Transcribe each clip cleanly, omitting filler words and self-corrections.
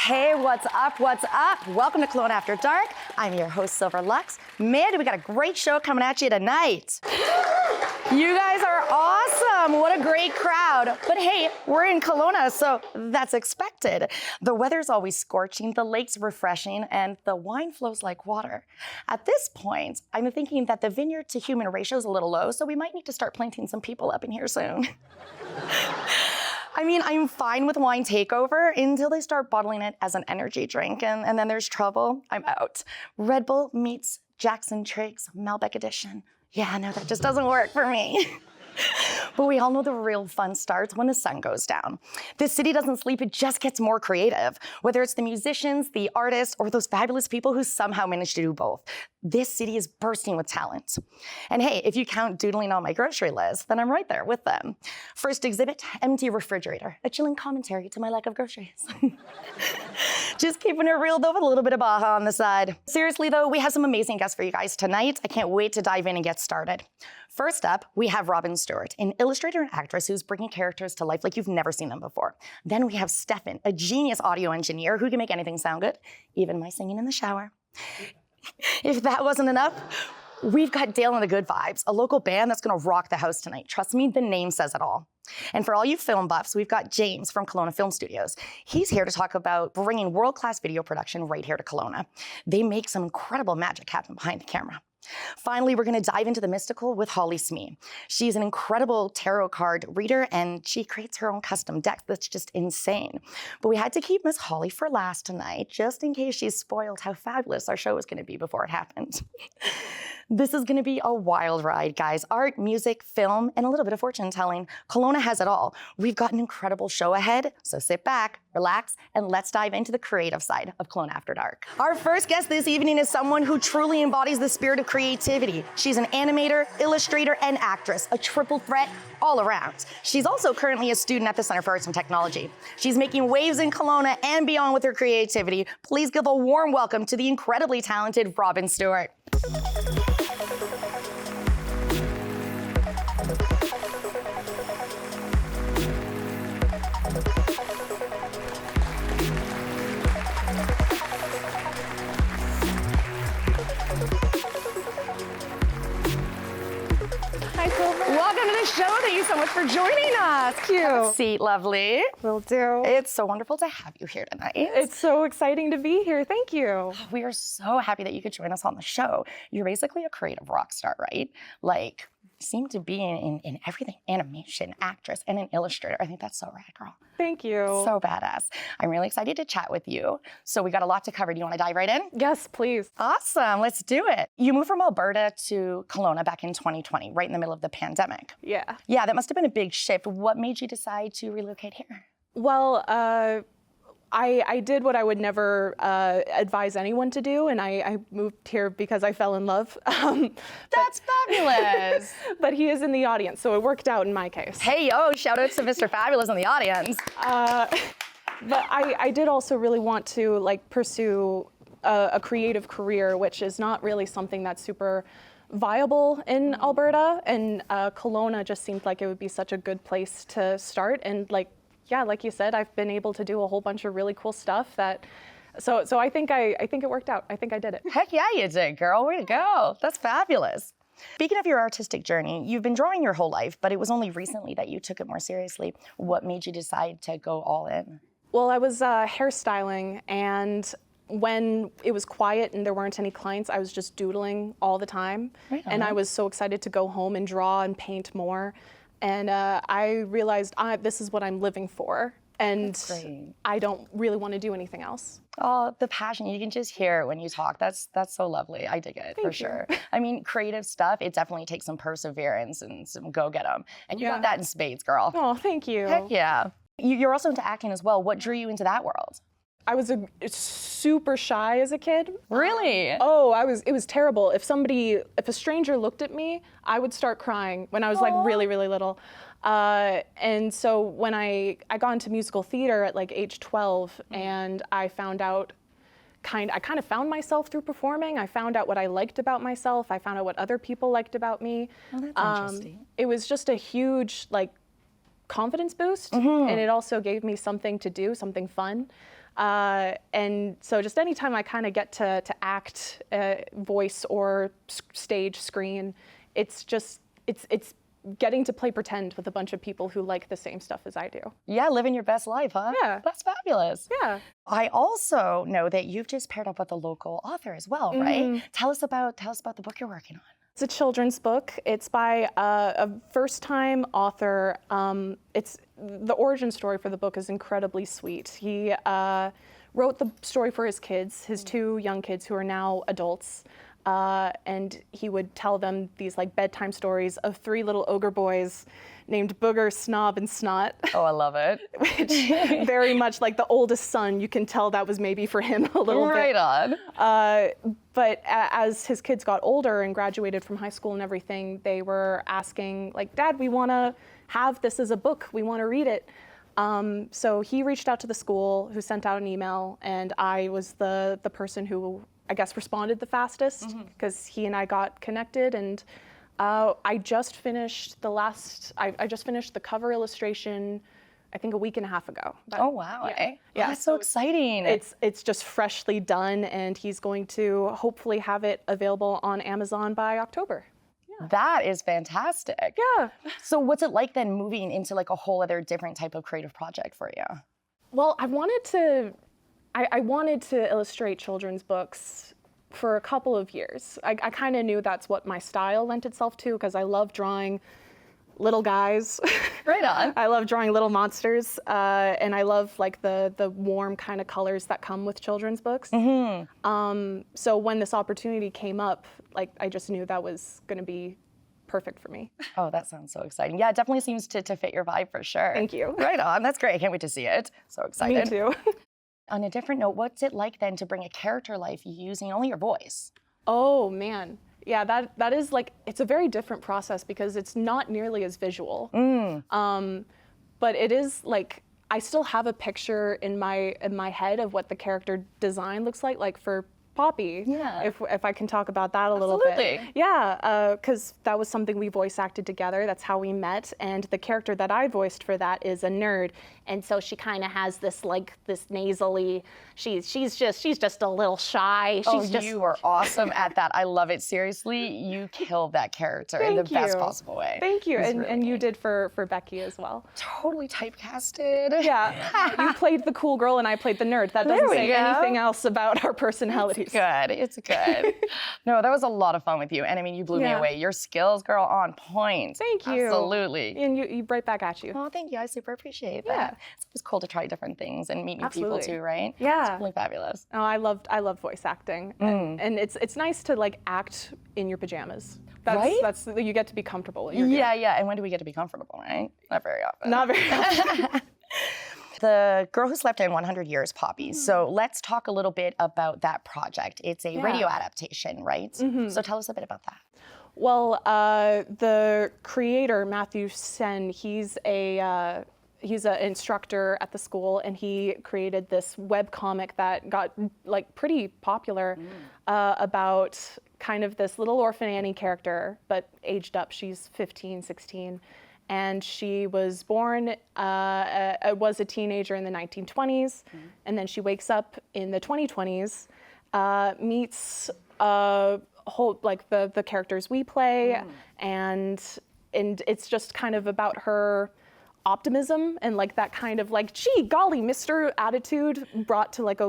Hey, what's up, what's up? Welcome to Kelowna After Dark. I'm your host, Silver LUXX. Man, we got a great show coming at you tonight. You guys are awesome. What a great crowd. But hey, we're in Kelowna, so that's expected. The weather's always scorching, the lake's refreshing, and the wine flows like water. At this point, I'm thinking that the vineyard to human ratio is a little low, so we might need to start planting some people up in here soon. I mean, I'm fine with wine takeover until they start bottling it as an energy drink, and then there's trouble. I'm out. Red Bull meets Jackson Triggs Malbec edition. Yeah, no, that just doesn't work for me. But we all know the real fun starts when the sun goes down. This city doesn't sleep, it just gets more creative. Whether it's the musicians, the artists, or those fabulous people who somehow manage to do both. This city is bursting with talent. And hey, if you count doodling on my grocery list, then I'm right there with them. First exhibit, empty refrigerator, a chilling commentary to my lack of groceries. Just keeping it real though, with a little bit of Baja on the side. Seriously though, we have some amazing guests for you guys tonight. I can't wait to dive in and get started. First up, we have Robynne Stewart, an illustrator and actress who's bringing characters to life like you've never seen them before. Then we have Stephan, a genius audio engineer who can make anything sound good, even my singing in the shower. If that wasn't enough, we've got Dale and the Good Vibes, a local band that's gonna rock the house tonight. Trust me, the name says it all. And for all you film buffs, we've got James from Kelowna Film Studios. He's here to talk about bringing world-class video production right here to Kelowna. They make some incredible magic happen behind the camera. Finally, we're going to dive into the mystical with Smee. She's an incredible tarot card reader, and she creates her own custom deck that's just insane. But we had to keep Miss Holly for last tonight, just in case she spoiled how fabulous our show was going to be before it happened. This is going to be a wild ride, guys. Art, music, film, and a little bit of fortune telling. Kelowna has it all. We've got an incredible show ahead, so sit back, relax, and let's dive into the creative side of Kelowna After Dark. Our first guest this evening is someone who truly embodies the spirit of creativity. She's an animator, illustrator, and actress, a triple threat all around. She's also currently a student at the Center for Arts and Technology. She's making waves in Kelowna and beyond with her creativity. Please give a warm welcome to the incredibly talented Robynne Stewart. Welcome to the show. Thank you so much for joining us. Thank you. Have a seat, lovely. Will do. It's so wonderful to have you here tonight. It's so exciting to be here. Thank you. We are so happy that you could join us on the show. You're basically a creative rock star, right? Like, seem to be in everything, animation, actress, and an illustrator. I think that's so rad, girl. Thank you. So badass. I'm really excited to chat with you. So we got a lot to cover. Do you want to dive right in? Yes, please. Awesome. Let's do it. You moved from Alberta to Kelowna back in 2020, right in the middle of the pandemic. Yeah. Yeah, that must have been a big shift. What made you decide to relocate here? Well, I did what I would never advise anyone to do, and I moved here because I fell in love. That's fabulous. But he is in the audience, so it worked out in my case. Hey, shout out to Mr. Fabulous in the audience. But I did also really want to pursue a creative career, which is not really something that's super viable in Alberta, and Kelowna just seemed like it would be such a good place to start. And yeah, like you said, I've been able to do a whole bunch of really cool stuff so I think it worked out. I think I did it. Heck yeah, you did, girl. Way to go. That's fabulous. Speaking of your artistic journey, you've been drawing your whole life, but it was only recently that you took it more seriously. What made you decide to go all in? Well, I was hairstyling, and when it was quiet and there weren't any clients, I was just doodling all the time. Right on. And I was so excited to go home and draw and paint more. And I realized this is what I'm living for, and I don't really want to do anything else. Oh, the passion, you can just hear it when you talk. That's so lovely. I dig it, for sure. I mean, creative stuff, it definitely takes some perseverance and some go get 'em. And you got that in spades, girl. Oh, thank you. Heck yeah. You're also into acting as well. What drew you into that world? I was super shy as a kid. Really? Oh, it was terrible. If a stranger looked at me, I would start crying when I was really, really little. And so when I got into musical theater at age 12, and I found out I kind of found myself through performing. I found out what I liked about myself. I found out what other people liked about me. Oh, that's interesting. It was just a huge confidence boost, and it also gave me something to do, something fun. And so just anytime I kind of get to act, voice or stage, screen, it's getting to play pretend with a bunch of people who like the same stuff as I do. Yeah, living your best life, huh? Yeah. That's fabulous. Yeah. I also know that you've just paired up with a local author as well, right? Tell us about the book you're working on. It's a children's book. It's by a first-time author. It's the origin story for the book is incredibly sweet. He wrote the story for his kids, his 2 young kids who are now adults. And he would tell them these like bedtime stories of 3 little ogre boys named Booger, Snob, and Snot. Oh, I love it. Which very much like the oldest son, you can tell that was maybe for him a little bit. Right on. But as his kids got older and graduated from high school and everything, they were asking like, Dad, we want to have this as a book. We want to read it. So he reached out to the school, who sent out an email, and I was the person who I guess responded the fastest because he and I got connected, and I just finished I just finished the cover illustration, I think a week and a half ago. Oh wow! Yeah, Oh, that's so exciting. It's just freshly done, and he's going to hopefully have it available on Amazon by October. Yeah. That is fantastic. Yeah. So what's it like then moving into like a whole other different type of creative project for you? Well, I wanted to illustrate children's books for a couple of years. I kind of knew that's what my style lent itself to, because I love drawing little guys. Right on. I love drawing little monsters, and I love like the warm kind of colors that come with children's books. So when this opportunity came up, like I just knew that was going to be perfect for me. Oh, that sounds so exciting. Yeah, it definitely seems to fit your vibe for sure. Thank you. Right on. That's great. I can't wait to see it. So excited. Me too. On a different note, what's it like then to bring a character life using only your voice? Oh man. Yeah, that is like, it's a very different process because it's not nearly as visual. But it is like, I still have a picture in my head of what the character design looks like for Poppy. Yeah. If I can talk about that a little bit. Absolutely. Yeah, because that was something we voice acted together. That's how we met. And the character that I voiced for that is a nerd. And so she kind of has this nasally, she's just a little shy. You are awesome at that. I love it. Seriously, you killed that character in the best possible way. Thank you. Really And you did for Becky as well. Totally typecasted. Yeah. You played the cool girl and I played the nerd. That doesn't say anything else about our personalities. It's good. No, that was a lot of fun with you. And I mean, you blew me away. Your skills, girl, on point. Thank you. Absolutely. And you right back at you. Oh, thank you. I super appreciate that. It's always cool to try different things and meet new people too, right? Yeah. It's really fabulous. Oh, I love voice acting. And it's nice to like act in your pajamas. That's you get to be comfortable. Yeah. And when do we get to be comfortable, right? Not very often. Not very often. The Girl Who Slept in 100 Years, Poppy. So let's talk a little bit about that project. It's a radio adaptation, right? So tell us a bit about that. Well, the creator, Matthew Sen, he's an instructor at the school, and he created this webcomic that got like pretty popular about kind of this little orphan Annie character, but aged up. She's 15, 16. And she was born, was a teenager in the 1920s, and then she wakes up in the 2020s, meets whole like the characters we play, and it's just kind of about her optimism and like that kind of like, gee golly, Mr. attitude brought to like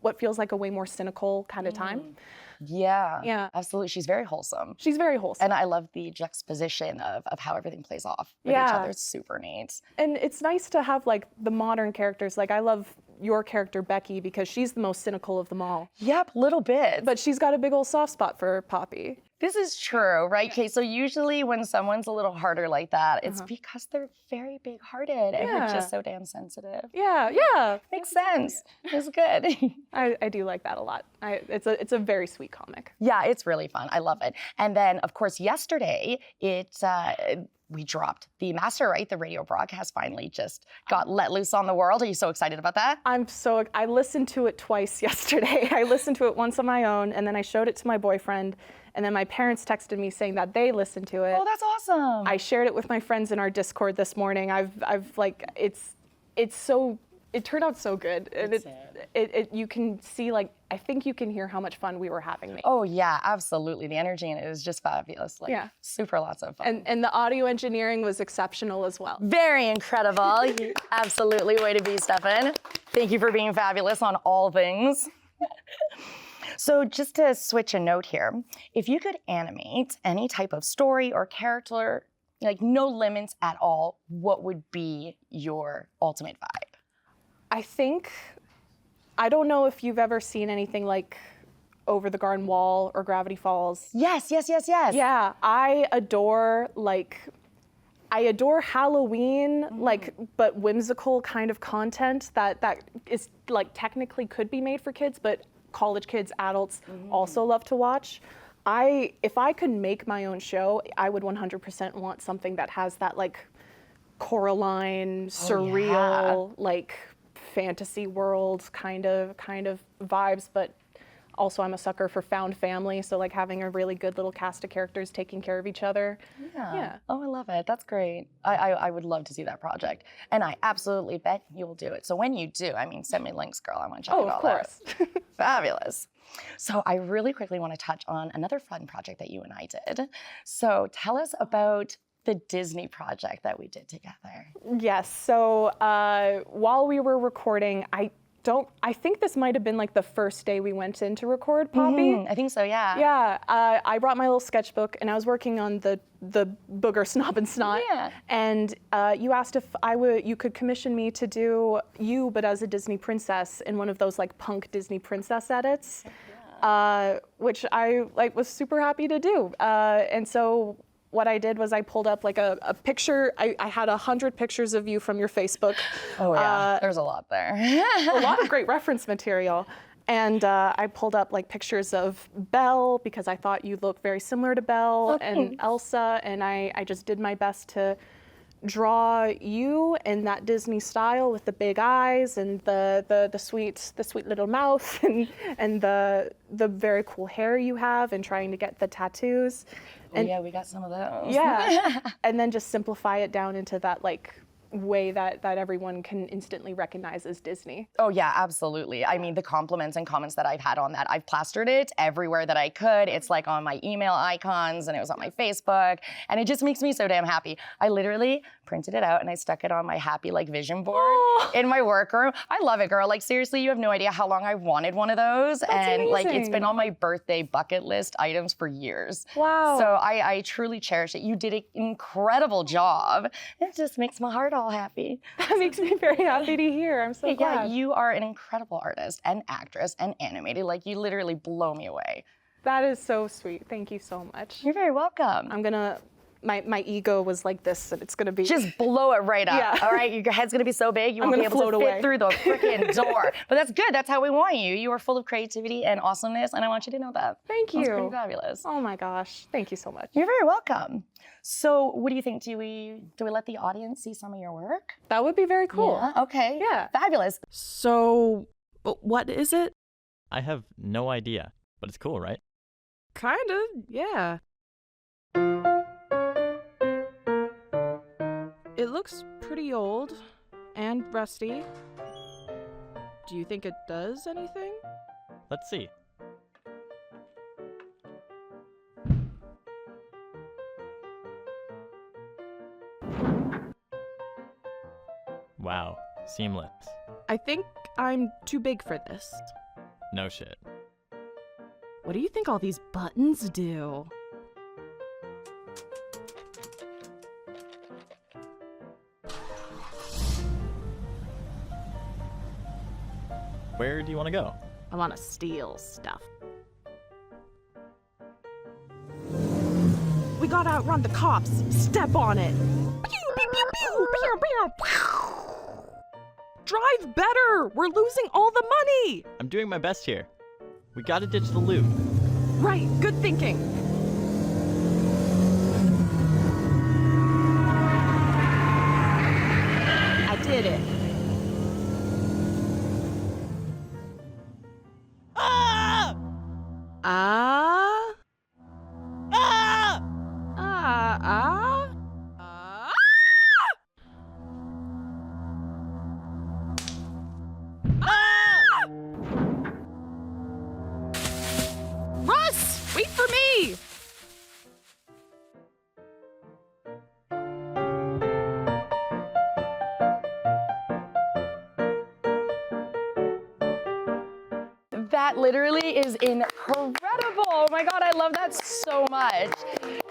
what feels like a way more cynical kind of time. Yeah, absolutely. She's very wholesome. She's very wholesome. And I love the juxtaposition of how everything plays off with each other. It's super neat. And it's nice to have like the modern characters. Like I love your character, Becky, because she's the most cynical of them all. Yep, little bit. But she's got a big old soft spot for Poppy. This is true, right? Okay, so usually when someone's a little harder like that, it's because they're very big-hearted and they're just so damn sensitive. Yeah. Makes sense. It's good. I do like that a lot. It's a very sweet comic. Yeah, it's really fun. I love it. And then, of course, yesterday, we dropped the master, right? The radio broadcast finally just got let loose on the world. Are you so excited about that? I listened to it twice yesterday. I listened to it once on my own, and then I showed it to my boyfriend, and then my parents texted me saying that they listened to it. Oh, that's awesome. I shared it with my friends in our Discord this morning. I've like, it's so it turned out so good. And it you can see, like, I think you can hear how much fun we were having making. Oh yeah, absolutely. The energy in it is just fabulous. Like, Yeah. super lots of fun. And the audio engineering was exceptional as well. Very incredible. Absolutely. Way to be, Stephan. Thank you for being fabulous on all things. So just to switch a note here, if you could animate any type of story or character, like no limits at all, what would be your ultimate vibe? I think, I don't know if you've ever seen anything like Over the Garden Wall or Gravity Falls. Yes. Yeah, I adore Halloween, like, but whimsical kind of content that is like technically could be made for kids, but college kids, adults also love to watch. If I could make my own show, I would 100% want something that has that like Coraline, surreal, like fantasy world kind of vibes, but also I'm a sucker for found family, so like having a really good little cast of characters taking care of each other. Yeah. Oh, I love it. That's great. I would love to see that project. And I absolutely bet you will do it. So when you do, I mean, send me links, girl. I want to check it all out. Of course. Fabulous. So I really quickly want to touch on another fun project that you and I did. So tell us about the Disney project that we did together. Yes, so while we were recording, I think this might have been like the first day we went in to record Poppy. I think so, yeah. Yeah, I brought my little sketchbook and I was working on the booger snob and snot. Yeah. And you asked if you could commission me to do you, but as a Disney princess in one of those like punk Disney princess edits, which I was super happy to do. And so what I did was I pulled up like a picture. I had 100 pictures of you from your Facebook. Oh yeah, there's a lot there. A lot of great reference material. And I pulled up like pictures of Belle because I thought you looked very similar to Belle and Elsa. And I just did my best to draw you in that Disney style with the big eyes and the sweet little mouth and the very cool hair you have and trying to get the tattoos. And yeah, we got some of those. Yeah. And then just simplify it down into that like way that everyone can instantly recognize as Disney. Oh yeah, absolutely. I mean, the compliments and comments that I've had on that, I've plastered it everywhere that I could. It's like on my email icons and it was on my Facebook and it just makes me so damn happy. I literally printed it out and I stuck it on my happy like vision board in my workroom. I love it, girl. Like seriously, you have no idea how long I've wanted one of those. That's and amazing. Like it's been on my birthday bucket list items for years. Wow. So I truly cherish it. You did an incredible job. It just makes my heart all happy. That makes me very happy to hear. I'm so glad. Yeah, you are an incredible artist and actress and animator. Like you literally blow me away. That is so sweet. Thank you so much. You're very welcome. I'm gonna, my ego was like this and it's gonna be. Just blow it right up. Yeah. All right, your head's gonna be so big you won't be able to fit through the freaking door. But that's good. That's how we want you. You are full of creativity and awesomeness, and I want you to know that. Thank you. That's pretty fabulous. Oh my gosh. Thank you so much. You're very welcome. So what do you think? Do we let the audience see some of your work? That would be very cool. Yeah, okay. Yeah. Fabulous. So, what is it? I have no idea, but it's cool, right? Kinda, yeah. It looks pretty old and rusty. Do you think it does anything? Let's see. Wow, seamless. I think I'm too big for this. No shit. What do you think all these buttons do? Where do you want to go? I want to steal stuff. We gotta outrun the cops. Step on it. Pew, pew, pew, pew, pew, pew, pew. Drive better. We're losing all the money. I'm doing my best here. We gotta ditch the loot. Right, good thinking. I did it. Ah! Ah? Ah! Ah? Ah? That literally is incredible. Oh my God, I love that so much.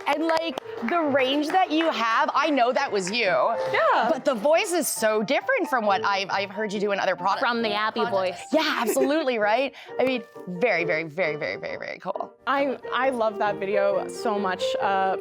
And like the range that you have, I know that was you. Yeah. But the voice is so different from what I've heard you do in other products. From the Abby voice. Yeah, absolutely, right? I mean, very, very, very, very, very, very cool. I love that video so much.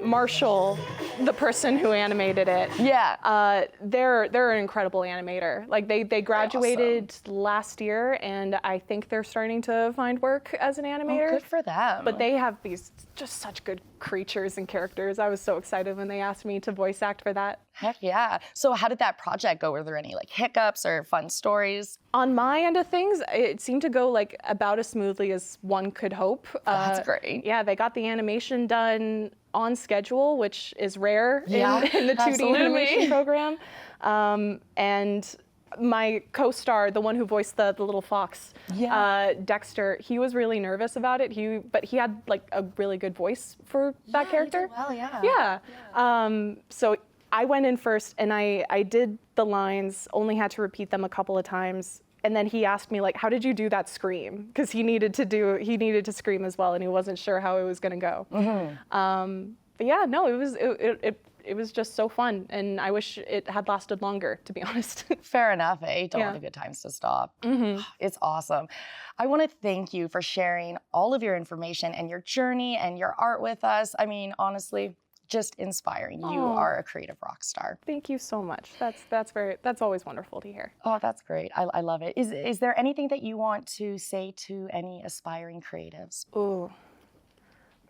Marshall, the person who animated it, Yeah. they're an incredible animator. Like they graduated last year, and I think they're starting to find work as an animator. Oh, good for them. But they have these just such good creatures and characters. I was so excited when they asked me to voice act for that. Heck yeah. So how did that project go? Were there any like hiccups or fun stories? On my end of things, it seemed to go like about as smoothly as one could hope. That's great. Yeah, they got the animation done on schedule, which is rare in the 2D absolutely. animation program. And my co-star, the one who voiced the little fox, Dexter, he was really nervous about it. But he had like a really good voice for that character. Well, yeah. Yeah. So I went in first, and I did the lines, only had to repeat them a couple of times. And then he asked me, like, how did you do that scream? Because he needed to scream as well, and he wasn't sure how it was going to go. Mm-hmm. But yeah, no, it was just so fun, and I wish it had lasted longer, to be honest. Fair enough, eh? Don't Yeah. want the good times to stop. Mm-hmm. It's awesome. I want to thank you for sharing all of your information and your journey and your art with us. I mean, honestly, just inspiring. You are a creative rock star. Thank you so much. That's always wonderful to hear. Oh, that's great. I love it. Is there anything that you want to say to any aspiring creatives? Ooh.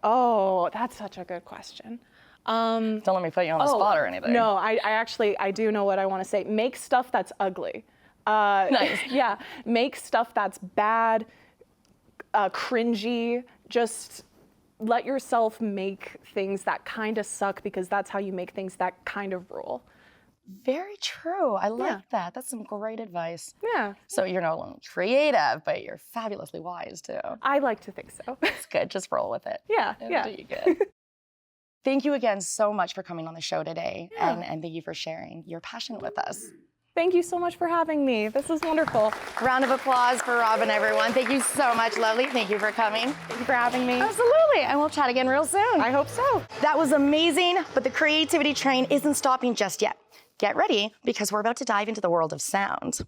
Oh, that's such a good question. Don't let me put you on the spot or anything. No, I do know what I want to say. Make stuff that's ugly. Nice. Yeah, make stuff that's bad, cringy. Just let yourself make things that kind of suck, because that's how you make things that kind of rule. Very true. I like Yeah. that. That's some great advice. Yeah, So you're not only creative, but you're fabulously wise too. I like to think so. It's good. Just roll with it. Yeah, It'll yeah. do you good. Thank you again so much for coming on the show today, Yeah. and thank you for sharing your passion with us. Thank you so much for having me. This is wonderful. Round of applause for Robynne, everyone. Thank you so much, Lovely. Thank you for coming. Thank you for having me. Absolutely. And we'll chat again real soon. I hope so. That was amazing, but the creativity train isn't stopping just yet. Get ready, because we're about to dive into the world of sound.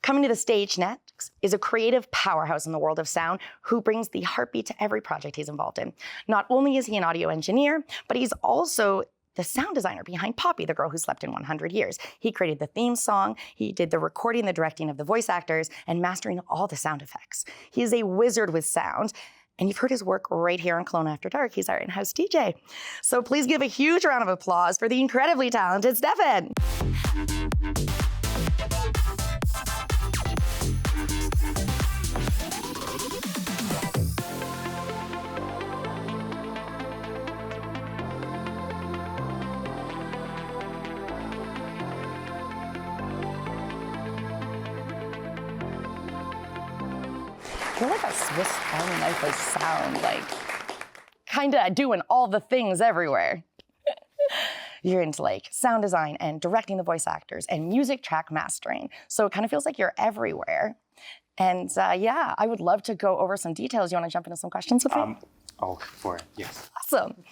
Coming to the stage next is a creative powerhouse in the world of sound who brings the heartbeat to every project he's involved in. Not only is he an audio engineer, but he's also the sound designer behind Poppy, the girl who slept in 100 years. He created the theme song, he did the recording, the directing of the voice actors, and mastering all the sound effects. He is a wizard with sound. And you've heard his work right here on Kelowna After Dark. He's our in-house DJ. So please give a huge round of applause for the incredibly talented Stephan. You're like a Swiss Army knife of sound, like kind of doing all the things everywhere. You're into like sound design and directing the voice actors and music track mastering. So it kind of feels like you're everywhere. And yeah, I would love to go over some details. You want to jump into some questions with me? For it, yes. Awesome.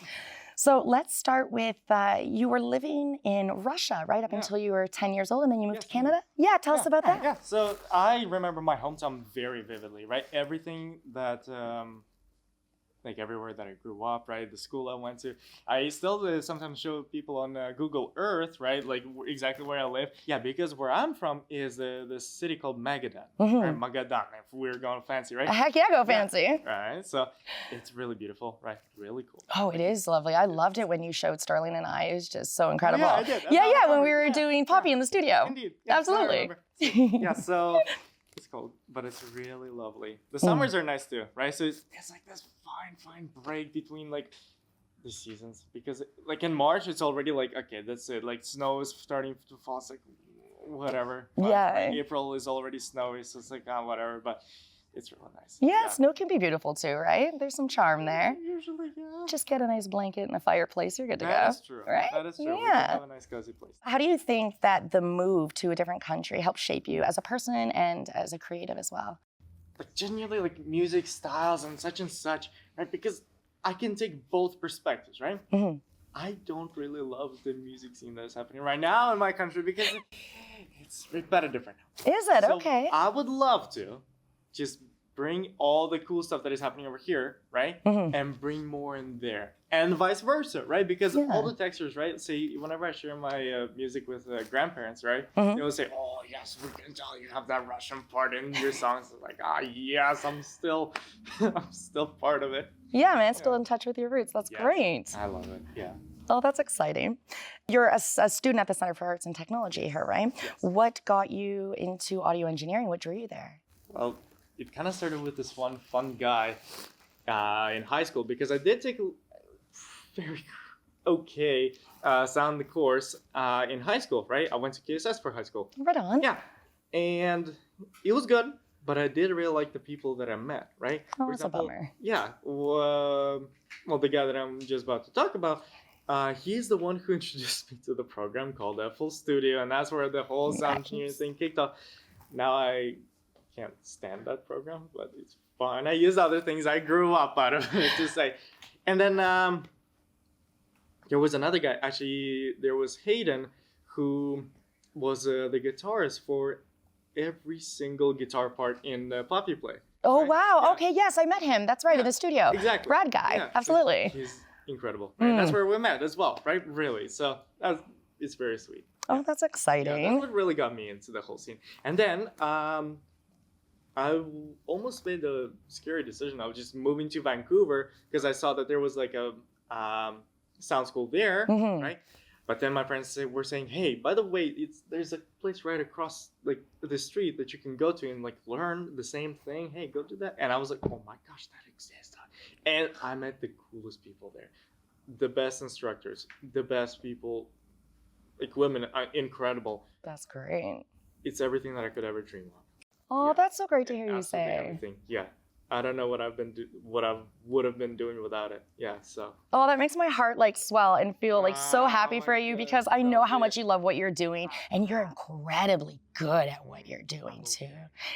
So let's start with you were living in Russia, right, up until you were 10 years old, and then you moved to Canada? Yeah, tell us about that. Yeah, so I remember my hometown very vividly, right? Everything that, like everywhere that I grew up, right? The school I went to. I still sometimes show people on Google Earth, right? Like exactly where I live. Yeah, because where I'm from is the city called Magadan, right? Magadan, if we're going fancy, right? Heck yeah, go fancy. Right, so it's really beautiful, right? Really cool. Oh, it is lovely. I loved it when you showed Sterling and I. It was just so incredible. Yeah, I did. Yeah, when we were doing Poppy in the studio. Indeed. Yeah, Absolutely. Yeah, so it's cold, but it's really lovely. The summers are nice too, right? So it's like this fine break between like the seasons, because like in March it's already like, okay, that's it. Like snow is starting to fall. It's like whatever. But, Yeah. like, April is already snowy, so it's like whatever. But it's really nice. Yeah, snow can be beautiful too, right? There's some charm there. Usually, yeah. Just get a nice blanket and a fireplace, you're good to go. That is true. Right? That is true. We Yeah. can have a nice cozy place. How do you think that the move to a different country helped shape you as a person and as a creative as well? like genuinely like music styles and such, right? Because I can take both perspectives, right? Mhm. I don't really love the music scene that's happening right now in my country because it's repetitive right now. Is it? So Okay. I would love to just bring all the cool stuff that is happening over here, right? Mhm. And bring more in there. And vice versa, right? Because Yeah. all the textures, right? Say, whenever I share my music with grandparents, right? Mhm. They will say, oh, yes, we can tell you have that Russian part in your songs. It's like, yes, I'm still part of it. Yeah, man, still in touch with your roots. That's Yes. great. I love it, yeah. Oh, that's exciting. You're a student at the Center for Arts and Technology here, right? Yes. What got you into audio engineering? What drew you there? Well, it kind of started with this one fun guy in high school because I did take a very okay sound course in high school, right? I went to KSS for high school. Right on. Yeah, and it was good, but I did really like the people that I met, right? Oh, that's a bummer. Yeah, well, the guy that I'm just about to talk about, he's the one who introduced me to the program called FL Studio, and that's where the whole sound engineering thing kicked off. Now I can't stand that program, but it's fine. I use other things I grew up out of it to say. And then there was another guy, actually, there was Hayden, who was the guitarist for every single guitar part in Poppy Play. Oh, Right? wow. Yeah. Okay, yes, I met him. That's right, in the studio. Exactly. Rad guy. Yeah, so Absolutely. he's incredible. Right? That's where we met as well, right? Really. So it's very sweet. Oh, that's Yeah, exciting. that's what really got me into the whole scene. And then I almost made the scary decision of just moving to Vancouver because I saw that there was like a sound school there, Mhm. right? But then my friends were saying, "Hey, by the way, there's a place right across like the street that you can go to and like learn the same thing. Hey, go do that." And I was like, "Oh my gosh, that exists!" And I met the coolest people there, the best instructors, the best people. Like women are incredible. That's great. It's everything that I could ever dream of. Oh, Yeah. that's so great to hear you Absolutely say. everything. Yeah. I don't know what what I would have been doing without it. Yeah. So Oh, that makes my heart like swell and feel like so happy Oh for my you God, because I know so how much good. you love what you're doing and you're incredibly good at what you're doing too.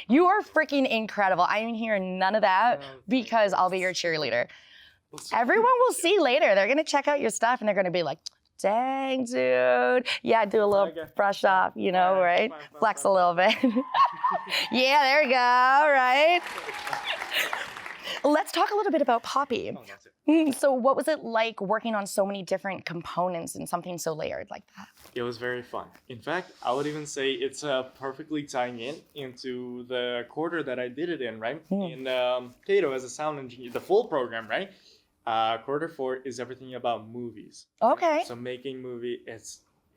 You are freaking incredible. I am hearing none of that Oh, thank because you. I'll be your cheerleader. Well, so- Everyone will see later. They're gonna check out your stuff and they're gonna be like, dang, dude. Yeah, do a little Okay. brush off, you know, Fine, right? fine, fine, Flex a fine. little bit. Yeah, there we go, right? Let's talk a little bit about Poppy. Oh, that's it. So what was it like working on so many different components and something so layered like that? It was very fun. In fact, I would even say it's perfectly tying into the quarter that I did it in, right? In Cato as a sound engineer, the full program, right? Quarter 4 is everything about movies. right? Okay. So making movie, it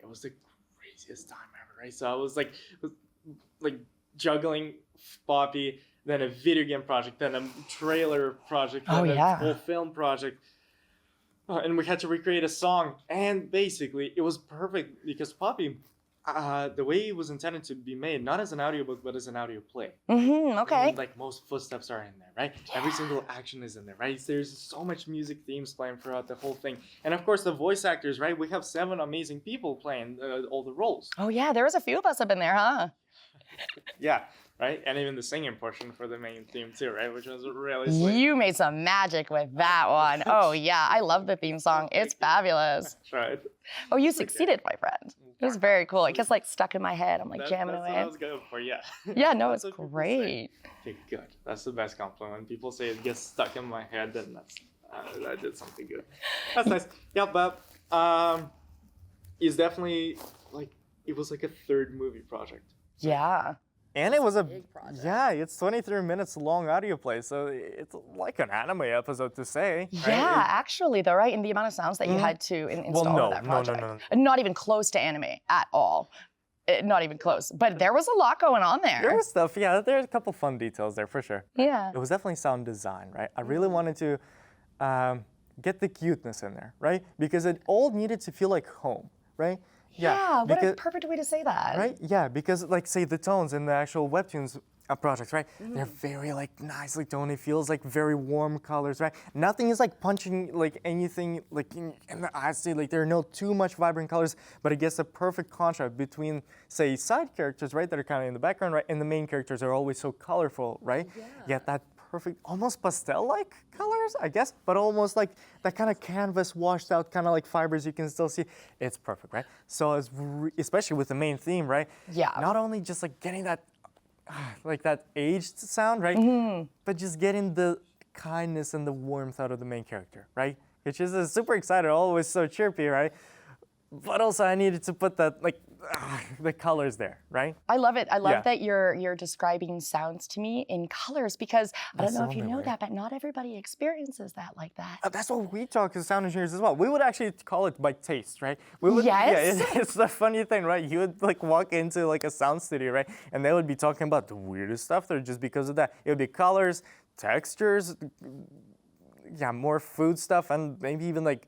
was the craziest time ever, right? So I was like juggling Poppy, then a video game project, then a trailer project, then Oh, yeah. a full film project. And we had to recreate a song. And basically, it was perfect because Poppy, the way it was intended to be made, not as an audiobook, but as an audio play. Okay. And, like most footsteps are in there, right? Every single action is in there, right? There's so much music themes playing throughout the whole thing. And of course, the voice actors, right? We have 7 amazing people playing all the roles. Oh yeah, there was a few of us up in there, huh? Yeah, right? And even the singing portion for the main theme too, right? Which was really sweet. You made some magic with that one. Oh yeah, I love the theme song. It's fabulous. Right. Oh, you succeeded, my friend. It was very cool. It gets like stuck in my head. I'm like That's jamming what I away. was going for, yeah. Yeah, no, That's it's what people great. say. Okay, good. That's the best compliment. When people say it gets stuck in my head, then that's I did something good. That's nice. Yeah, but it's definitely like it was like a third movie project. Yeah. And it was a big project. yeah, it's 23 minutes long audio play, so it's like an anime episode to say. Right? Yeah, actually, though, right? And the amount of sounds that you had to install no, in that no, project. no. Not even close to anime at all. Not even close. But there was a lot going on there. There was stuff, yeah. There's a couple fun details there for sure. Yeah. It was definitely sound design, right? I really wanted to get the cuteness in there, right? Because it all needed to feel like home, right? Yeah, what a because- perfect way to say that. Right? Yeah, because like say the tones in the actual webtoons projects, right? They're very like nicely toned. It feels like very warm colors, right? Nothing is like punching like anything like in the eyes. Say like there are no too much vibrant colors, but it gets a perfect contrast between say side characters, right? That are kind of in the background, right? And the main characters are always so colorful, right? Yeah. Yet that perfect, almost pastel-like colors, I guess, but almost like that kind of canvas washed out kind of like fibers you can still see. It's perfect, right? So it's especially with the main theme, right? Yeah. Not only just like getting that like that aged sound, right? But just getting the kindness and the warmth out of the main character, right? Which is super excited, always so chirpy, right? But also I needed to put that like the colors there, right? I love it. I love Yeah. that you're describing sounds to me in colors because I don't That's know the if you only know way. that, but not everybody experiences that like that. That's what we talk as sound engineers as well. We would actually call it by taste, right? We would, Yes. Yeah, it's the funny thing, right? You would like walk into like a sound studio, right? And they would be talking about the weirdest stuff there just because of that. It would be colors, textures, yeah, more food stuff, and maybe even like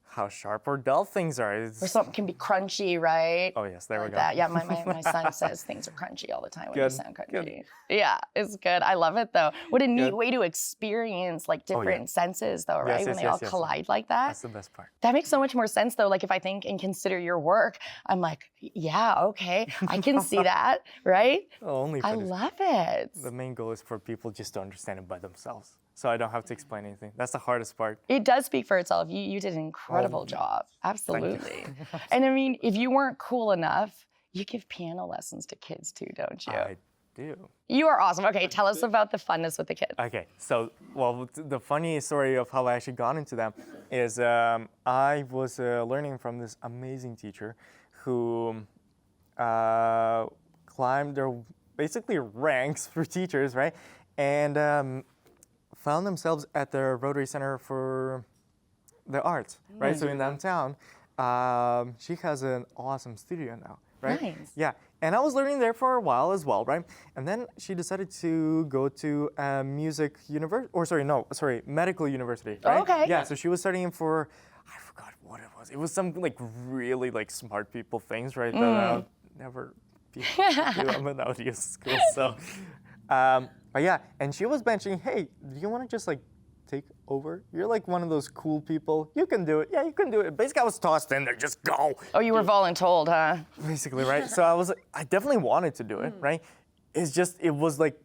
how sharp or dull things are. Or something can be crunchy, right? Oh yes, there we Like go. that. Yeah, my son says things are crunchy all the time when Good, they sound good. crunchy. Yeah, it's good. I love it though. What a neat Good. way to experience like different senses though, right? Yes, When yes, they all yes, yes. collide like that. That's the best part. That makes so much more sense though. Like if I think and consider your work, I'm like, yeah, okay, I can see that, right? Only I for this. love it. The main goal is for people just to understand it by themselves. So I don't have to explain anything. That's the hardest part. It does speak for itself. You did an incredible job. Absolutely. And I mean, if you weren't cool enough, you give piano lessons to kids too, don't you? I do. You are awesome. Okay, tell us about the funness with the kids. Okay, so, well, the funny story of how I actually got into them is I was learning from this amazing teacher who climbed their basically ranks for teachers, right? And found themselves at the Rotary Center for the Arts, right? So in downtown, she has an awesome studio now, right? Nice. Yeah, and I was learning there for a while as well, right? And then she decided to go to medical university, right? Okay. Yeah, so she was studying for, I forgot what it was. It was some like really like smart people things, right? That I'll never be able to do. I'm an audio school, so. But yeah, and she was mentioning, hey, do you want to just like take over? You're like one of those cool people. You can do it. Yeah, you can do it. Basically, I was tossed in there. Just go. Oh, you were voluntold, huh? Basically, right? So I definitely wanted to do it, right? It's just, it was like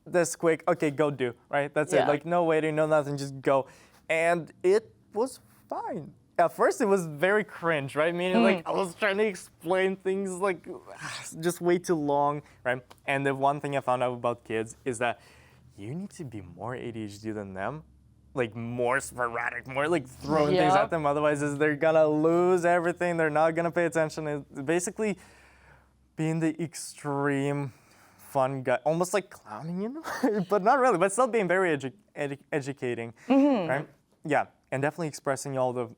this quick, okay, go do, right? That's Yeah. it. Like no waiting, no nothing, just go. And it was fine. At first, it was very cringe, right? Meaning, like, I was trying to explain things, like, just way too long, right? And the one thing I found out about kids is that you need to be more ADHD than them. Like, more sporadic, more, like, throwing things Yep. at them. Otherwise, they're gonna lose everything. They're not gonna pay attention. It's basically being the extreme fun guy, almost like clowning, you know? But not really, but still being very educating, right? Yeah, and definitely expressing all the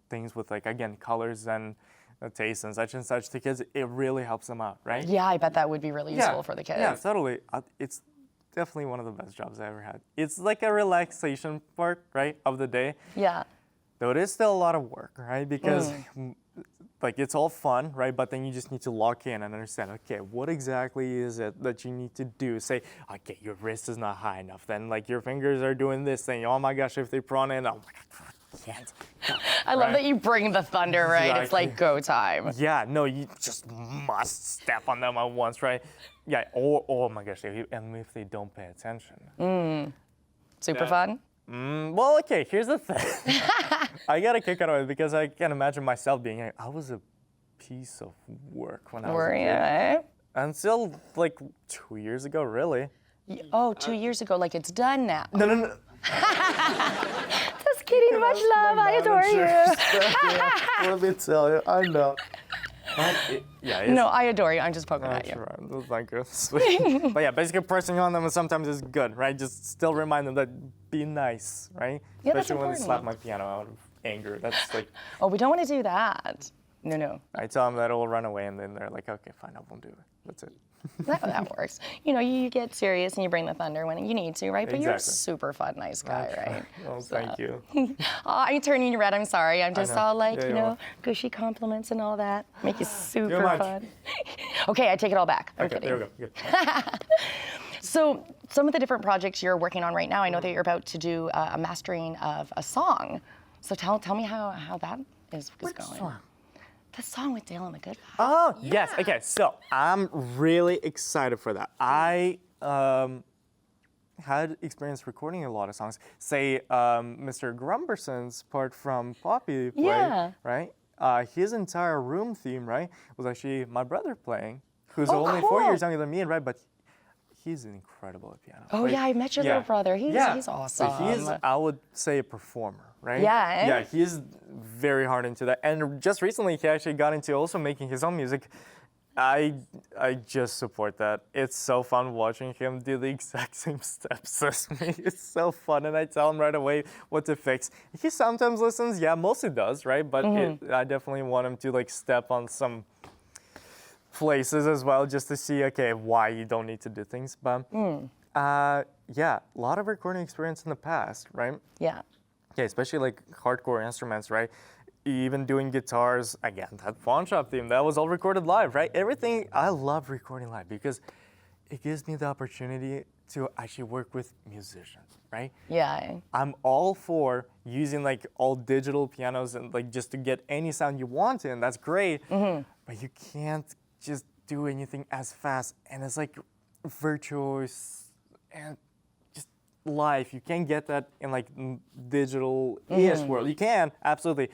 things with, like, again, colors and taste and such to kids. It really helps them out, right? Yeah, I bet that would be really useful for the kids. Yeah, totally. It's definitely one of the best jobs I ever had. It's like a relaxation part, right, of the day. Yeah. Though it is still a lot of work, right? Because like it's all fun, right? But then you just need to lock in and understand, okay, what exactly is it that you need to do? Say, okay, your wrist is not high enough. Then like your fingers are doing this thing. Oh my gosh, if they prawn in, oh my God, can't. I love Right. that you bring the thunder, right? It's Exactly. like go time. Yeah, no, you just must step on them at once, right? Yeah, or oh my gosh, and if they don't pay attention. Super fun. Well, okay, here's the thing. I got a kick out of it because I can imagine myself being like, I was a piece of work when I was Were a you? kid. Eh? Until like 2 years ago, really. Oh, 2 years ago, like it's done now. No. Just kidding, much love, I adore you. Let me tell you, I know. Yeah, it's, No, I adore you, I'm just poking at that's you. right. That's not good. Sweet. But yeah, basically pressing on them sometimes is good, right? Just still remind them that be nice, right? Yeah, that's Especially when they slap important. my piano out of anger. That's like, Oh, we don't want to do that. No. I tell them that it'll run away, and then they're like, okay, fine, I won't do it. That's it. That works. You know, you get serious and you bring the thunder when you need to, right? But you're a Exactly. super fun, nice guy, right? Well, thank you. I'm turning you red. I'm sorry. I'm just know. all like, Yeah, you you know, are. gushy compliments and all that. Make you super much. fun. Okay, I take it all back. I'm Okay, kidding. there we go. Good. So, some of the different projects you're working on right now, I know that you're about to do a mastering of a song. So tell me how that is going. Song? The song with Dale and the Good Guys. Oh, yes. Okay, so I'm really excited for that. I had experience recording a lot of songs. Say, Mr. Grumberson's part from Poppy played, Yeah. right? His entire room theme, right, was actually my brother playing, who's Oh, only 4 cool. years younger than me, right? But he's incredible at piano. Oh, yeah, I met your little brother. He's awesome. So he's, I would say, a performer, right? Yeah, eh? Yeah, he's very hard into that. And just recently, he actually got into also making his own music. I just support that. It's so fun watching him do the exact same steps as me. It's so fun, and I tell him right away what to fix. He sometimes listens, yeah, mostly does, right? But I definitely want him to like step on some places as well, just to see, okay, why you don't need to do things. But yeah, a lot of recording experience in the past, right? Yeah. Yeah, especially like hardcore instruments, right? Even doing guitars, again, that pawn shop theme, that was all recorded live, right? Everything, I love recording live because it gives me the opportunity to actually work with musicians, right? Yeah. I'm all for using like all digital pianos and like just to get any sound you want in, that's great, but you can't just do anything as fast and it's like virtuous and just live. You can't get that in like digital-ish world. You can, absolutely.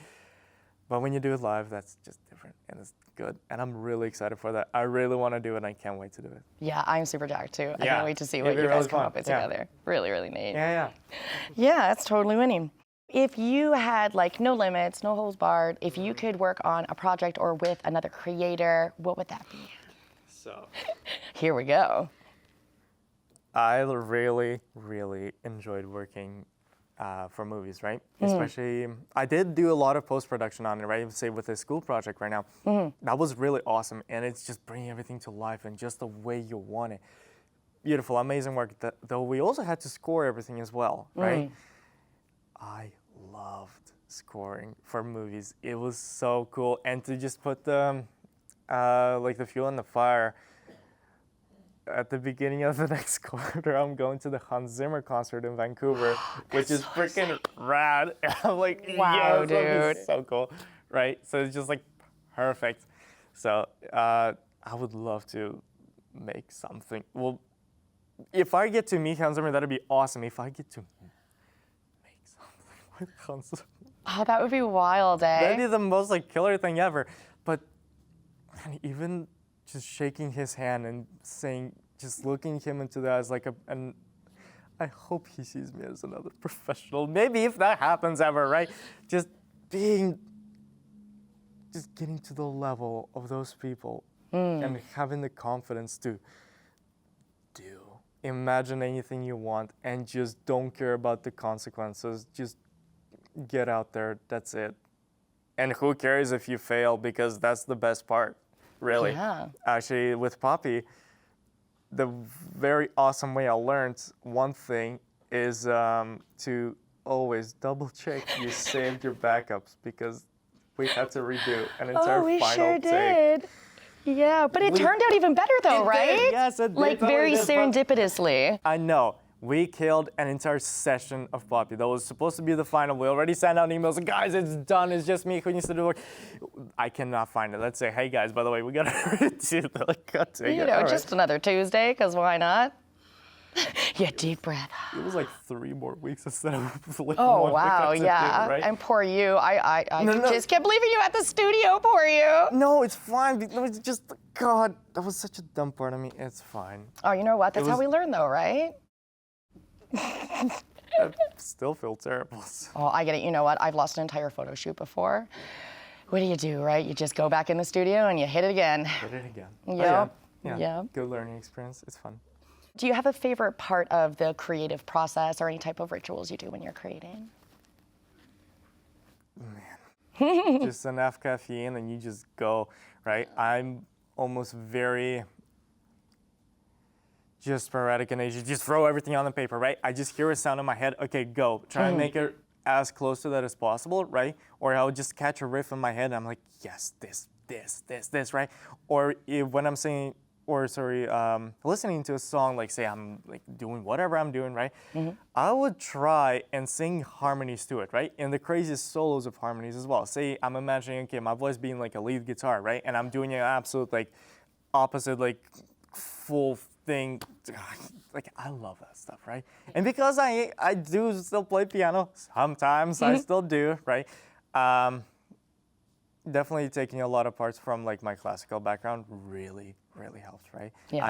But when you do it live, that's just different and it's good. And I'm really excited for that. I really want to do it and I can't wait to do it. Yeah, I'm super jacked too. I Yeah, can't wait to see what it'd be you guys really come fun. up with Yeah. together. Really, really neat. Yeah. Yeah, that's totally winning. If you had like no limits, no holds barred, if you could work on a project or with another creator, what would that be? So Here we go. I really, really enjoyed working for movies, right? Especially, I did do a lot of post-production on it, right? Say with a school project right now. That was really awesome, and it's just bringing everything to life and just the way you want it. Beautiful, amazing work. Though we also had to score everything as well, right? I loved scoring for movies. It was so cool, and to just put the like the fuel in the fire. At the beginning of the next quarter, I'm going to the Hans Zimmer concert in Vancouver, which is freaking rad. And I'm like, Wow, yes, that'd be dude. so cool, right? So it's just like perfect. So I would love to make something. Well, if I get to meet Hans Zimmer, that'd be awesome. If I get to make something with Hans Zimmer, Oh, that would be wild, eh? that'd be the most like killer thing ever. But man, even just shaking his hand and saying, just looking him into the eyes like and I hope he sees me as another professional. Maybe if that happens ever, right? Just getting to the level of those people and having the confidence to imagine anything you want and just don't care about the consequences. Just get out there, that's it. And who cares if you fail, because that's the best part. Really. Yeah. Actually, with Poppy, the very awesome way I learned one thing is to always double check you saved your backups, because we had to redo an entire Oh, we final sure take. did. Yeah, but it turned out even better though, It did, right? yes, it did, Like totally very did, but- serendipitously. I know. We killed an entire session of Poppy. That was supposed to be the final. We already sent out emails. Guys, it's done. It's just me who needs to do it. I cannot find it. Let's say, hey guys, by the way, we gotta redo the cut take. You know, just another Tuesday, because why not? Yeah, deep breath. It was like 3 more weeks instead of like Oh, one wow, cut to yeah. do, right? And poor you. I No. just can't believe you at the studio, poor you. No, it's fine. No, it's just, God, that was such a dumb part of me. It's fine. Oh, you know what? That's how was- we learn though, right? I still feel terrible. Oh, I get it. You know what? I've lost an entire photo shoot before. What do, right? You just go back in the studio and you hit it again. Did it again. Yep. Yeah. Yep. Good learning experience. It's fun. Do you have a favorite part of the creative process or any type of rituals you do when you're creating? just enough caffeine, and you just go, right? I'm almost very just sporadic in nature. Just throw everything on the paper, right? I just hear a sound in my head. Okay, go. Try and make it as close to that as possible, right? Or I'll just catch a riff in my head and I'm like, yes, this, right? Or when I'm singing, listening to a song, like say I'm like doing whatever I'm doing, right? I would try and sing harmonies to it, right? And the craziest solos of harmonies as well. Say I'm imagining, okay, my voice being like a lead guitar, right? And I'm doing an absolute like opposite, like full thing. Like I love that stuff, right? And because I do still play piano sometimes, I still do, right? Definitely taking a lot of parts from like my classical background really helped, right? Yeah.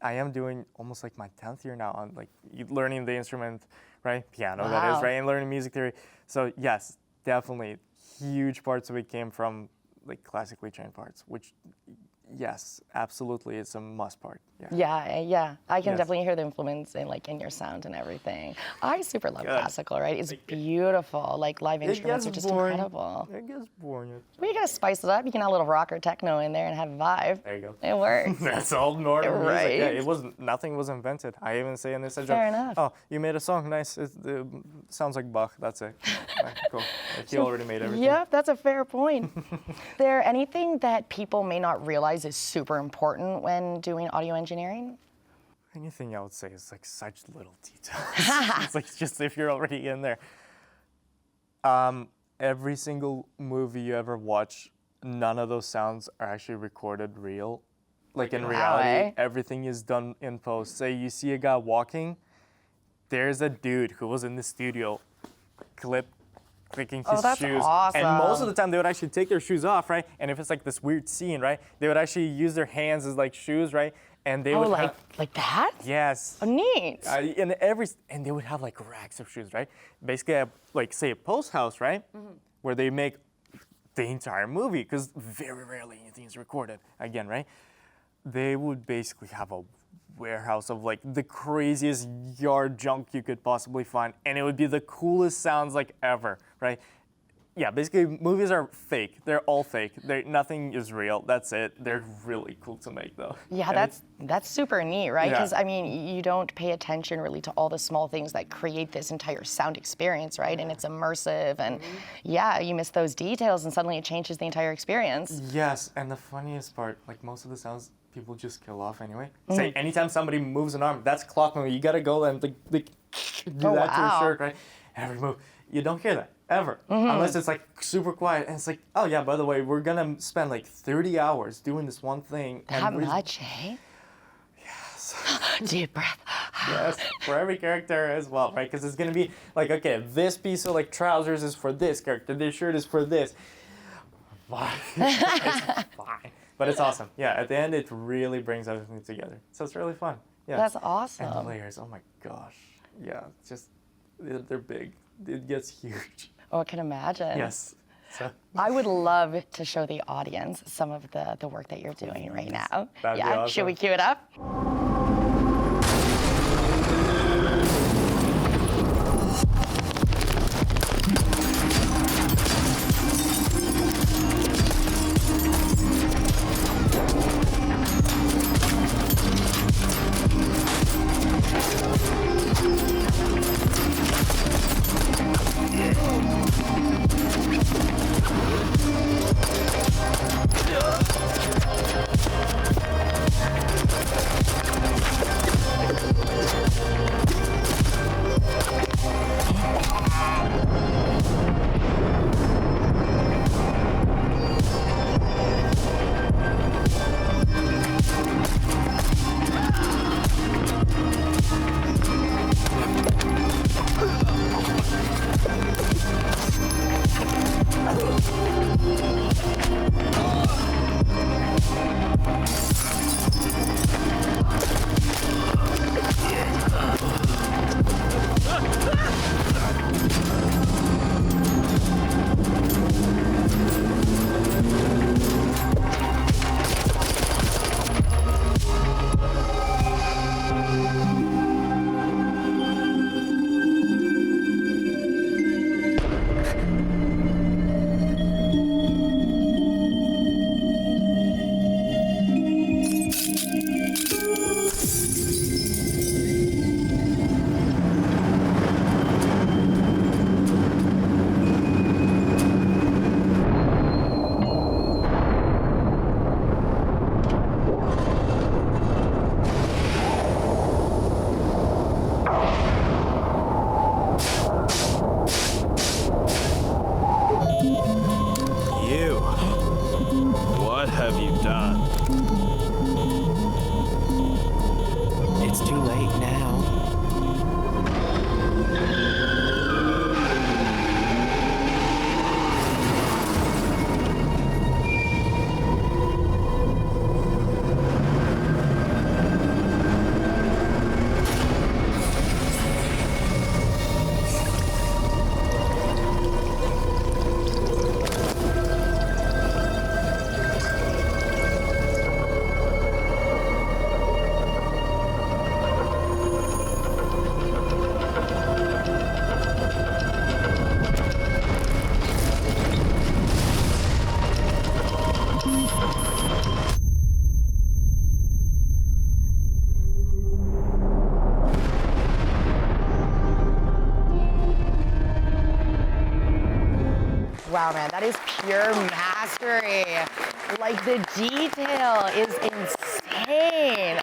I am doing almost like my 10th year now on like learning the instrument, right? Piano, that is, right? And learning music theory. So yes, definitely huge parts of it came from like classically trained parts, which yes, absolutely, it's a must part. Yeah. I can Yes. definitely hear the influence in your sound and everything. I super love classical, right? It's beautiful. Like live instruments are just incredible. It gets boring. Well, you gotta spice it up. You can add a little rock or techno in there and have a vibe. There you go. It works. That's all normal music. Right. Yeah, nothing was invented. I even say in this joke, Fair enough. oh, you made a song, nice. It sounds like Bach. That's it. Right, cool. Like, he already made everything. Yep, that's a fair point. Is there anything that people may not realize is super important when doing audio engineering? Anything I would say is like such little details. It's like just if you're already in there. Every single movie you ever watch, none of those sounds are actually recorded real. Like in reality, everything is done in post. Say you see a guy walking, there's a dude who was in the studio clicking his that's shoes. awesome. And most of the time they would actually take their shoes off, right? And if it's like this weird scene, right, they would actually use their hands as like shoes, right? And they would have, like that? yes. Oh, neat. And they would have like racks of shoes, right? Basically, like say a post house, right? Where they make the entire movie, because very rarely anything is recorded again, right? They would basically have a warehouse of like the craziest yard junk you could possibly find, and it would be the coolest sounds like ever, right? Yeah, basically movies are fake. They're all fake. Nothing is real. That's it. They're really cool to make though. Yeah, And that's super neat, right? Yeah. Because I mean, you don't pay attention really to all the small things that create this entire sound experience, right? And it's immersive, and yeah, you miss those details, and suddenly it changes the entire experience. Yes, and the funniest part, like most of the sounds people just kill off anyway. Say anytime somebody moves an arm, that's clock moving. You gotta go and do that to your shirt, right? Every move. You don't hear that ever, unless it's like super quiet and it's like, oh yeah, by the way, we're gonna spend like 30 hours doing this one thing. That much, eh? Yes. Deep breath. Yes, for every character as well, right? Because it's gonna be like, okay, this piece of like trousers is for this character, this shirt is for this. Fine. It's fine. But it's awesome. Yeah, at the end, it really brings everything together. So it's really fun. Yeah. That's awesome. And the layers, oh my gosh. Yeah, just, they're big. It gets huge. Oh, I can imagine. Yes. So, I would love to show the audience some of the work that you're doing right now. That'd be awesome. Should we cue it up? it's too late now. Wow, man, that is pure mastery. Like, the detail is insane.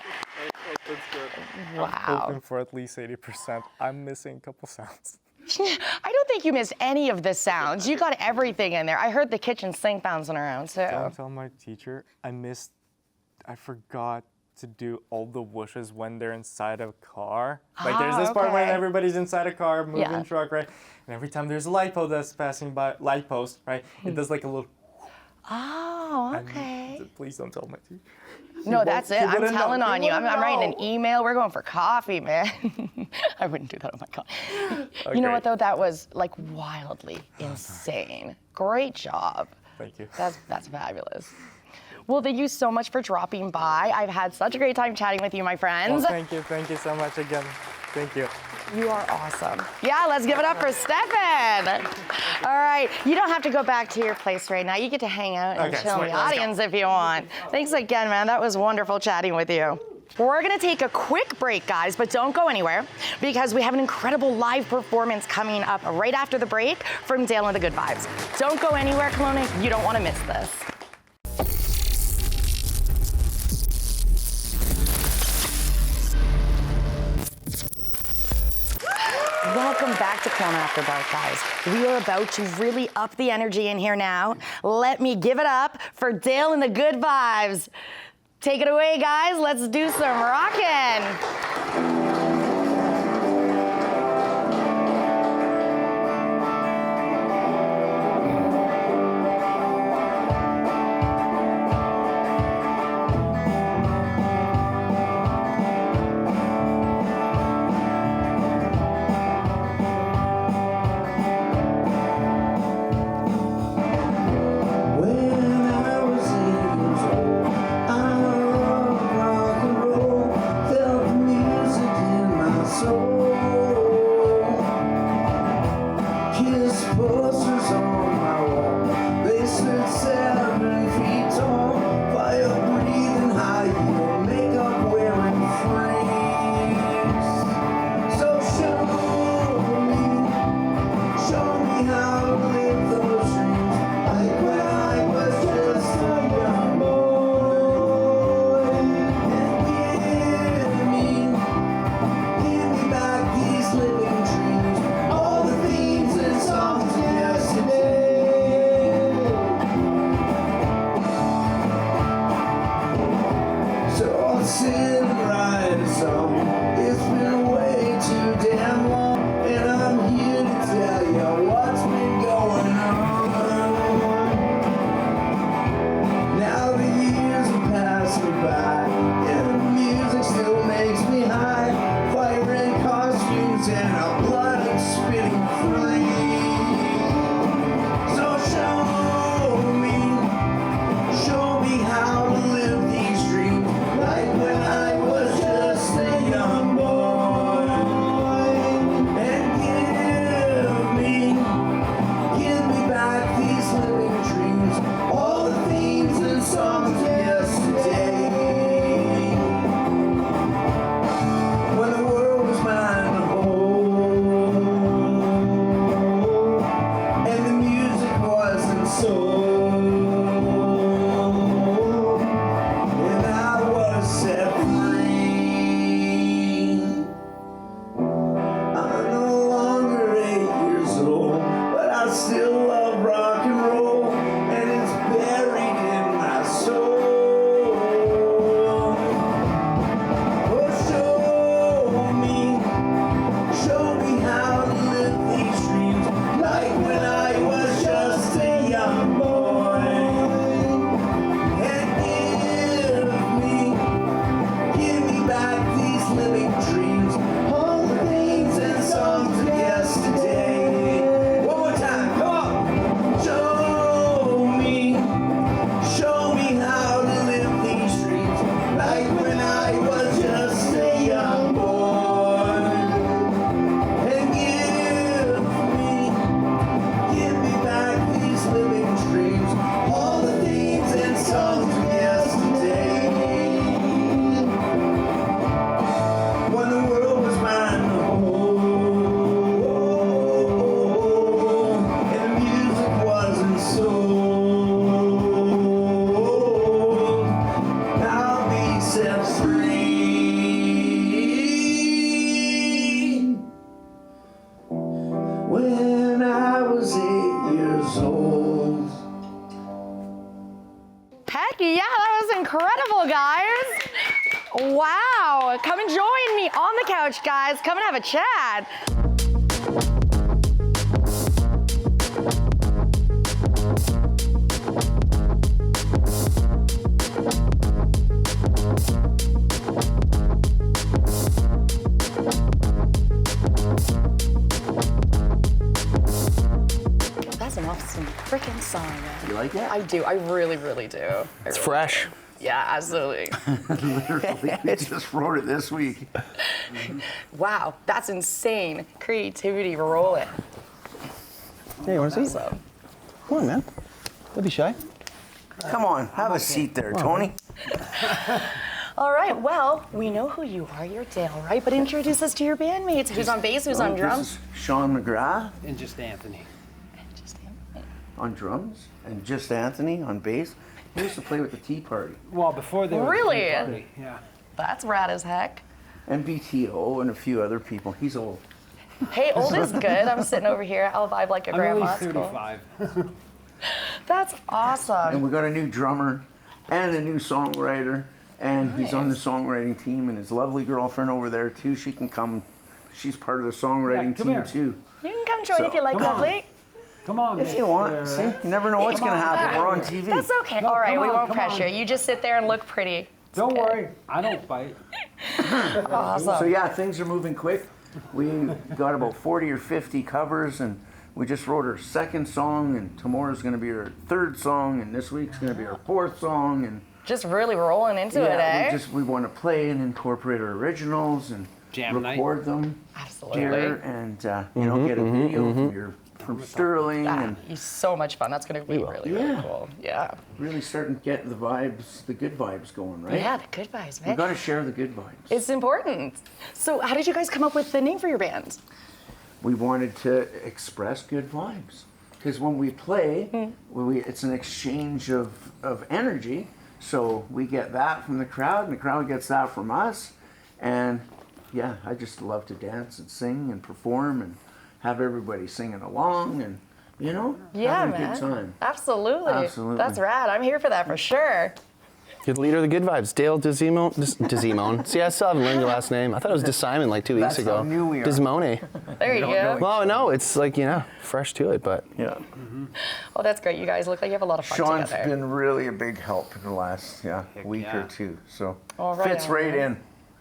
That's good. Wow. I'm hoping for at least 80%. I'm missing a couple sounds. I don't think you missed any of the sounds. You got everything in there. I heard the kitchen sink bouncing around, too. Don't tell my teacher. I forgot to do all the whooshes when they're inside a car. Like there's this part when okay. everybody's inside a car, moving Yeah. truck, right? And every time there's a light post that's passing by, right? It does like a little. Oh, okay. Please don't tell my teacher. No, that's it. I'm telling on you. I'm wouldn't writing an know. email. We're going for coffee, man. I wouldn't do that on my call. You know Okay. what, though? That was like wildly insane. Great job. Thank you. That's fabulous. Well, thank you so much for dropping by. I've had such a great time chatting with you, my friends. Well, thank you so much again. Thank you. You are awesome. Yeah, let's give it up for Stephan. All right, you don't have to go back to your place right now. You get to hang out and Okay, chill in sweet, the let's go. audience if you want. Thanks again, man. That was wonderful chatting with you. We're gonna take a quick break, guys, but don't go anywhere because we have an incredible live performance coming up right after the break from Dale and the Good Vibes. Don't go anywhere, Kelowna. You don't wanna miss this. Welcome back to Kelowna After Dark, guys. We are about to really up the energy in here now. Let me give it up for Dale and the Good Vibes. Take it away, guys. Let's do some rockin'. When I was 8 years old, I loved rock and roll, felt the music in my soul. Kiss posters on my wall, they stood 7 feet tall, fire breathing high heel, makeup wearing freaks. So show me how to live those dreams. Like when I was just a young boy, and give me back these living dreams, all the things and songs yesterday. So I'll sit and write a song. It's been way too damn long, and I'm here to tell you what's been going on. Now the years have passed me by, and the music still makes me high. Fire in costumes and a blood and spitting free. So show me how to live these dreams, like when I was just a young boy. Wow, come and join me on the couch, guys. Come and have a chat. That's an awesome freaking song, man. You like it? I do. I really, really do. It's fresh. Yeah, absolutely. Literally, we just wrote it this week. Wow, that's insane creativity rolling. Hey, you want to see? So, Come on, man. Don't be shy. Come on, have a seat there, Tony. all right, well, we know who you are. You're Dale, right? But introduce us to your bandmates. Who's on bass? Who's on drums? This is Sean McGrath And just Anthony. on drums, and just Anthony on bass. He used to play with the Tea Party. Well, before they were Really? the party, yeah. That's rad as heck. And BTO and a few other people. He's old. Hey, old is good. I'm sitting over here. I'll vibe like a I'm grandma. only It's cool. 35. That's awesome. And we got a new drummer and a new songwriter, and he's on the songwriting team, and his lovely girlfriend over there too. She can come. She's part of the songwriting Yeah, come team here. too. You can come join So, if you like, come on. lovely. Come on, If you want. See, you never know what's Come gonna on. happen. We're on TV. That's okay. No, All right, come we on, won't come pressure. on. You just sit there and look pretty. Don't worry, I don't bite. Awesome. So yeah, things are moving quick. We got about 40 or 50 covers, and we just wrote our second song, and tomorrow's going to be our third song, and this week's going to be our fourth song, and Just really rolling into it, eh? we want to play and incorporate our originals and Jam night. record them Absolutely. here, and get a video from Sterling, Ah, and it's so much fun. That's going to be really, really Yeah. cool. Yeah. really starting to get the vibes, the good vibes going, right? Yeah, the good vibes, We man. got to share the good vibes. It's important. So, how did you guys come up with the name for your band? We wanted to express good vibes. Because when we play, it's an exchange of energy. So we get that from the crowd, and the crowd gets that from us. And yeah, I just love to dance and sing and perform and have everybody singing along and, Yeah, having man. a good time. Absolutely. Absolutely. That's rad. I'm here for that for sure. You're the leader of the Good Vibes, Dale Desimone. See, I still haven't learned your last name. I thought it was DeSimon like 2 weeks That's ago. how new we are. Desmone. There you don't go. know Well, no, it's like, fresh to it, but Yeah. Well, that's great. You guys look like you have a lot of fun Sean's together. been really a big help in the last week yeah. or two. So All right, fits all right right. in.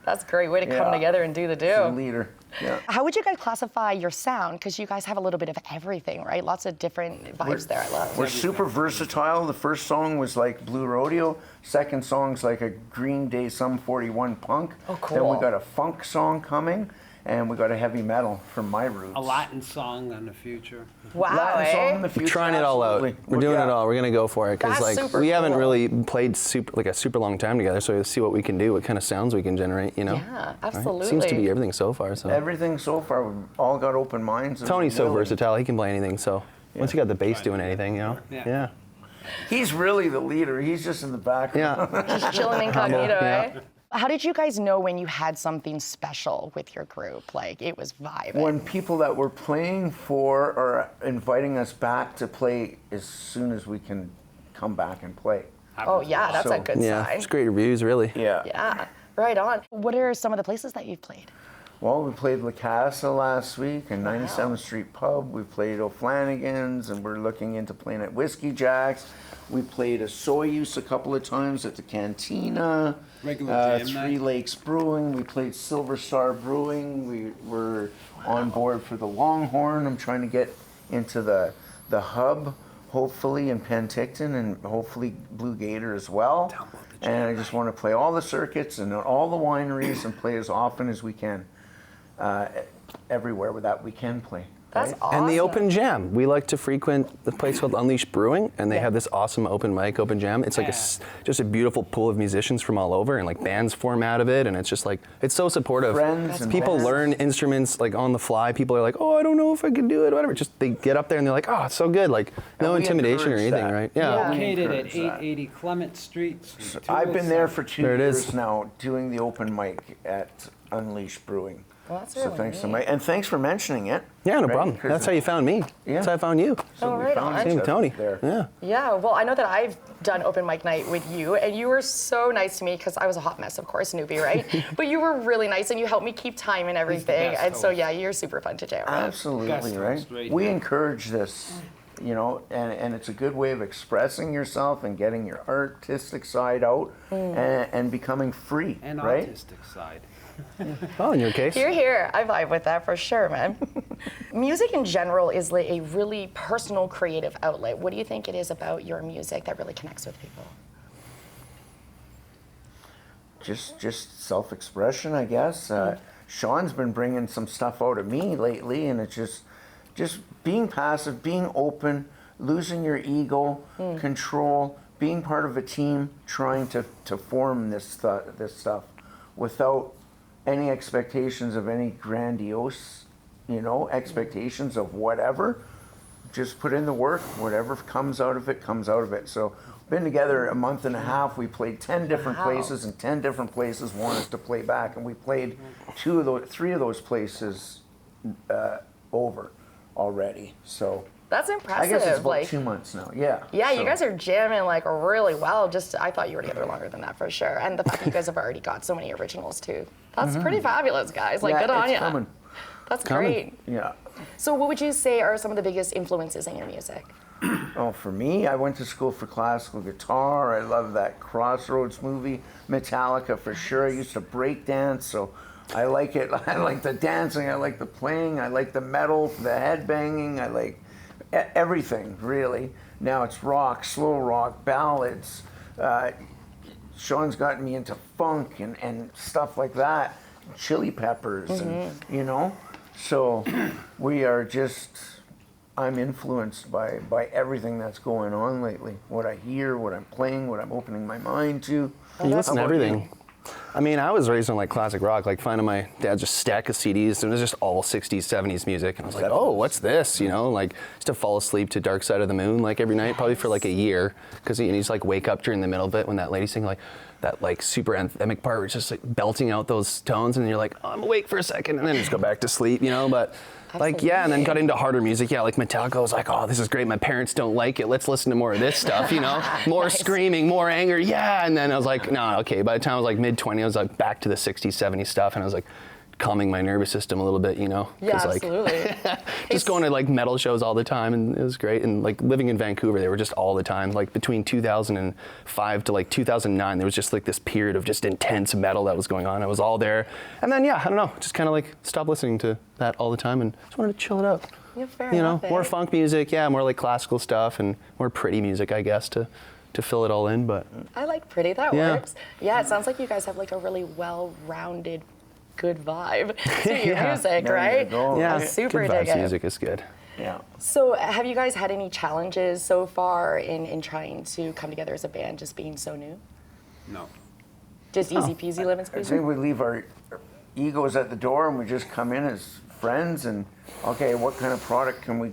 That's a great way to come Yeah. together and do the The do. leader. Yeah. How would you guys classify your sound? Because you guys have a little bit of everything, right? Lots of different vibes there. I love. We're super versatile. The first song was like Blue Rodeo. Second song's like a Green Day Sum 41 punk. Oh, Then cool. we got a funk song coming, and we got a heavy metal from my roots. A Latin song in the future. Wow, Latin song in eh? the future. we're trying it all out. absolutely. We're doing Yeah. it all. We're gonna go for it because That's like super we haven't cool. really played a super long time together. So we'll see what we can do, what kind of sounds we can generate. Yeah, Right? absolutely. Seems to be everything so far. So Everything so far, we've all got open minds. and Tony's so willing. versatile. He can play anything. So once you got the bass doing anything, Yeah. He's really the leader. He's just in the background. Yeah. Just chilling incognito, Yeah. eh? How did you guys know when you had something special with your group? Like it was vibing. When people that we're playing for are inviting us back to play as soon as we can come back and play. Oh yeah, that's a So- good Yeah. sign. It's great reviews, really. Yeah. Yeah, right on. What are some of the places that you've played? Well, we played La Casa last week and 97th Street Pub. We played O'Flanagan's, and we're looking into playing at Whiskey Jack's. We played a Soyuz a couple of times at the Cantina. Regular jam Three night. Lakes Brewing. We played Silver Star Brewing. We were on board for the Longhorn. I'm trying to get into the hub, hopefully in Penticton, and hopefully Blue Gator as well. And I just want to play all the circuits and all the wineries and play as often as we can. Everywhere that we can play. That's right? awesome. And the open jam. We like to frequent the place called Unleashed Brewing, and they Yeah. have this awesome open mic, open jam. It's like just a beautiful pool of musicians from all over, and like bands form out of it, and it's just like it's so supportive. Friends and People bands. learn instruments like on the fly. People are like, oh, I don't know if I can do it, whatever. Just they get up there and they're like, oh, it's so good. Like no we intimidation or encourage anything, that. right? Yeah. Located at encourage that. 880 Clement Street. Suite I've been there for 2 There it years is. now doing the open mic at Unleashed Brewing. Well, that's So really thanks so neat. much, and thanks for mentioning it. Yeah, no right? problem. 'Cause That's how you found me. Yeah. That's how I found you. so Oh, we right found on. each Same other Tony. there. Yeah. Yeah, well, I know that I've done open mic night with you, and you were so nice to me because I was a hot mess, of course, newbie, right? But you were really nice, and you helped me keep time and everything. best And so, host. yeah, you're super fun to jam with. Absolutely, Best right? host right We here. encourage this, you know, and it's a good way of expressing yourself and getting your artistic side out and becoming free, And right? autistic side. Oh, in your case. Here. I vibe with that for sure, man. Music in general is like a really personal, creative outlet. What do you think it is about your music that really connects with people? Just self-expression, I guess. Sean's been bringing some stuff out of me lately, and it's just being passive, being open, losing your ego, control, being part of a team, trying to form this stuff without any expectations of any grandiose, expectations of whatever. Just put in the work. Whatever comes out of it, comes out of it. So, been together a month and a half. We played 10 different places, and 10 different places want us to play back. And we played 3 of those places over already. So That's impressive. I guess it's about like, 2 months now. Yeah. yeah, you So- guys are jamming like really well. I thought you were together longer than that for sure. And the fact that you guys have already got so many originals too. That's pretty fabulous, guys. Like, Yeah, good on it's you. coming. That's Coming. great. Yeah. So, what would you say are some of the biggest influences in your music? Oh, for me, I went to school for classical guitar. I love that Crossroads movie. Metallica, for sure. I used to break dance, so I like it. I like the dancing. I like the playing. I like the metal, the headbanging. I like everything, really. Now it's rock, slow rock, ballads. Sean's gotten me into funk and stuff like that. Chili Peppers, and So we are just. I'm influenced by everything that's going on lately. What I hear, what I'm playing, what I'm opening my mind to. You listen to How about everything. I mean, I was raised on like classic rock, like finding my dad's just stack of CDs, and it was just all 60s, 70s music. And I was like, oh, what's this? Like, just to fall asleep to Dark Side of the Moon, like every night, probably for like a year. Because you just like wake up during the middle of it when that lady singing like that like super anthemic part where it's just like belting out those tones, and you're like, oh, I'm awake for a second, and then just go back to sleep, But like, yeah, and then got into harder music. Yeah, like Metallica. I was like, oh, this is great. My parents don't like it. Let's listen to more of this stuff, More screaming, more anger. Yeah. And then I was like, no, okay. By the time I was like mid-20s, I was like back to the 60s, 70s stuff. And I was like calming my nervous system a little bit, Yeah, 'Cause, like, absolutely. just going to like metal shows all the time, and it was great. And like living in Vancouver, they were just all the time. Like between 2005 to like 2009, there was just like this period of just intense metal that was going on. I was all there. And then, yeah, I don't know, just kind of like stopped listening to that all the time and just wanted to chill it out. Yeah, fair enough, More eh? funk music, yeah, more like classical stuff and more pretty music, I guess, to fill it all in. But I like pretty. That Yeah. works. Yeah, it sounds like you guys have like a really well-rounded, good vibe to your Yeah. music, There you right? go. yeah, I super good dig vibes it. music is good. Yeah. So, have you guys had any challenges so far in trying to come together as a band, just being so new? No. Just easy peasy lemon I say squeezy? we leave our egos at the door and we just come in as friends and, okay, what kind of product can we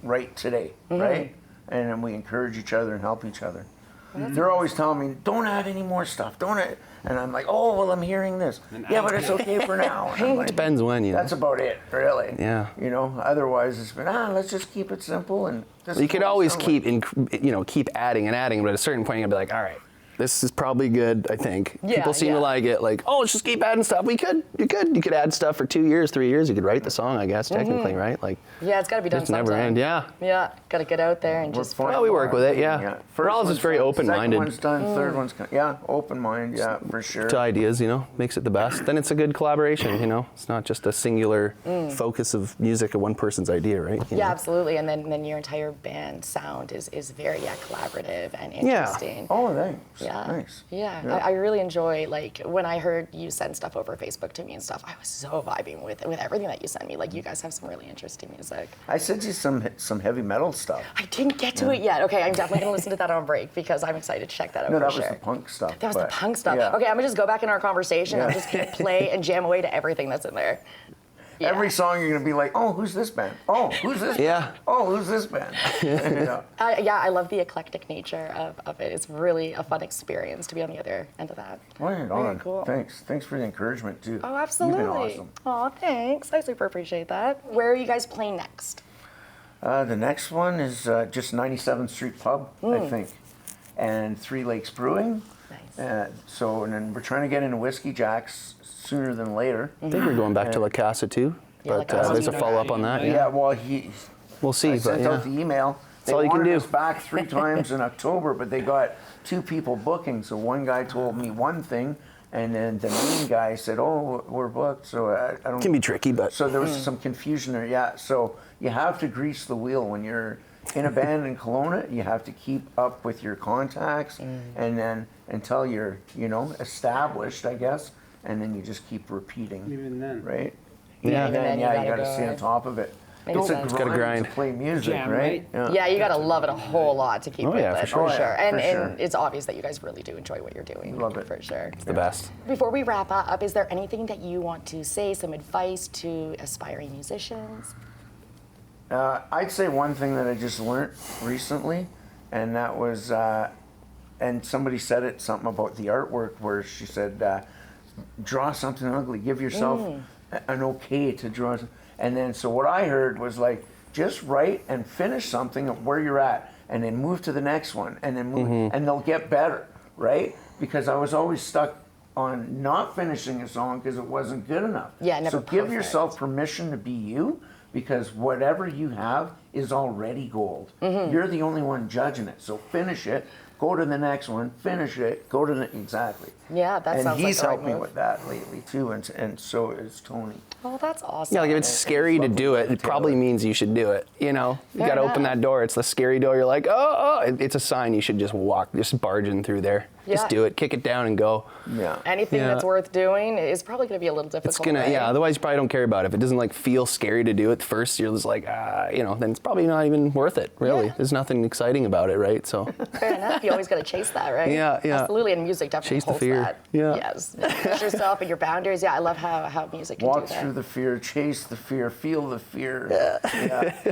write today, right? And then we encourage each other and help each other. They're always telling me, don't add any more stuff, don't add. And I'm like, oh, well, I'm hearing this. Yeah, but it's okay for now. And I'm like, Depends when, that's about it, really. Yeah. Otherwise it's been, let's just keep it simple. And this You is could what we always sound keep, like. keep adding and adding, but at a certain point you'll be like, all right, this is probably good, I think. Yeah, People seem yeah. to like it, like, oh, let's just keep adding stuff. You could add stuff for 2 years, 3 years. You could write the song, I guess, technically, right? Like, Yeah, it's got to be done it's never sometime. end, yeah. Yeah, got to get out there and We're just. fine. Well, we work with it, yeah. We're First all just one's very done, open-minded. Second one's done, third one's open mind, yeah, for sure. To ideas, makes it the best. Then it's a good collaboration, It's not just a singular focus of music of one person's idea, right? You Yeah, know? absolutely. And then your entire band sound is very collaborative and Yeah. interesting. Oh, thanks. Yeah. Nice. Yeah. I really enjoy, like, when I heard you send stuff over Facebook to me and stuff, I was so vibing with everything that you sent me. Like, you guys have some really interesting music. I sent you some heavy metal stuff. I didn't get to it yet. Okay, I'm definitely going to listen to that on break because I'm excited to check that out No, for that was sure. the punk stuff. That was the punk stuff. Yeah. Okay, I'm going to just go back in our conversation and Yeah. just keep play and jam away to everything that's in there. Every song you're gonna be like, oh, who's this band? Oh, who's this? Yeah. Band? Oh, who's this band? Yeah. Yeah, I love the eclectic nature of it. It's really a fun experience to be on the other end of that. Right on. cool. Thanks for the encouragement too. Oh, absolutely. You've been awesome. Oh, thanks. I super appreciate that. Where are you guys playing next? The next one is just 97th Street Pub, I think, and Three Lakes Brewing. Nice. And then we're trying to get into Whiskey Jack's sooner than later. I think we're going back to La Casa too, Yeah, but La Casa. there's a follow-up on that. Yeah, well, We'll see, I but sent yeah. out the email. They all you can wanted do. us back 3 times in October, but they got 2 people booking. So one guy told me one thing, and then the main guy said, "Oh, we're booked." So I don't. It can be tricky, but So there was some confusion there. Yeah. So you have to grease the wheel when you're in a band in Kelowna. You have to keep up with your contacts, and then until you're, established, I guess, and then you just keep repeating. Even then. Right. Yeah. Even then, you you gotta gotta go, stay on right? top of it. Makes It's a sense. Gotta grind. to play music, Jam, right? right? Yeah, you gotta love it a whole lot to keep Oh, with yeah, it, for sure. for sure. Yeah, And, for sure. and it's obvious that you guys really do enjoy what you're doing. Love it. For sure. the best. Before we wrap up, is there anything that you want to say, some advice to aspiring musicians? I'd say one thing that I just learned recently, and that was, and somebody said it, something about the artwork, where she said, draw something ugly, give yourself an okay to draw. And then, so what I heard was like, just write and finish something at where you're at, and then move to the next one, and then move, and they'll get better, right? Because I was always stuck on not finishing a song because it wasn't good enough. Yeah, never So give perfect. yourself permission to be you, because whatever you have is already gold. You're the only one judging it. So finish it, go to the next one, finish it, go to the, exactly. Yeah, that and sounds like he's the right helped me move. with that lately too, and so is Tony. Oh, that's awesome. Yeah, like if it's scary to do it, it probably means you should do it. You Fair got to open enough. that door. It's the scary door. You're like, oh, it's a sign you should just barge in through there. Yeah. Just do it, kick it down, and go. Yeah. Anything Yeah. that's worth doing is probably going to be a little difficult. It's gonna, right? yeah. Otherwise, you probably don't care about it. If it doesn't feel scary to do it first, you're just like, then it's probably not even worth it. Really, Yeah. there's nothing exciting about it, right? So. Fair enough. You always got to chase that, right? Yeah, yeah. Absolutely, and music definitely Chase the holds fear. that. Yeah. Yes. Push yourself and your boundaries. Yeah, I love how music can Walk do that. through the fear, chase the fear, feel the fear.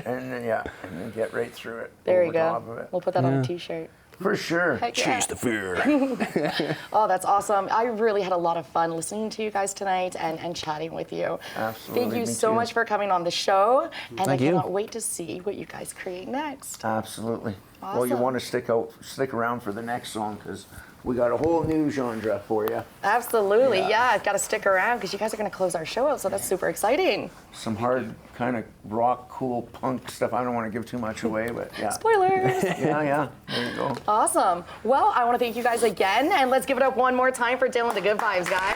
And then get right through it. There over you go. top of it. We'll put that on a t-shirt. For sure. Heck yeah. Chase the fear. Oh, that's awesome. I really had a lot of fun listening to you guys tonight and chatting with you. Absolutely, Thank you me so too. much for coming on the show. And Thank I you. cannot wait to see what you guys create next. Absolutely. Well, you Awesome. want to stick around for the next song, because we got a whole new genre for you. Absolutely. Yeah. Yeah, I've got to stick around because you guys are going to close our show out, so that's super exciting. Some hard kind of rock, cool punk stuff. I don't want to give too much away, but yeah. Spoilers. Yeah. There you go. Awesome. Well, I want to thank you guys again, and let's give it up one more time for Dylan the Good Vibes, guys.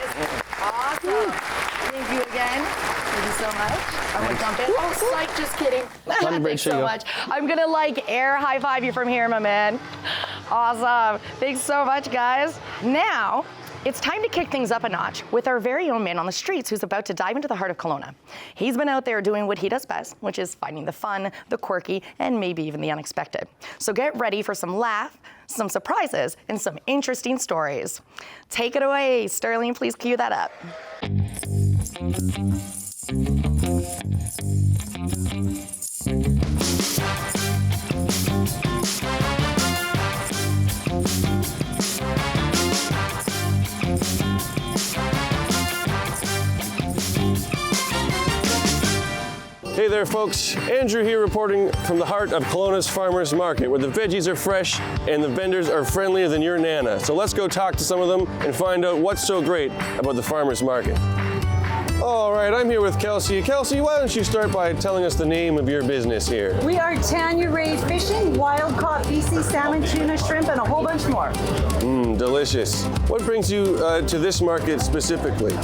Awesome. Thank you again. Thank you so much. I'm gonna jump in. Oh, psych, just kidding. Bridge, Thanks there so you go. much. I'm gonna air high five you from here, my man. Awesome. Thanks so much, guys. Now, it's time to kick things up a notch with our very own man on the streets who's about to dive into the heart of Kelowna. He's been out there doing what he does best, which is finding the fun, the quirky, and maybe even the unexpected. So get ready for some laugh, some surprises, and some interesting stories. Take it away, Sterling, please cue that up. Hey there folks, Andrew here reporting from the heart of Kelowna's Farmers Market, where the veggies are fresh and the vendors are friendlier than your Nana. So let's go talk to some of them and find out what's so great about the Farmers Market. All right, I'm here with Kelsey. Kelsey, why don't you start by telling us the name of your business here? We are Tanya Ray Fishing, wild caught BC salmon, tuna, shrimp, and a whole bunch more. Delicious. What brings you to this market specifically?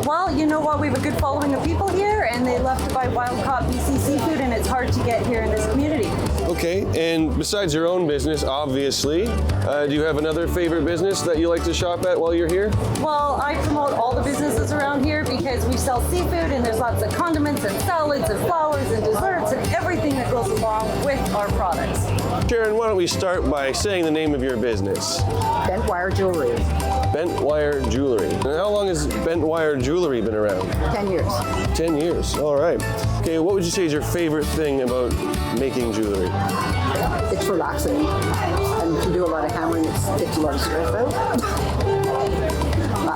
Well, you know what? We have a good following of people here, and they love to buy wild caught BC seafood, and it's hard to get here in this community. Okay, and besides your own business, obviously, do you have another favorite business that you like to shop at while you're here? Well, I promote all the businesses around here because we sell seafood, and there's lots of condiments and salads and flowers and desserts and everything that goes along with our products. Sharon, why don't we start by saying the name of your business? Bent Wire Jewelry. Bent Wire Jewelry. And how long has Bent Wire Jewelry been around? 10 years. 10 years, all right. Okay, what would you say is your favorite thing about making jewelry? It's relaxing. And if you do a lot of hammering, it takes a lot of stress out.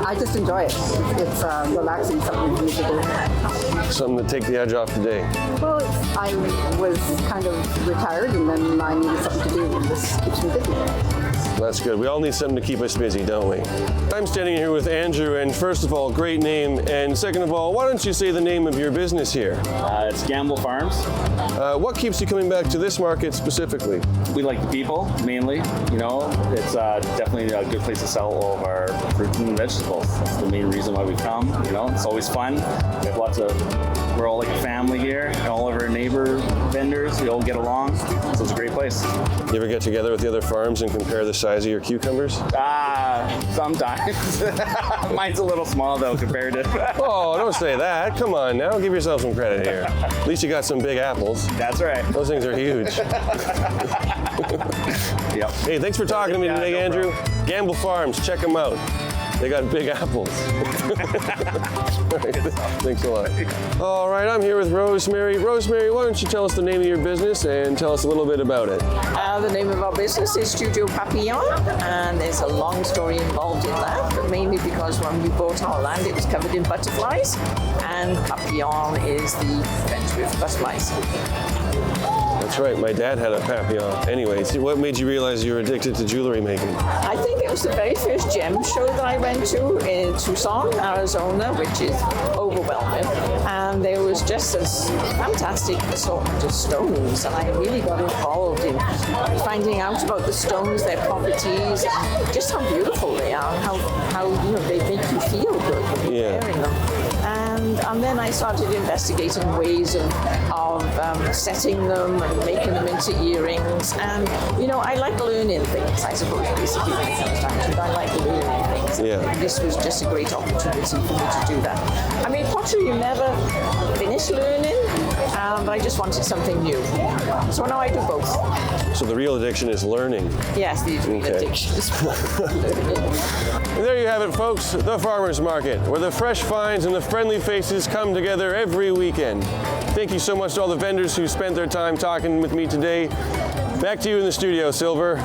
I just enjoy it. It's relaxing, something for me to do. Something to take the edge off the day. Well, I was kind of retired and then I needed something to do and this keeps me busy. That's good. We all need something to keep us busy, don't we? I'm standing here with Andrew, and first of all, great name, and second of all, why don't you say the name of your business here? It's Gamble Farms. What keeps you coming back to this market specifically? We like the people, mainly. You know, it's definitely a good place to sell all of our fruits and vegetables. That's the main reason why we come. You know, it's always fun. We have we're all like a family here, and all of our neighbor vendors, we all get along. So it's a great place. You ever get together with the other farms and compare the size of your cucumbers? Sometimes. Mine's a little small though compared to. Oh, don't say that. Come on now, give yourself some credit here. At least you got some big apples. That's right. Those things are huge. Yep. Hey, thanks for talking to me today, Andrew. Gamble Farms, check them out. They got big apples. Right, thanks a lot. All right, I'm here with Rosemary. Rosemary, why don't you tell us the name of your business and tell us a little bit about it? The name of our business is Studio Papillon, and there's a long story involved in that, but mainly because when we bought our land, it was covered in butterflies, and papillon is the French word for butterflies. That's right, my dad had a papillon. Anyways, what made you realize you were addicted to jewelry making? I think it was the very first gem show that I went to in Tucson, Arizona, which is overwhelming. And there was just this fantastic assortment of stones, and I really got involved in finding out about the stones, their properties, and just how beautiful they are, how you know they make you feel good when you're wearing them. And then I started investigating ways of setting them and making them into earrings. And, you know, I like learning things, I suppose, basically, when it comes down to it. I like learning things. Yeah. And this was just a great opportunity for me to do that. I mean, pottery, you never finish learning, but I just wanted something new. So now I do both. So the real addiction is learning. Yes, the real addiction is learning. And there you have it, folks, the farmers market, where the fresh finds and the friendly faces come together every weekend. Thank you so much to all the vendors who spent their time talking with me today. Back to you in the studio, Silver.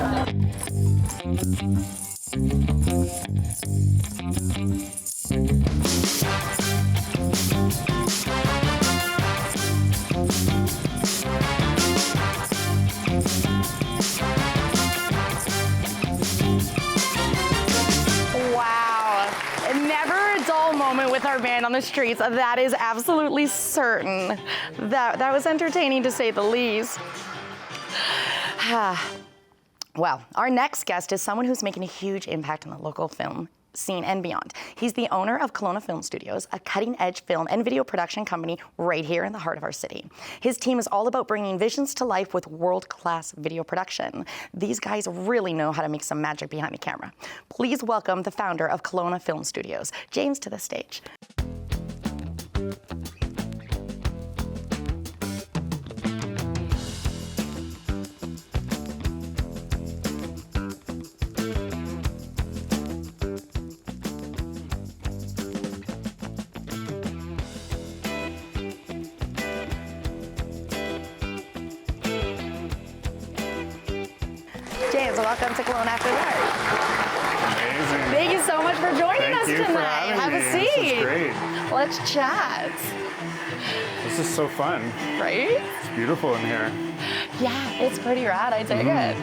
With our band on the streets, that is absolutely certain. That was entertaining to say the least. Well, our next guest is someone who's making a huge impact on the local film scene and beyond. He's the owner of Kelowna Film Studios, a cutting-edge film and video production company right here in the heart of our city. His team is all about bringing visions to life with world-class video production. These guys really know how to make some magic behind the camera. Please welcome the founder of Kelowna Film Studios, James, to the stage. James, welcome to Kelowna After Dark. Amazing. Thank you so much for joining us Thank you tonight. for having Have me. a seat. This is great. Let's chat. This is so fun. Right? It's beautiful in here. Yeah, it's pretty rad. I take it.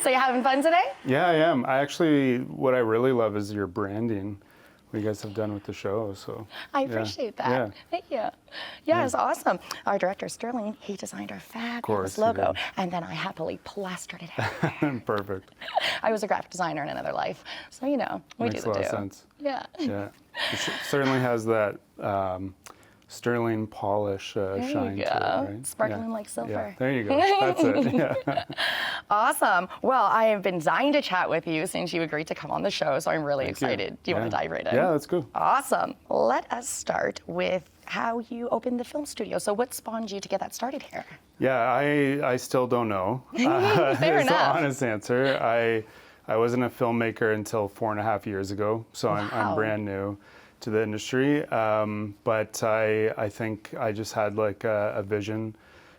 So you having fun today? Yeah, I am. What I really love is your branding. What you guys have done with the show. So I appreciate that. Yeah. Thank you. Yeah, it's awesome. Our director, Sterling, he designed our fabulous logo, and then I happily plastered it everywhere. Perfect. I was a graphic designer in another life, so you know, we Makes do a the lot do. of sense. Yeah. Yeah. It certainly has that sterling polish shine to it, right? Sparkling like silver. Yeah. There you go. That's it. Yeah. Awesome. Well, I have been dying to chat with you since you agreed to come on the show, so I'm really excited. Do you want to dive right in? Yeah, let's go. Awesome. Let us start with how you opened the film studio. So what spawned you to get that started here? Yeah, I still don't know. Fair is the enough. honest answer. I wasn't a filmmaker until 4.5 years ago, so I'm brand new to the industry. But I think I just had like a vision,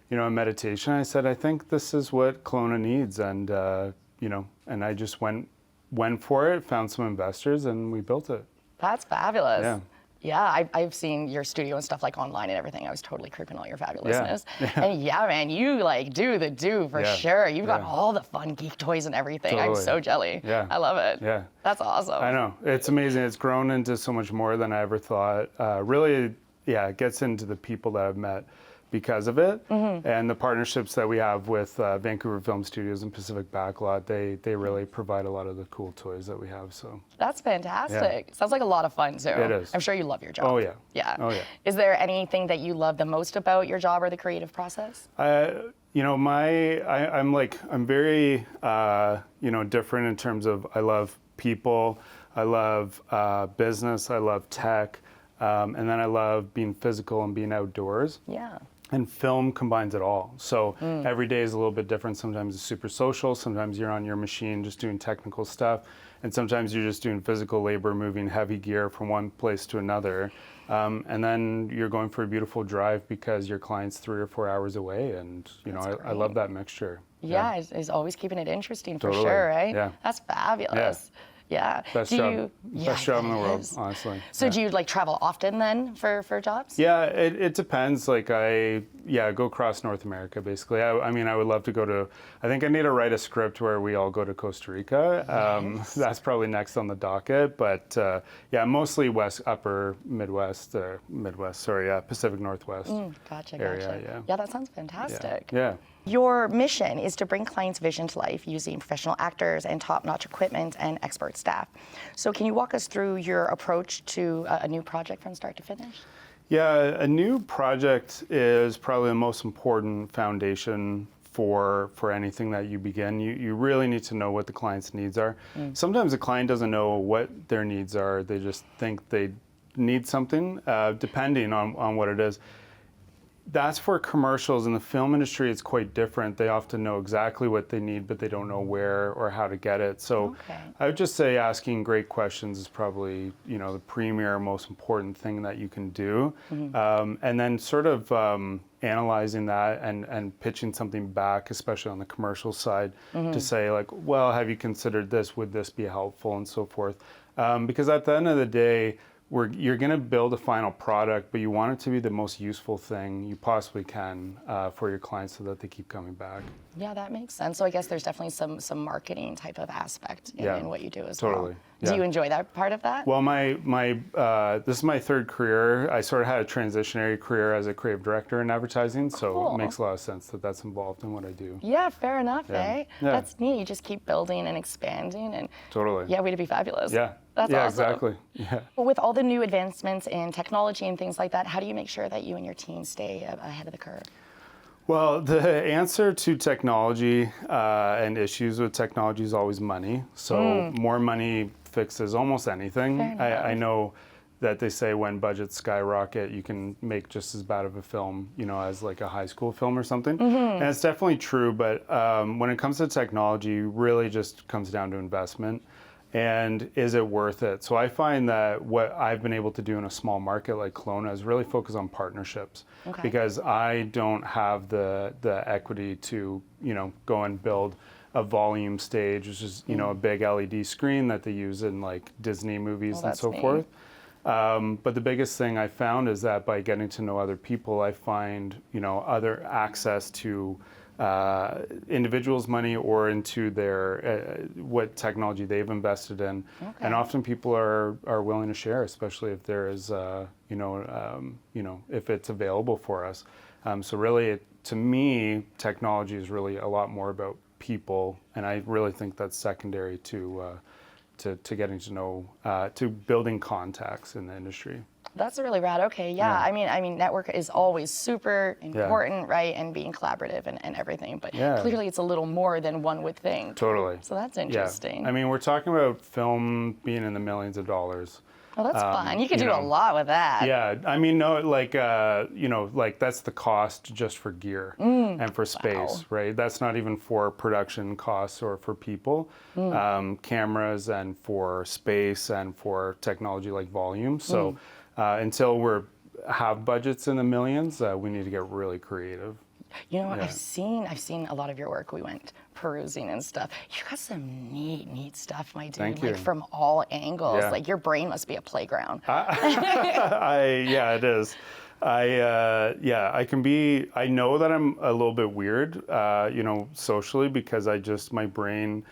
you know, a meditation. I said, I think this is what Kelowna needs, and you know, and I just went for it, found some investors, and we built it. That's fabulous. Yeah. Yeah, I've seen your studio and stuff like online and everything. I was totally creeping all your fabulousness. And yeah, man, you like do for sure. You've got all the fun geek toys and everything. Totally. I'm so jelly. Yeah. I love it. Yeah. That's awesome. I know. It's amazing. It's grown into so much more than I ever thought. Really, yeah, it gets into the people that I've met because of it, and the partnerships that we have with Vancouver Film Studios and Pacific Backlot. They really provide a lot of the cool toys that we have. So that's fantastic. Sounds like a lot of fun too. It is. I'm sure you love your job. Oh yeah. Yeah. Oh yeah. Is there anything that you love the most about your job or the creative process? You know, I'm very you know, different in terms of I love people, I love business, I love tech, and then I love being physical and being outdoors. Yeah. And film combines it all. So every day is a little bit different. Sometimes it's super social. Sometimes you're on your machine just doing technical stuff. And sometimes you're just doing physical labor, moving heavy gear from one place to another. And then you're going for a beautiful drive because your client's 3 or 4 hours away. And, you know, I love that mixture. Yeah, it's always keeping it interesting for Totally. sure, right? Yeah. That's fabulous. Yeah. Best job in the world, honestly. So do you like travel often then for jobs? Yeah, it depends. Like I go across North America basically. I mean, I would love to go to, I think I need to write a script where we all go to Costa Rica. Nice. That's probably next on the docket. But yeah, mostly upper Midwest, Pacific Northwest area. Yeah, that sounds fantastic. Yeah. Your mission is to bring clients' vision to life using professional actors and top-notch equipment and expert staff. So can you walk us through your approach to a new project from start to finish? Yeah, a new project is probably the most important foundation for anything that you begin. You really need to know what the client's needs are. Sometimes the client doesn't know what their needs are. They just think they need something, depending on what it is. That's for commercials. In the film industry, it's quite different. They often know exactly what they need, but they don't know where or how to get it. So I would just say asking great questions is probably, you know, the premier, most important thing that you can do. And then sort of analyzing that and pitching something back, especially on the commercial side, to say like, well, have you considered this? Would this be helpful? And so forth. Because at the end of the day, you're going to build a final product, but you want it to be the most useful thing you possibly can for your clients so that they keep coming back. Yeah, that makes sense. So I guess there's definitely some marketing type of aspect in what you do as well. Yeah. Do you enjoy that part of that? Well, this is my third career. I sort of had a transitionary career as a creative director in advertising, so it makes a lot of sense that that's involved in what I do. Yeah, fair enough, eh? Yeah. That's neat. You just keep building and expanding, and yeah, way to be fabulous. Yeah. That's yeah, awesome. Exactly. Yeah. Well, with all the new advancements in technology and things like that, how do you make sure that you and your team stay ahead of the curve? Well, the answer to technology and issues with technology is always money. So more money fixes almost anything. I know that they say when budgets skyrocket, you can make just as bad of a film, you know, as like a high school film or something. And it's definitely true, but when it comes to technology, really just comes down to investment. And is it worth it? So I find that what I've been able to do in a small market like Kelowna is really focus on partnerships, because I don't have the equity to, you know, go and build a volume stage, which is, you know, a big LED screen that they use in like Disney movies and so forth. But the biggest thing I found is that by getting to know other people, I find, you know, other access to individuals' money or into their what technology they've invested in, and often people are willing to share, especially if there is you know, if it's available for us. So really, to me, technology is really a lot more about people, and I really think that's secondary to getting to know, to building contacts in the industry. That's really rad. Okay, yeah. I mean, network is always super important, right? And being collaborative and everything. But clearly, it's a little more than one would think. Totally. So that's interesting. I mean, we're talking about film being in the millions of dollars. Oh, that's fun. You could do a lot with that. Yeah, I mean, no, like, like that's the cost just for gear and for space, right? That's not even for production costs or for people. Cameras and for space and for technology like volume. So until we're have budgets in the millions, we need to get really creative. You know what? I've seen a lot of your work. We went perusing and stuff. You got some neat stuff, my dude. Thank like you. from all angles. Yeah. Like your brain must be a playground. Yeah, it is. I can be. I know that I'm a little bit weird, socially, because my brain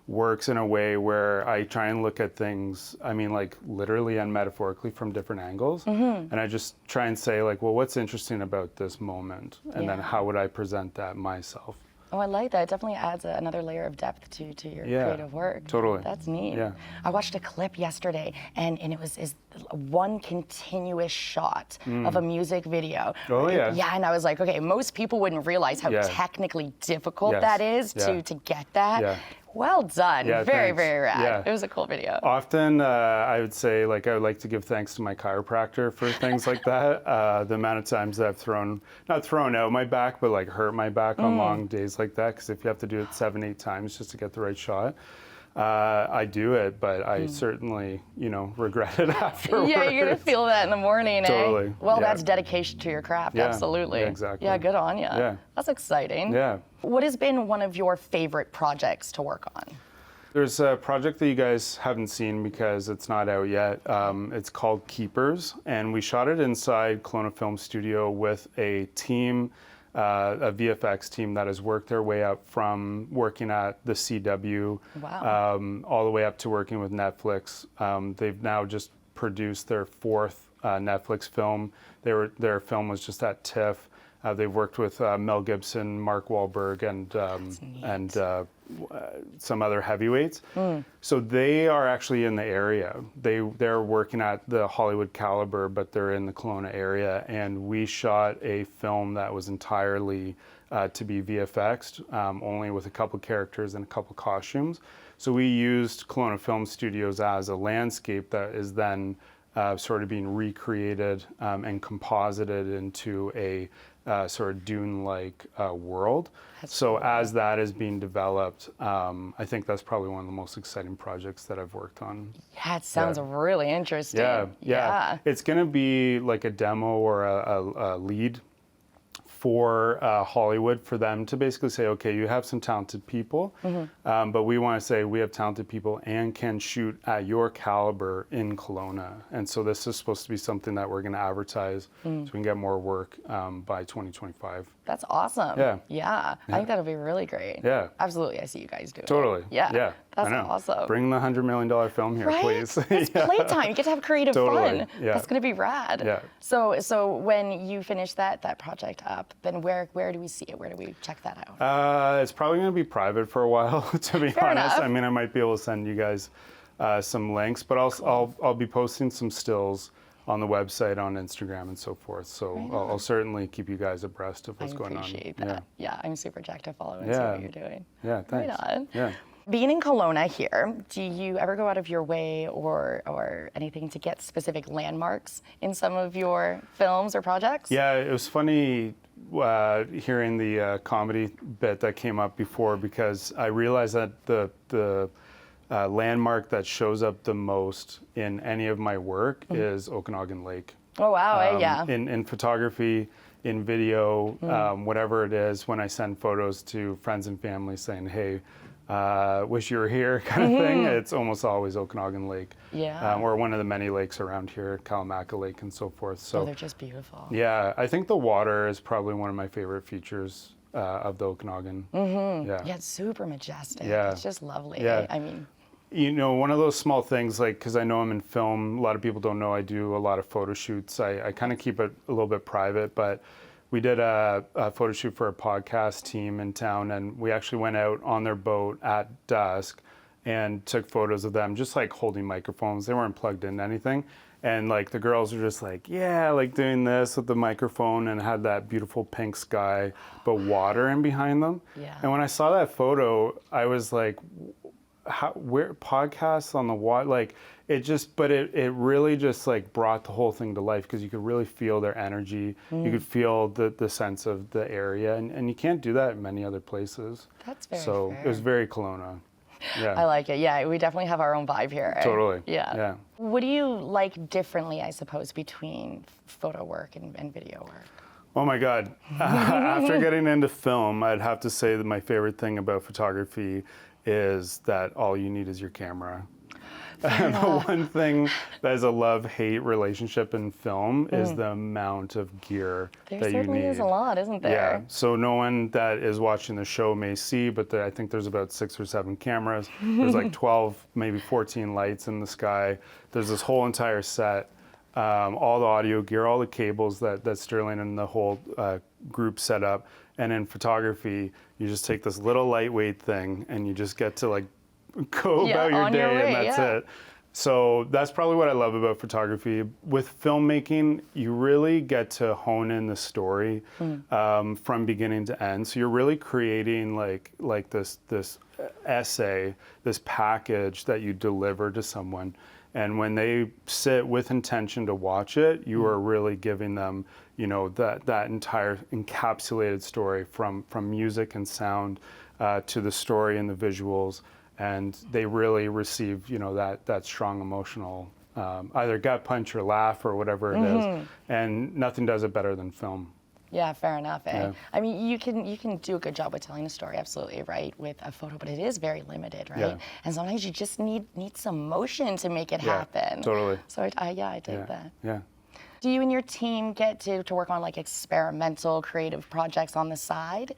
works in a way where I try and look at things, I mean, like literally and metaphorically from different angles. And I just try and say like, well, what's interesting about this moment? And then how would I present that myself? Oh, I like that. It definitely adds another layer of depth to your creative work. Totally. That's neat. Yeah. I watched a clip yesterday, and it was one continuous shot of a music video. Oh, yeah. Yeah, and I was like, okay, most people wouldn't realize how technically difficult that is to get that. Yeah. Well done. Yeah, very, thanks. very rad. Yeah. It was a cool video. Often, I would say, like, I would like to give thanks to my chiropractor for things like that. The amount of times that I've not thrown out my back, but like hurt my back on long days like that. Because if you have to do it 7-8 times just to get the right shot, I do it, but I certainly, regret it afterwards. Yeah, you're gonna feel that in the morning, Totally. eh? Well, that's dedication to your craft, absolutely. Yeah, exactly. Yeah, good on you. Yeah. That's exciting. Yeah. What has been one of your favorite projects to work on? There's a project that you guys haven't seen because it's not out yet. It's called Keepers, and we shot it inside Kelowna Film Studio with a team, a VFX team that has worked their way up from working at the CW all the way up to working with Netflix. They've now just produced their 4th Netflix film. Their film was just at TIFF. They've worked with Mel Gibson, Mark Wahlberg, and some other heavyweights. So they are actually in the area. They're working at the Hollywood caliber, but they're in the Kelowna area. And we shot a film that was entirely to be VFX'd, only with a couple characters and a couple costumes. So we used Kelowna Film Studios as a landscape that is then sort of being recreated and composited into a sort of dune-like world. So as that is being developed, I think that's probably one of the most exciting projects that I've worked on. Yeah, it sounds really interesting. Yeah. It's going to be like a demo or a lead for Hollywood, for them to basically say, okay, you have some talented people, but we want to say we have talented people and can shoot at your caliber in Kelowna. And so this is supposed to be something that we're going to advertise so we can get more work by 2025. That's awesome. Yeah. I think that'll be really great. Yeah. Absolutely. I see you guys doing Totally. it. Yeah. That's I know. Awesome. Bring the $100 million film here, right? please. It's playtime. You get to have creative Totally. fun. Yeah. That's going to be rad. Yeah. So when you finish that project up, then where do we see it? Where do we check that out? It's probably going to be private for a while, to be Fair honest. enough. I mean, I might be able to send you guys some links, but I'll be posting some stills on the website, on Instagram, and so forth. So I'll certainly keep you guys abreast of what's going on. I appreciate that. Yeah, I'm super jacked to follow and see Yeah. what you're doing. Yeah, thanks. Right on. Yeah. Being in Kelowna here, do you ever go out of your way or anything to get specific landmarks in some of your films or projects? Yeah, it was funny hearing the comedy bit that came up before, because I realized that the landmark that shows up the most in any of my work is Okanagan Lake. Oh, wow. Yeah. In photography, in video, whatever it is, when I send photos to friends and family saying, hey, wish you were here kind of thing, it's almost always Okanagan Lake. Yeah. Or one of the many lakes around here, Kalamaka Lake and so forth. So they're just beautiful. Yeah, I think the water is probably one of my favorite features of the Okanagan. Yeah, it's super majestic. Yeah. It's just lovely. Yeah. I mean, one of those small things, like, because I know I'm in film, a lot of people don't know I do a lot of photo shoots. I kind of keep it a little bit private, but we did a photo shoot for a podcast team in town, and we actually went out on their boat at dusk and took photos of them just like holding microphones. They weren't plugged into anything. And like the girls were just like, yeah, like doing this with the microphone, and had that beautiful pink sky, but water in behind them. Yeah. And when I saw that photo, I was like, where podcasts on the wall, like it really just like brought the whole thing to life because you could really feel their energy. You could feel the sense of the area, and you can't do that in many other places. That's very So fair. it was very Kelowna. Yeah. I like it. Yeah, we definitely have our own vibe here. Right? Totally. Yeah. What do you like differently, I suppose, between photo work and video work? Oh my God. After getting into film, I'd have to say that my favorite thing about photography is that all you need is your camera. And the one thing that is a love-hate relationship in film is the amount of gear that you need. There certainly is a lot, isn't there? Yeah, so no one that is watching the show may see, but I think there's about 6 or 7 cameras. There's like 12, maybe 14 lights in the sky. There's this whole entire set, all the audio gear, all the cables that Sterling and the whole group set up. And in photography, you just take this little lightweight thing and you just get to like go about your day and that's it. So that's probably what I love about photography. With filmmaking, you really get to hone in the story from beginning to end. So you're really creating like this essay, this package that you deliver to someone. And when they sit with intention to watch it, you are really giving them, you know, that entire encapsulated story from music and sound to the story and the visuals. And they really receive, you know, that strong emotional either gut punch or laugh or whatever it is. And nothing does it better than film. Yeah, fair enough. And I mean, you can do a good job with telling a story, absolutely, right, with a photo, but it is very limited, right? Yeah. And sometimes you just need some motion to make it happen. Totally. So I dig that. Yeah. Do you and your team get to work on like experimental creative projects on the side?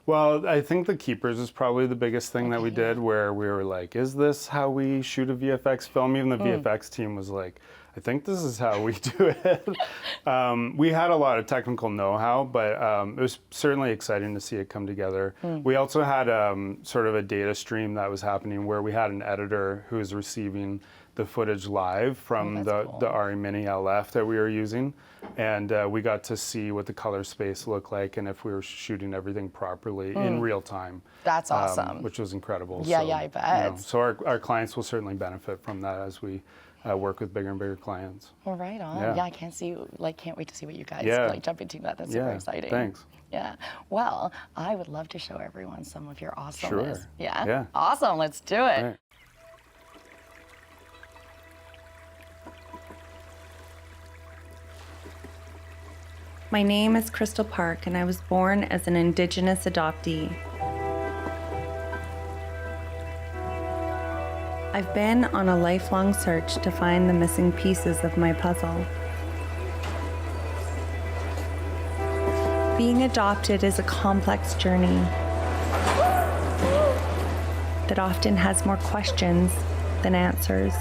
Well, I think The Keepers is probably the biggest thing that we did, where we were like, is this how we shoot a VFX film? Even the VFX team was like, I think this is how we do it. We had a lot of technical know-how, but it was certainly exciting to see it come together. We also had sort of a data stream that was happening where we had an editor who was receiving the footage live from the RE Mini LF that we were using. And we got to see what the color space looked like and if we were shooting everything properly in real time. That's awesome. Which was incredible. Yeah, so, I bet. You know, so our clients will certainly benefit from that as we work with bigger and bigger clients. Well, right on. Yeah. I can't wait to see what you guys jump into that. That's super exciting. Thanks. Yeah. Well, I would love to show everyone some of your awesomeness. Sure. Yeah? Awesome. Let's do it. Right. My name is Crystal Park, and I was born as an Indigenous adoptee. I've been on a lifelong search to find the missing pieces of my puzzle. Being adopted is a complex journey that often has more questions than answers.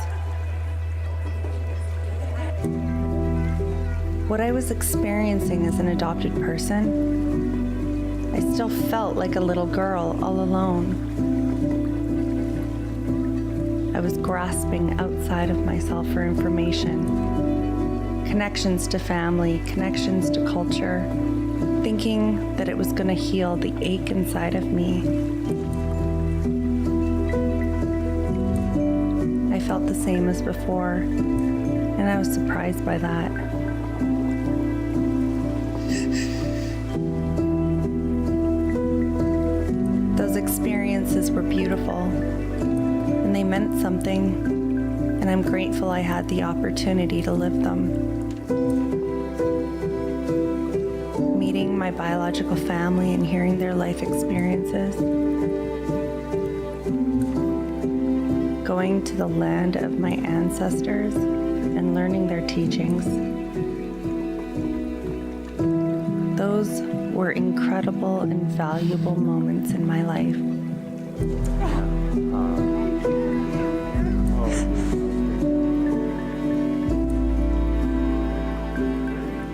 What I was experiencing as an adopted person, I still felt like a little girl all alone. I was grasping outside of myself for information, connections to family, connections to culture, thinking that it was going to heal the ache inside of me. I felt the same as before, and I was surprised by that. Those experiences were beautiful, and they meant something, and I'm grateful I had the opportunity to live them. Meeting my biological family and hearing their life experiences. Going to the land of my ancestors and learning their teachings. Those were incredible and valuable moments in my life.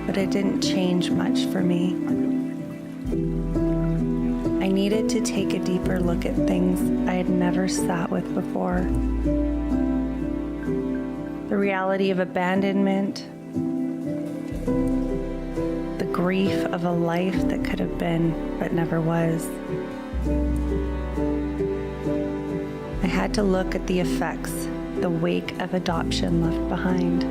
But it didn't change much for me. I needed to take a deeper look at things I had never sat with before. The reality of abandonment, the grief of a life that could have been but never was. I had to look at the effects the wake of adoption left behind.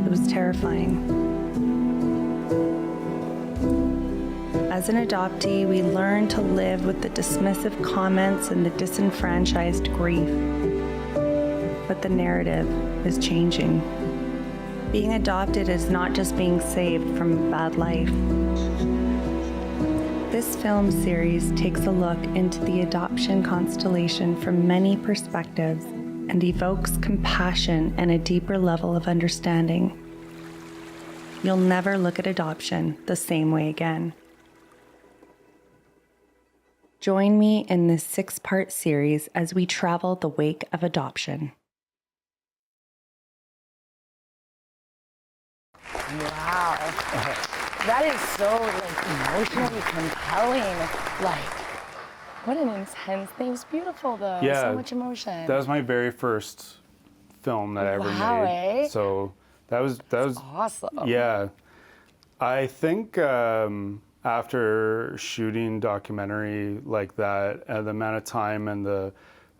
It was terrifying. As an adoptee, we learn to live with the dismissive comments and the disenfranchised grief. But the narrative is changing. Being adopted is not just being saved from a bad life. This film series takes a look into the adoption constellation from many perspectives and evokes compassion and a deeper level of understanding. You'll never look at adoption the same way again. Join me in this 6-part series as we travel the wake of adoption. Wow. That is so emotionally compelling. What an intense thing. It was beautiful though. Yeah, So much emotion. That was my very first film that I ever Wow, made. eh? So that was awesome. Yeah. I think after shooting documentary like that, and the amount of time and the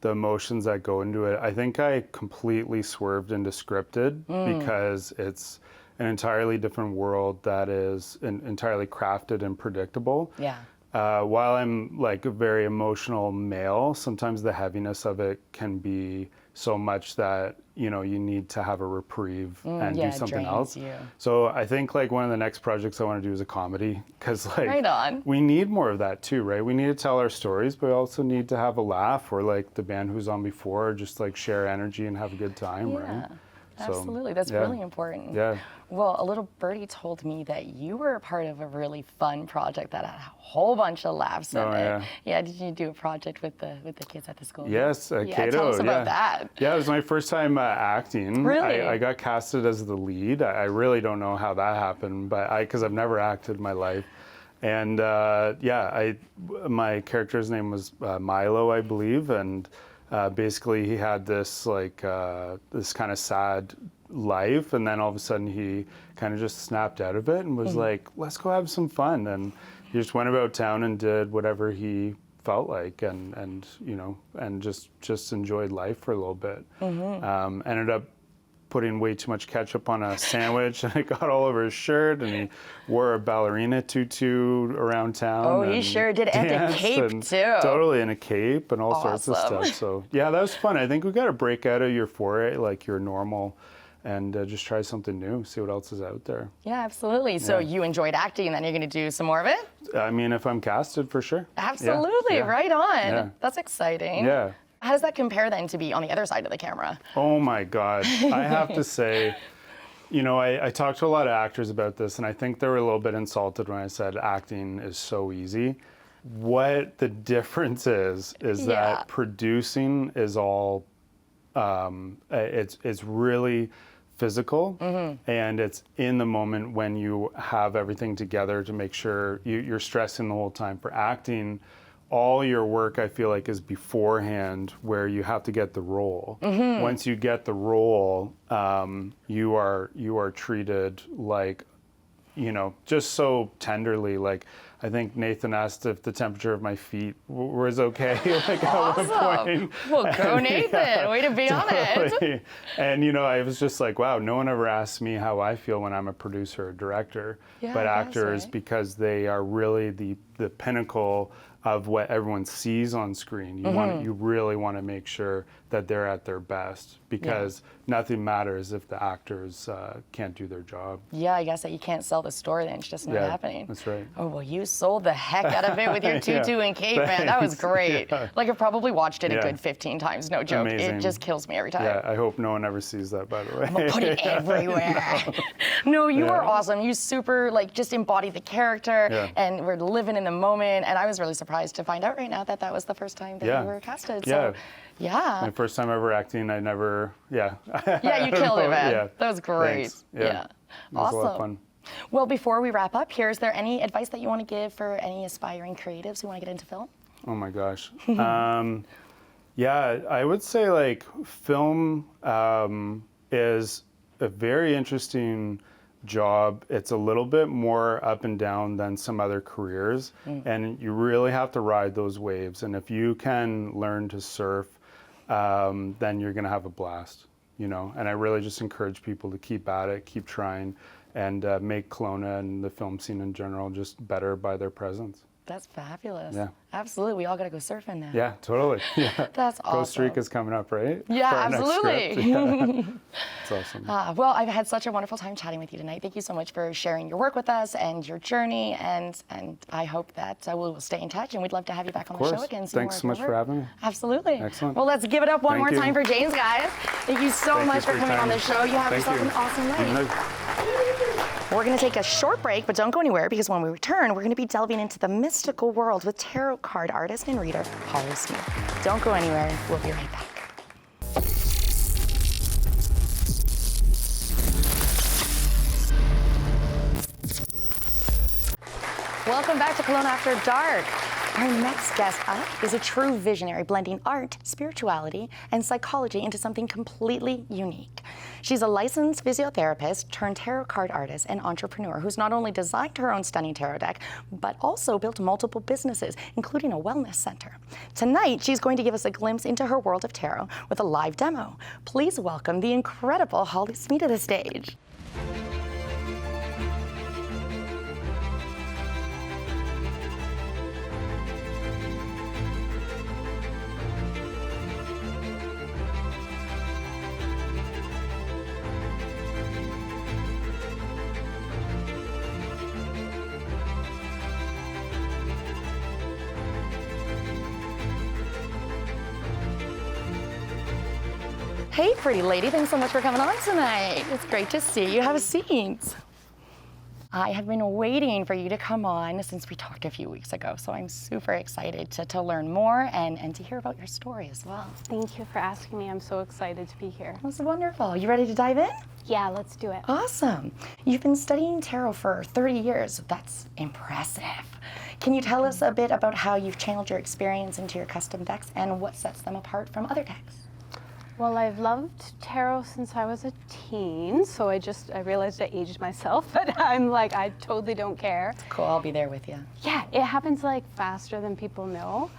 emotions that go into it, I think I completely swerved into scripted because it's an entirely different world that is entirely crafted and predictable. Yeah. While I'm like a very emotional male, sometimes the heaviness of it can be so much that, you know, you need to have a reprieve and do something else. You. So I think like one of the next projects I want to do is a comedy, because like Right on. we need more of that too, right? We need to tell our stories, but we also need to have a laugh, or like the band who's on before, or just like share energy and have a good time, right? Absolutely. That's really important. Yeah. Well, a little birdie told me that you were a part of a really fun project that had a whole bunch of laughs in it. Yeah. Yeah, did you do a project with the kids at the school? Yes, Cato. Tell us about that. Yeah, it was my first time acting. Really? I got casted as the lead. I really don't know how that happened, but because I've never acted in my life. And my character's name was Milo, I believe, and basically he had this this kind of sad life, and then all of a sudden he kind of just snapped out of it and was like, let's go have some fun. And he just went about town and did whatever he felt like, and you know, and just enjoyed life for a little bit. Ended up putting way too much ketchup on a sandwich, and it got all over his shirt, and he wore a ballerina tutu around town. Oh, he sure did, and a cape too. Totally, and a cape and all sorts of Awesome. stuff. So yeah, that was fun. I think we got to break out of your foray, like your normal, and just try something new, see what else is out there. Yeah, absolutely. So you enjoyed acting, and then you're going to do some more of it? I mean, if I'm casted, for sure. Absolutely, Yeah. right on. Yeah. That's exciting. Yeah. How does that compare then to be on the other side of the camera? Oh my God. I have to say, you know, I talked to a lot of actors about this, and I think they were a little bit insulted when I said acting is so easy. What the difference is that producing is all, it's really physical, and it's in the moment when you have everything together to make sure you're stressing the whole time. For acting, all your work, I feel like, is beforehand, where you have to get the role. Once you get the role, you are treated like, you know, just so tenderly. Like, I think Nathan asked if the temperature of my feet was okay. Like Awesome. at one point. Well, go Nathan. Way to be on it. Totally. And you know, I was just like, wow, no one ever asks me how I feel when I'm a producer or director. Yeah, But I guess, actors, right? because they are really the pinnacle of what everyone sees on screen. You really want to make sure that they're at their best, because nothing matters if the actors can't do their job. Yeah, I guess that you can't sell the story then. It's just not happening. That's right. Oh, well, you sold the heck out of it with your tutu Yeah. and cape, man. That was Thanks. great. Yeah. Like, I've probably watched it a Yeah. good 15 times, no joke. Amazing. It just kills me every time. Yeah, I hope no one ever sees that, by the way. I'm gonna put it everywhere. No, you were awesome. You super, like, just embodied the character, and we're living in the moment. And I was really surprised to find out right now that that was the first time that you were casted. So, yeah. My first time ever acting, I never, Yeah, you killed it, man. Yeah. That was great. Thanks. Yeah. It was Awesome. a lot of fun. Well, before we wrap up here, is there any advice that you want to give for any aspiring creatives who want to get into film? Oh my gosh. Yeah, I would say like film is a very interesting job. It's a little bit more up and down than some other careers, and you really have to ride those waves. And if you can learn to surf, then you're going to have a blast, you know. And I really just encourage people to keep at it, keep trying, and make Kelowna and the film scene in general just better by their presence. That's fabulous. Yeah. Absolutely. We all got to go surfing now. Yeah, totally. Yeah. That's awesome. Costa Rica's coming up, right? Yeah, For our next absolutely. script. Yeah. It's awesome. Well, I've had such a wonderful time chatting with you tonight. Thank you so much for sharing your work with us and your journey. And I hope that we will stay in touch, and we'd love to have you back on the show again. Thanks so much for having me. Absolutely. Excellent. Well, let's give it up one Thank more you. time for James, guys. Thank you so much for coming on the show. You have yourself an awesome night. We're going to take a short break, but don't go anywhere, because when we return, we're going to be delving into the mystical world with tarot card artist and reader Smee. Don't go anywhere. We'll be right back. Welcome back to Kelowna After Dark. Our next guest up is a true visionary, blending art, spirituality, and psychology into something completely unique. She's a licensed physiotherapist turned tarot card artist and entrepreneur who's not only designed her own stunning tarot deck, but also built multiple businesses, including a wellness center. Tonight, she's going to give us a glimpse into her world of tarot with a live demo. Please welcome the incredible Smee to the stage. Hey, pretty lady, thanks so much for coming on tonight. It's great to see you. Have a seat. I have been waiting for you to come on since we talked a few weeks ago, so I'm super excited to learn more and to hear about your story as well. Thank you for asking me. I'm so excited to be here. That's wonderful. You ready to dive in? Yeah, let's do it. Awesome. You've been studying tarot for 30 years. That's impressive. Can you tell us a bit about how you've channeled your experience into your custom decks and what sets them apart from other decks? Well, I've loved tarot since I was a teen, so I realized I aged myself, but I'm like, I totally don't care. Cool, I'll be there with you. Yeah, it happens like faster than people know.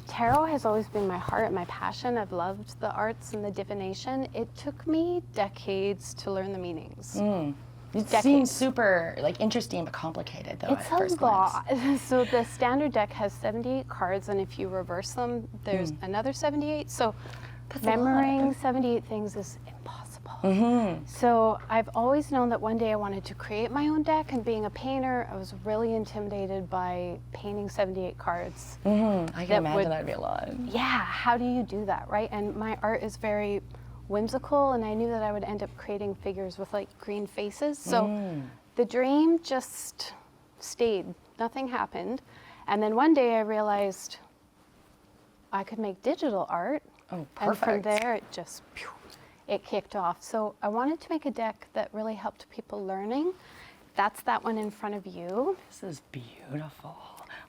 Tarot has always been my heart and my passion. I've loved the arts and the divination. It took me decades to learn the meanings. It seems super interesting but complicated though. It's a lot. So the standard deck has 78 cards, and if you reverse them, there's another 78. So remembering 78 things is impossible. So I've always known that one day I wanted to create my own deck, and being a painter, I was really intimidated by painting 78 cards. I can imagine that'd be a lot. Yeah, how do you do that, right? And my art is very whimsical, and I knew that I would end up creating figures with green faces. So the dream just stayed. Nothing happened. And then one day I realized I could make digital art. Oh, perfect. And from there, it kicked off. So I wanted to make a deck that really helped people learning. That's that one in front of you. This is beautiful.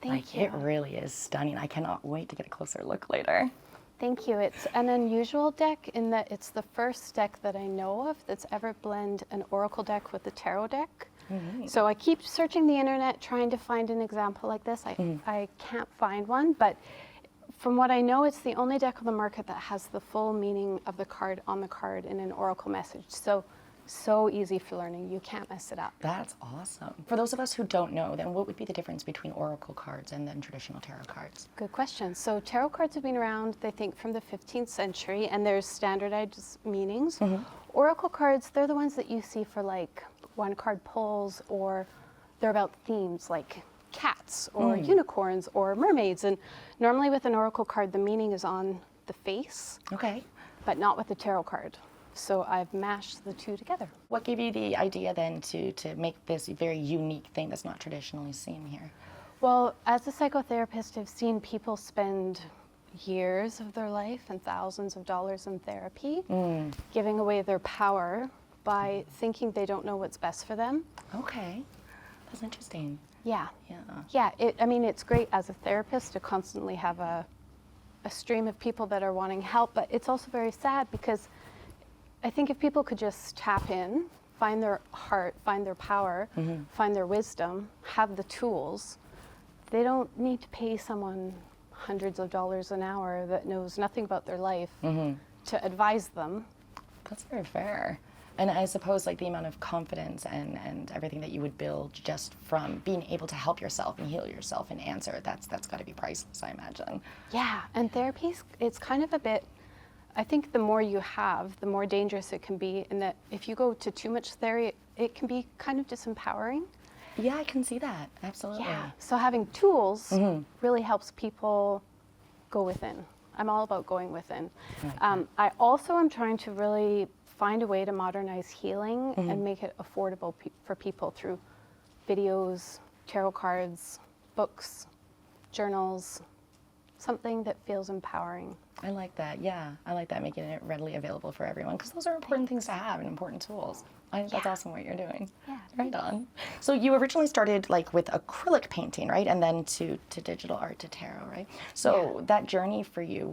Thank you. It really is stunning. I cannot wait to get a closer look later. Thank you. It's an unusual deck in that it's the first deck that I know of that's ever blend an oracle deck with a tarot deck. So I keep searching the internet trying to find an example like this. I can't find one, but from what I know, it's the only deck on the market that has the full meaning of the card on the card in an oracle message. So easy for learning. You can't mess it up. That's awesome. For those of us who don't know, then what would be the difference between oracle cards and then traditional tarot cards? Good question. So tarot cards have been around, they think, from the 15th century, and there's standardized meanings. Oracle cards, they're the ones that you see for one card pulls, or they're about themes like cats or unicorns or mermaids. And normally with an oracle card, the meaning is on the face. Okay. But not with the tarot card. So I've mashed the two together. What gave you the idea then to make this very unique thing that's not traditionally seen here? Well, as a psychotherapist, I've seen people spend years of their life and thousands of dollars in therapy, giving away their power by thinking they don't know what's best for them. Okay, that's interesting. Yeah. It's great as a therapist to constantly have a stream of people that are wanting help, but it's also very sad because I think if people could just tap in find their heart, find their power, find their wisdom, have the tools, they don't need to pay someone hundreds of dollars an hour that knows nothing about their life to advise them. That's very fair. And I suppose like the amount of confidence and everything that you would build just from being able to help yourself and heal yourself and answer, that's got to be priceless, I imagine. Yeah, and therapy, it's kind of a bit, I think the more you have, the more dangerous it can be, and that if you go to too much therapy, it can be kind of disempowering. Yeah, I can see that, absolutely. Yeah, so having tools really helps people go within. I'm all about going within. I also am trying to really find a way to modernize healing and make it affordable for people through videos, tarot cards, books, journals, something that feels empowering. I like that, yeah. I like that, making it readily available for everyone, because those are important things to have and important tools. I think that's awesome what you're doing. Yeah. Right on. So you originally started like with acrylic painting, right? And then to digital art, to tarot, right? So that journey for you,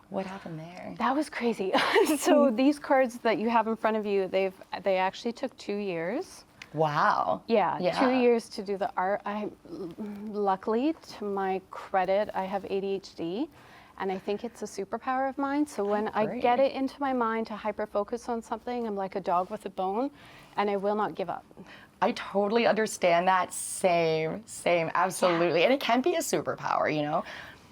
what happened there? That was crazy. So these cards that you have in front of you, they actually took 2 years. Wow. Yeah, 2 years to do the art. Luckily, to my credit, I have ADHD, and I think it's a superpower of mine. So when I get it into my mind to hyper-focus on something, I'm like a dog with a bone, and I will not give up. I totally understand that. Same, absolutely. And it can be a superpower, you know?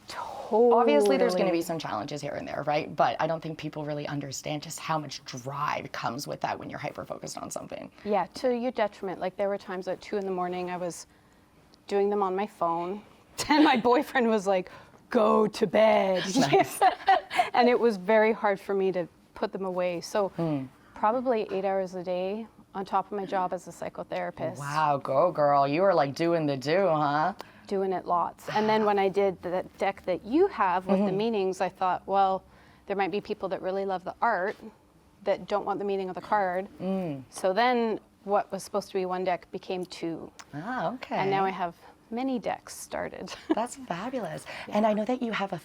Totally. Obviously, there's going to be some challenges here and there, right? But I don't think people really understand just how much drive comes with that when you're hyper-focused on something. Yeah, to your detriment. Like there were times at 2 a.m. I was doing them on my phone, and my boyfriend was like, "Go to bed." Nice. And it was very hard for me to put them away. So probably 8 hours a day on top of my job as a psychotherapist. Wow, go girl. You were like doing the do, huh? Doing it lots. And then when I did the deck that you have with the meanings, I thought, well, there might be people that really love the art that don't want the meaning of the card. So then what was supposed to be one deck became 2. Ah, okay. And now I have many decks started. That's fabulous. And I know that you have a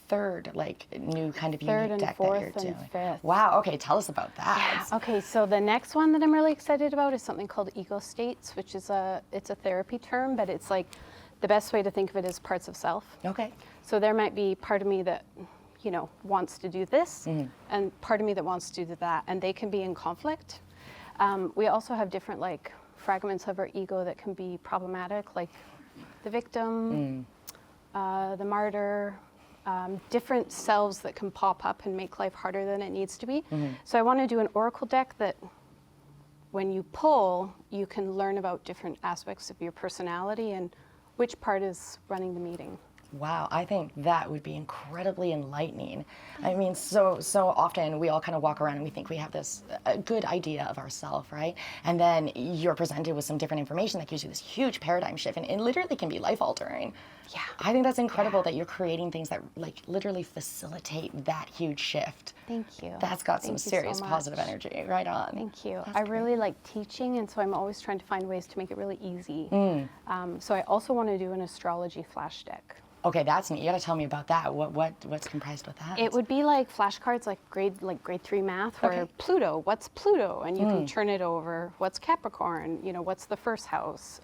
third, like, new kind of Third unique and deck fourth that you're and doing. fifth. Wow, okay, tell us about that. Yeah. Okay, so the next one that I'm really excited about is something called ego states, which is it's a therapy term, but it's like, the best way to think of it is parts of self. Okay. So there might be part of me that, you know, wants to do this, and part of me that wants to do that, and they can be in conflict. We also have different like fragments of our ego that can be problematic, like the victim, the martyr, different selves that can pop up and make life harder than it needs to be. So I want to do an oracle deck that when you pull, you can learn about different aspects of your personality and which part is running the meeting. Wow, I think that would be incredibly enlightening. I mean, so often we all kind of walk around and we think we have this good idea of ourselves, right? And then you're presented with some different information that gives you this huge paradigm shift, and it literally can be life-altering. Yeah. I think that's incredible that you're creating things that like literally facilitate that huge shift. Thank you. That's got some Thank you serious so positive much. energy. Right on. Thank you. That's I really like teaching, and so I'm always trying to find ways to make it really easy. So I also want to do an astrology flash deck. Okay, that's neat. You got to tell me about that. What's comprised with that? It would be like flashcards, like grade 3 math, where Pluto. What's Pluto? And you can turn it over. What's Capricorn? You know, what's the first house?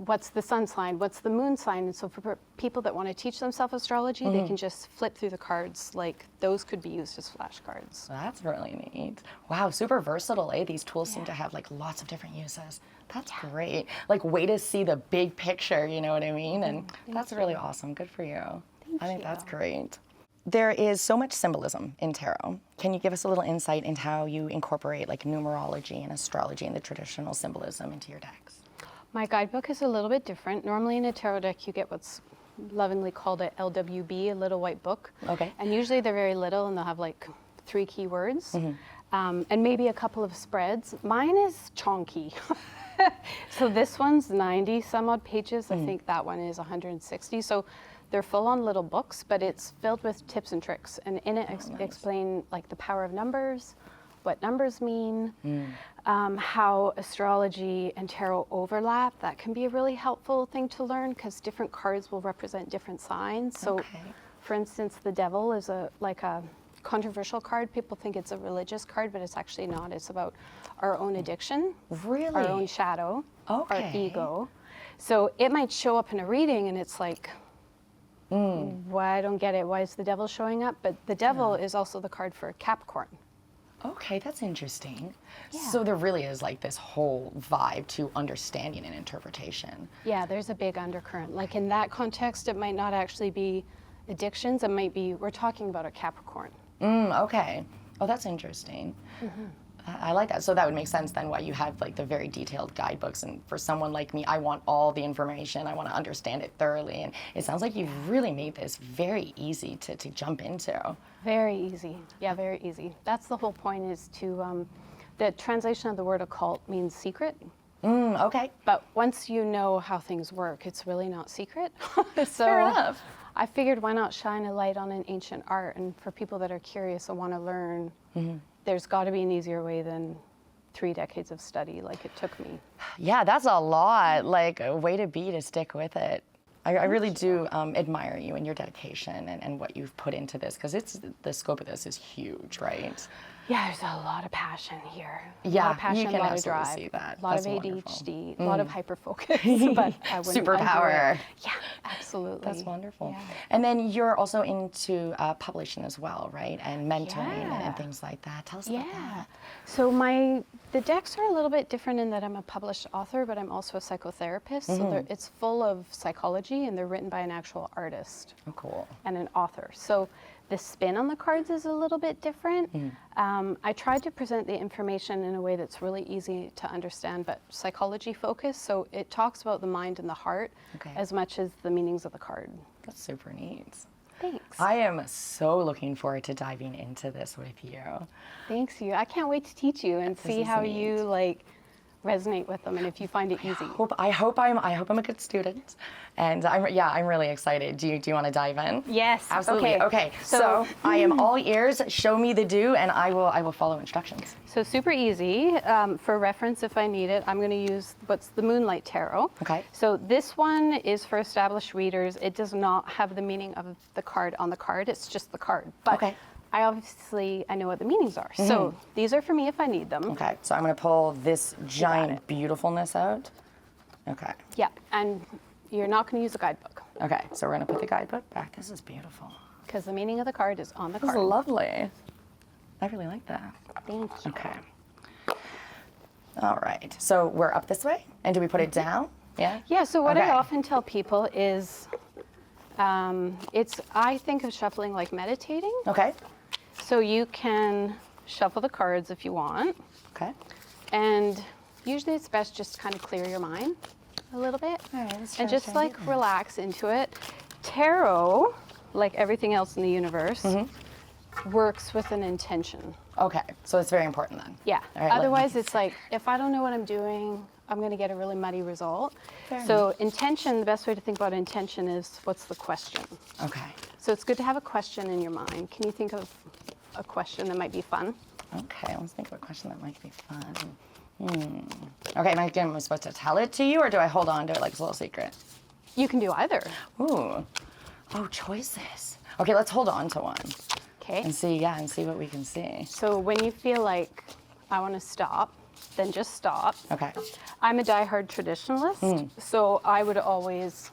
What's the sun sign? What's the moon sign? And so for people that want to teach themselves astrology, they can just flip through the cards. Like those could be used as flashcards. That's really neat. Wow, super versatile, eh? These tools seem to have like lots of different uses. That's great. Like way to see the big picture, you know what I mean? And that's really awesome. Good for you. I think that's great. There is so much symbolism in tarot. Can you give us a little insight into how you incorporate like numerology and astrology and the traditional symbolism into your decks? My guidebook is a little bit different. Normally in a tarot deck, you get what's lovingly called a LWB, a little white book. Okay. And usually they're very little and they'll have like 3 keywords and maybe a couple of spreads. Mine is chonky. So this one's 90 some odd pages. I think that one is 160. So they're full on little books, but it's filled with tips and tricks. And in it explain like the power of numbers, what numbers mean, how astrology and tarot overlap. That can be a really helpful thing to learn because different cards will represent different signs. So for instance, the devil is like a controversial card. People think it's a religious card, but it's actually not. It's about our own addiction, really, our own shadow, our ego. So it might show up in a reading, and it's like, why I don't get it. Why is the devil showing up? But the devil is also the card for Capricorn. Okay, that's interesting. So there really is like this whole vibe to understanding and interpretation. Yeah, there's a big undercurrent. Like in that context, it might not actually be addictions. It might be, we're talking about a Capricorn. Okay. Oh, that's interesting. I like that. So that would make sense then why you have like the very detailed guidebooks. And for someone like me, I want all the information. I want to understand it thoroughly. And it sounds like you've really made this very easy to jump into. Very easy. Yeah, very easy. That's the whole point, is to, the translation of the word occult means secret. Okay. But once you know how things work, it's really not secret. So Fair enough. I figured, why not shine a light on an ancient art? And for people that are curious and want to learn, there's got to be an easier way than 3 decades of study like it took me. Yeah, that's a lot. Like, a way to be to stick with it. I really do admire you and your dedication and what you've put into this, because the scope of this is huge, right? Yeah, there's a lot of passion here. A Yeah, lot of passion, you can a lot of absolutely drive, see that. a lot That's of wonderful. ADHD, a lot of hyperfocus, but I wouldn't Superpower. undo it. Yeah, absolutely. That's wonderful. Yeah. And then you're also into publishing as well, right? And mentoring and things like that. Tell us about that. So the decks are a little bit different in that I'm a published author, but I'm also a psychotherapist. So it's full of psychology, and they're written by an actual artist. Oh, cool. And an author. So the spin on the cards is a little bit different. I tried to present the information in a way that's really easy to understand, but psychology focused. So it talks about the mind and the heart as much as the meanings of the card. That's super neat. Thanks. I am so looking forward to diving into this with you. Thanks, you. I can't wait to teach you and see is how neat. you like resonate with them, and if you find it easy. I hope I'm a good student, and I'm really excited. Do you want to dive in? Yes. Absolutely. Okay. So I am all ears. Show me the do, and I will follow instructions. So super easy. For reference, if I need it, I'm going to use what's the Moonlight Tarot. Okay. So this one is for established readers. It does not have the meaning of the card on the card. It's just the card. But I know what the meanings are. So these are for me if I need them. Okay. So I'm going to pull this giant beautifulness out. Okay. Yeah, and you're not going to use a guidebook. Okay. So we're going to put the guidebook back. This is beautiful. Because the meaning of the card is on the This card. is lovely. I really like that. Thank you. Okay. All right. So we're up this way, and do we put it down? Yeah. Yeah. So what Okay. I often tell people is, I think of shuffling like meditating. Okay. So you can shuffle the cards if you want. Okay. And usually it's best just to kind of clear your mind a little bit. All right, let's and try just like relax into it. Tarot, like everything else in the universe, works with an intention. Okay. So it's very important then. Yeah. All right, Otherwise it's like, if I don't know what I'm doing, I'm going to get a really muddy result. So intention, the best way to think about intention is, what's the question? Okay. So it's good to have a question in your mind. Can you think of a question that might be fun? Okay, let's think of a question that might be fun. Okay, am I supposed to tell it to you, or do I hold on to it like it's a little secret? You can do either. Ooh. Oh, choices. Okay, let's hold on to one. Okay. And see what we can see. So when you feel like, I want to stop, then just stop. Okay. I'm a diehard traditionalist, so I would always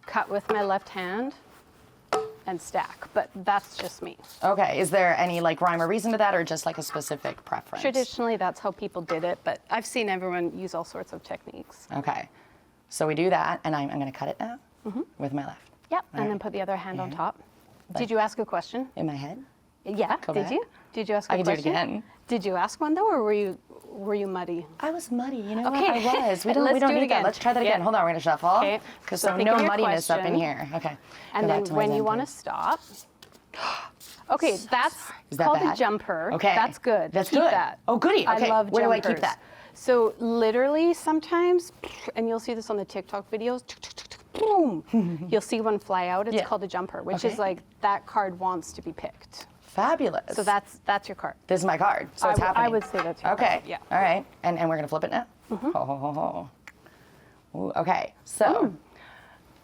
cut with my left hand and stack, but that's just me. Okay, is there any like rhyme or reason to that, or just like a specific preference? Traditionally, that's how people did it, but I've seen everyone use all sorts of techniques. Okay, so we do that, and I'm going to cut it now with my left. Yep, and then put the other hand on top. Did you ask a question? In my head? Yeah, Go did back. you? Did you ask a I can question? do it again. Did you ask one though, or were you muddy? I was muddy, you know Okay. what? I was. We don't Let's do it need again. that. Let's try that again. Yeah. Hold on, we're going to shuffle. Okay. Because So so think no of your muddiness up in question. here. Okay. And Go back then to my when you Zen want to pose. stop. Okay, that's Is that called bad? a jumper. Okay. That's good. That's keep good. That. Oh, goody. Okay. I love Where do I keep jumpers. that? So literally sometimes, and you'll see this on the TikTok videos, boom, you'll see one fly out. It's called a jumper, which is like that card wants to be picked. Fabulous. So that's your card. This is my card. So it's happening. I would say that's your Okay. card. Yeah. All right. And we're going to flip it now? Ho, ho, ho, ho. Ooh, okay. So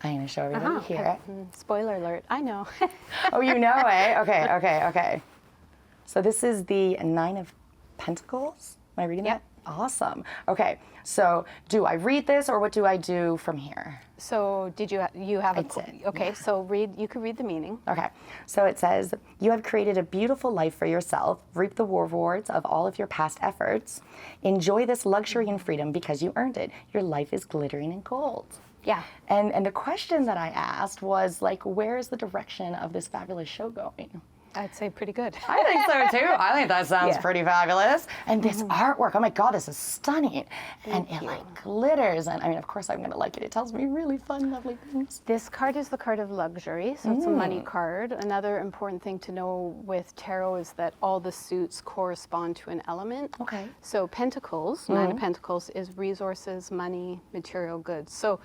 I'm going to show everybody here. Spoiler alert. I know. Oh, you know, eh? Okay. So this is the Nine of Pentacles. Am I reading that? Awesome. Okay, so do I read this or what do I do from here? So did you have a... Okay, yeah. so you could read the meaning. Okay, so it says, you have created a beautiful life for yourself, reap the rewards of all of your past efforts, enjoy this luxury and freedom because you earned it. Your life is glittering in gold. Yeah. And the question that I asked was like, where is the direction of this fabulous show going? I'd say pretty good. I think so too. I think that sounds Yeah. pretty fabulous. And this artwork, oh my God, this is stunning. And it like glitters. And I mean, of course I'm gonna like it. It tells me really fun, lovely things. This card is the card of luxury, so it's a money card. Another important thing to know with tarot is that all the suits correspond to an element. Okay. So Pentacles, Nine of Pentacles, is resources, money, material goods. So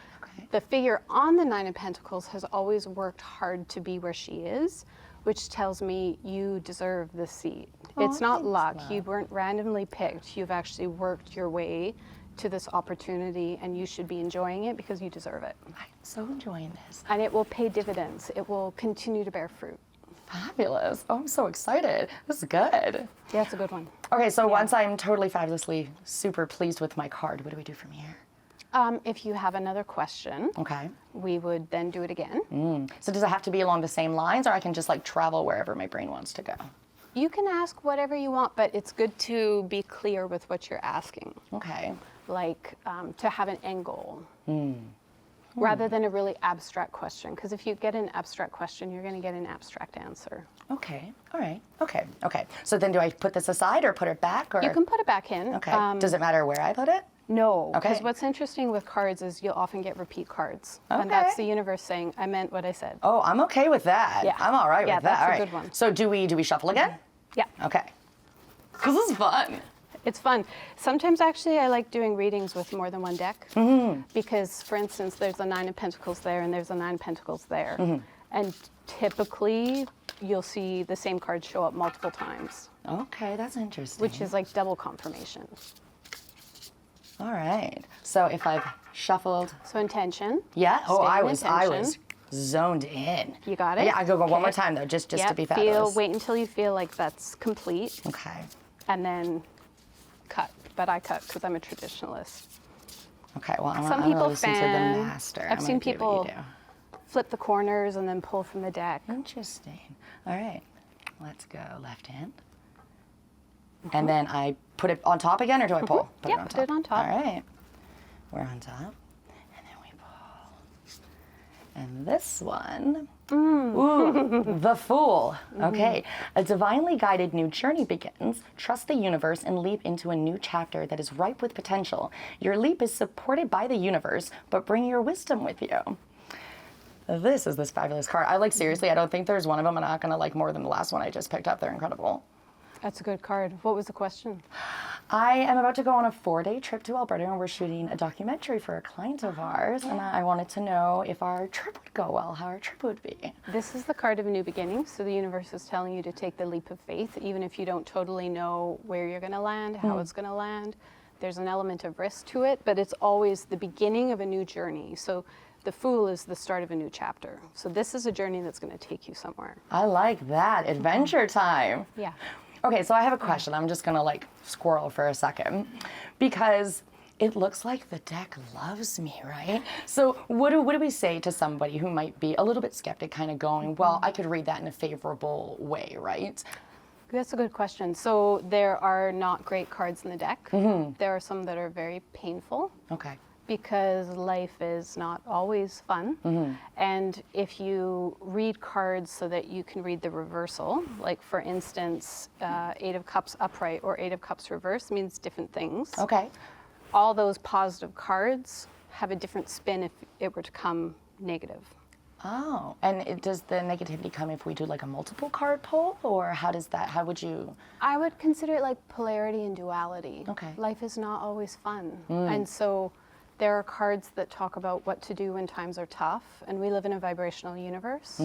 the figure on the Nine of Pentacles has always worked hard to be where she is, which tells me you deserve the seat. It's not luck. You weren't randomly picked. You've actually worked your way to this opportunity and you should be enjoying it because you deserve it. I'm so enjoying this. And it will pay dividends. It will continue to bear fruit. Fabulous. Oh, I'm so excited. This is good. Yeah, it's a good one. Okay, so once I'm totally fabulously super pleased with my card, what do we do from here? If you have another question, we would then do it again. So does it have to be along the same lines or I can just like travel wherever my brain wants to go? You can ask whatever you want, but it's good to be clear with what you're asking. Okay. Like to have an end goal rather than a really abstract question. Because if you get an abstract question, you're going to get an abstract answer. Okay. All right. Okay. Okay. So then do I put this aside or put it back? Or? You can put it back in. Okay. Does it matter where I put it? No, Okay. because what's interesting with cards is you'll often get repeat cards. And that's the universe saying, I meant what I said. Oh, I'm okay with that. Yeah. I'm all right Yeah, with that. that's All a right. good one. So do we shuffle again? Yeah. Okay. This is fun. It's fun. Sometimes actually I like doing readings with more than one deck because, for instance, there's a Nine of Pentacles there and there's a Nine of Pentacles there. And typically you'll see the same card show up multiple times. Okay, that's interesting. Which is like double confirmation. All right. So if I've shuffled. So intention. Yeah. Oh, Stay I in was intention. zoned in. You got it? Yeah, I go one more Okay. time though, just Yep, to be fabulous. wait until you feel like that's complete. Okay. And then cut. But I cut because I'm a traditionalist. Okay. Well, Some I'm people gonna listen to the fan. master. I've I'm seen gonna do what people you flip the corners and then pull from the deck. Interesting. All right. Let's go left hand. And then I put it on top again, or do I pull? Put Yep, put it on top. All right. We're on top. And then we pull. And this one, ooh, the Fool. Okay. A divinely guided new journey begins. Trust the universe and leap into a new chapter that is ripe with potential. Your leap is supported by the universe, but bring your wisdom with you. This is this fabulous card. I like, seriously, I don't think there's one of them I'm not gonna like more than the last one I just picked up. They're incredible. That's a good card. What was the question? I am about to go on a 4-day trip to Alberta and we're shooting a documentary for a client of ours. And I wanted to know if our trip would go well, how our trip would be. This is the card of a new beginning. So the universe is telling you to take the leap of faith, even if you don't totally know where you're gonna land, how it's gonna land. There's an element of risk to it, but it's always the beginning of a new journey. So the Fool is the start of a new chapter. So this is a journey that's gonna take you somewhere. I like that, adventure time. Yeah. Okay, so I have a question. I'm just gonna like squirrel for a second because it looks like the deck loves me, right? So what do we say to somebody who might be a little bit skeptic, kind of going, well, I could read that in a favorable way, right? That's a good question. So there are not great cards in the deck. There are some that are very painful. Okay. Because life is not always fun. And if you read cards so that you can read the reversal, like for instance, Eight of Cups upright or Eight of Cups reverse means different things. Okay. All those positive cards have a different spin if it were to come negative. Oh, and does the negativity come if we do like a multiple card pull, or how does that, how would you? I would consider it like polarity and duality. Okay. Life is not always fun. And so there are cards that talk about what to do when times are tough, and we live in a vibrational universe.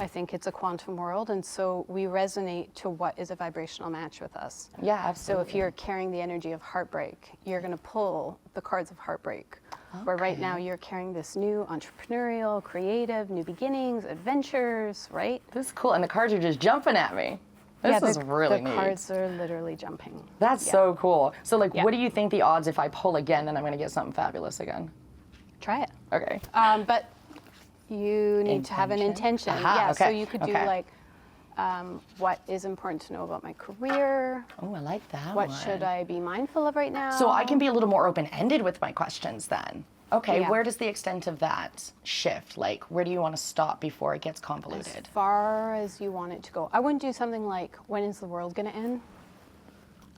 I think it's a quantum world, and so we resonate to what is a vibrational match with us. Yeah, absolutely. So if you're carrying the energy of heartbreak, you're going to pull the cards of heartbreak. Where right now you're carrying this new entrepreneurial, creative, new beginnings, adventures, right? This is cool, and the cards are just jumping at me. This yeah, is really neat. The cards are literally jumping. That's so cool. So like, Yeah. what do you think the odds if I pull again, then I'm gonna get something fabulous again? Try it. Okay. But you need to have an intention. Aha, yeah, so okay, you could do okay. like, what is important to know about my career? Oh, I like that What one. should I be mindful of right now? So I can be a little more open-ended with my questions then. Okay, Yeah. where does the extent of that shift? Like, where do you want to stop before it gets As convoluted? far as you want it to go. I wouldn't do something like, when is the world gonna end?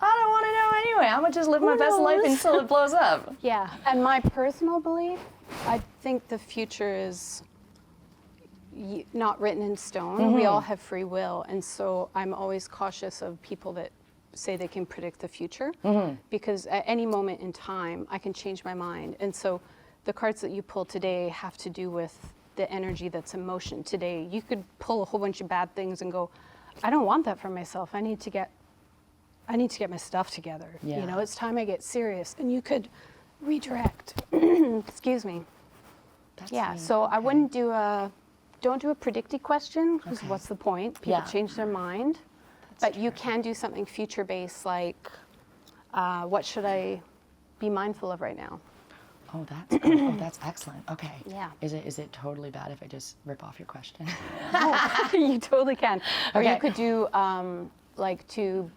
I don't want to know anyway. I'm gonna just live my best life until it blows up. Yeah, and my personal belief, I think the future is not written in stone. We all have free will, and so I'm always cautious of people that say they can predict the future, because at any moment in time, I can change my mind. And so the cards that you pull today have to do with the energy that's in motion today. You could pull a whole bunch of bad things and go, I don't want that for myself. I need to get my stuff together. Yeah. You know, it's time I get serious. And you could redirect. Excuse me. Yeah, so I wouldn't don't do a predicty question, because what's the point? People Yeah. change their mind. But you can do something future-based, like, what should I be mindful of right now? Oh, that's excellent. Okay. Yeah. Is it totally bad if I just rip off your question? You totally can. Or Okay. you could do, like, to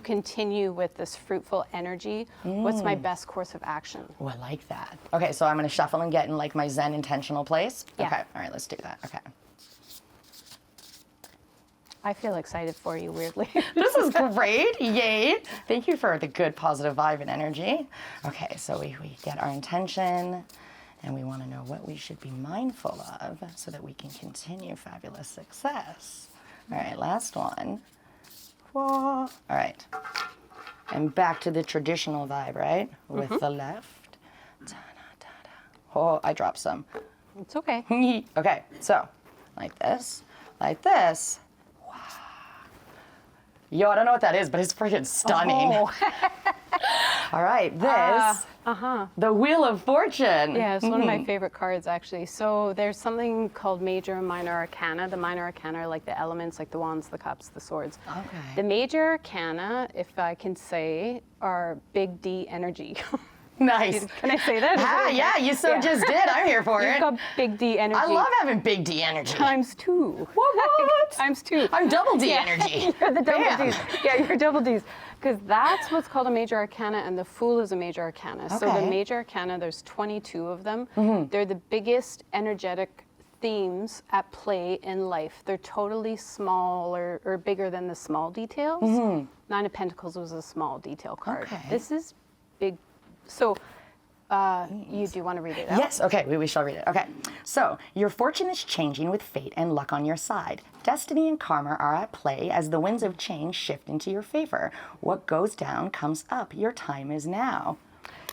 continue with this fruitful energy, what's my best course of action? Oh, I like that. Okay, so I'm gonna shuffle and get in like my Zen intentional place. Yeah. Okay. All right, let's do that. Okay. I feel excited for you, weirdly. This is great. Yay. Thank you for the good positive vibe and energy. Okay, so we get our intention and we want to know what we should be mindful of so that we can continue fabulous success. All right, last one. Whoa. All right. And back to the traditional vibe, right? With the left. Ta-da-da-da. Oh, I dropped some. It's okay. Okay, so like this, like this. Yo, I don't know what that is, but it's freaking stunning. Oh. All right, this, the Wheel of Fortune. Yeah, it's one of my favorite cards, actually. So there's something called Major and Minor Arcana. The Minor Arcana are like the elements, like the wands, the cups, the swords. Okay. The Major Arcana, if I can say, are big D energy. Nice. Can I say that? Ah, yeah, you just did. I'm here for it. You've got big D energy. I love having big D energy. Times two. What? Times two. I'm double D energy. You're the double Bam. Ds. Yeah, you're double Ds. Because that's what's called a Major Arcana, and the Fool is a Major Arcana. So the Okay. Major Arcana, there's 22 of them. They're the biggest energetic themes at play in life. They're totally small or bigger than the small details. Nine of Pentacles was a small detail card. Okay. This is big. So you do want to read it out? Yes, okay, we shall read it. Okay, so your fortune is changing with fate and luck on your side. Destiny and karma are at play as the winds of change shift into your favor. What goes down comes up. Your time is now.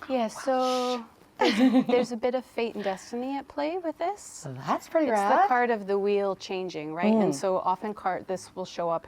Yeah, so there's a bit of fate and destiny at play with this. So that's pretty It's rad. the card of the wheel changing, right? And so often this will show up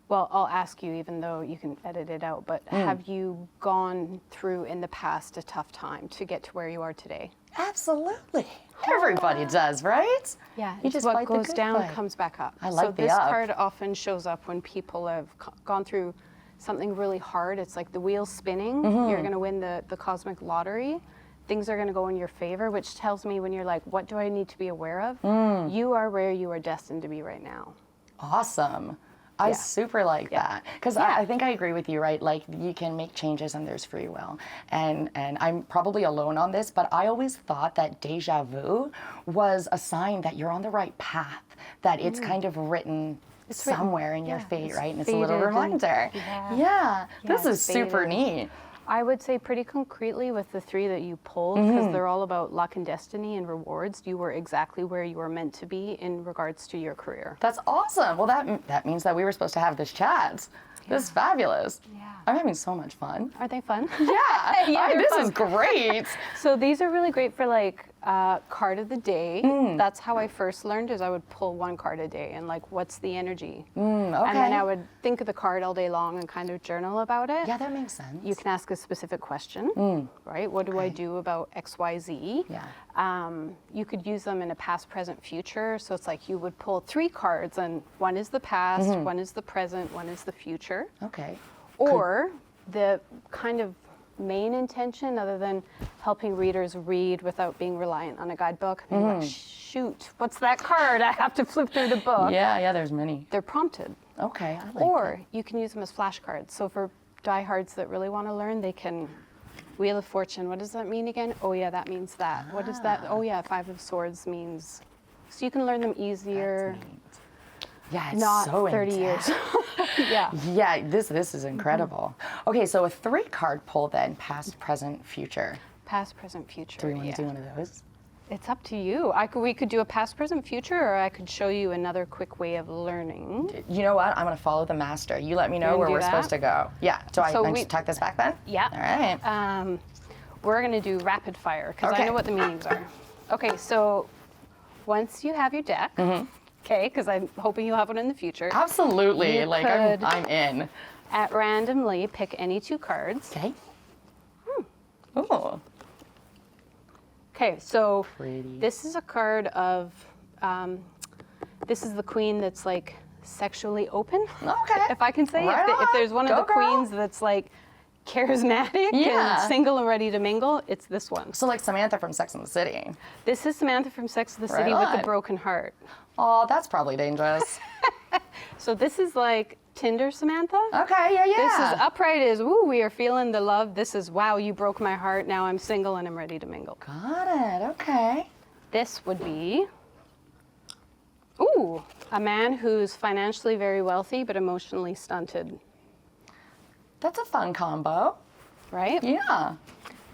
well, I'll ask you, even though you can edit it out, but have you gone through in the past a tough time to get to where you are today? Absolutely. Everybody does, right? Yeah, You it's just what fight the goes good down fight. comes back up. I like so the this up. card often shows up when people have gone through something really hard. It's like the wheel spinning. You're going to win the cosmic lottery. Things are going to go in your favor, which tells me when you're like, what do I need to be aware of? You are where you are destined to be right now. Awesome. I Yeah. super like that because I think I agree with you, right? Like you can make changes and there's free will, and I'm probably alone on this, but I always thought that deja vu was a sign that you're on the right path, that it's kind of written somewhere in your fate, it's right? And it's a little fated reminder. Yeah. This is it's super fated. neat. I would say pretty concretely with the three that you pulled, because they're all about luck and destiny and rewards, you were exactly where you were meant to be in regards to your career. That's awesome. Well, that means that we were supposed to have this chat. This is fabulous. Yeah. I'm having so much fun. Are they fun? Yeah. Yeah, they're This fun. is great. So these are really great for like card of the day. That's how I first learned, is I would pull one card a day and like, what's the energy? And then I would think of the card all day long and kind of journal about it. Yeah, that makes sense. You can ask a specific question, right? What do I do about XYZ? Yeah. You could use them in a past, present, future. So it's like you would pull 3 cards, and one is the past, one is the present, one is the future. Okay. Or the kind of main intention, other than helping readers read without being reliant on a guidebook. Maybe like, shoot, what's that card? I have to flip through the book. Yeah, there's many. They're prompted. Okay, I like Or you can use them as flashcards. So for diehards that really want to learn, they can Wheel of Fortune. What does that mean again? Oh yeah, that means that. What is that? Oh yeah, 5 of Swords means. So you can learn them easier. Yeah, it's not so 30 years. Yeah. Yeah, this is incredible. Okay, so a 3-card pull then, past, present, future. Past, present, future. Do we want to do one of those? It's up to you. We could do a past, present, future, or I could show you another quick way of learning. You know what? I'm going to follow the master. You let me know where we're supposed to go. Yeah. So I just tuck this back then? Yeah. All right. We're going to do rapid fire because I know what the meanings are. Okay, so once you have your deck, okay, because I'm hoping you'll have one in the future. Absolutely. You Like, could, I'm in. At randomly, pick any 2 cards. Okay. Oh. Okay, so this is a card of, this is the queen that's like sexually open. Okay. If I can say, Right if there's one on. of the Go, girl. queens that's like charismatic and single and ready to mingle, it's this one. So like Samantha from Sex and the City. This is Samantha from Sex and the City Right with on. the broken heart. Oh, that's probably dangerous. So this is like Tinder Samantha. Okay, yeah. This is upright is, woo, we are feeling the love. This is, wow, you broke my heart. Now I'm single and I'm ready to mingle. Got it, okay. This would be, ooh, a man who's financially very wealthy but emotionally stunted. That's a fun combo. Right? Yeah.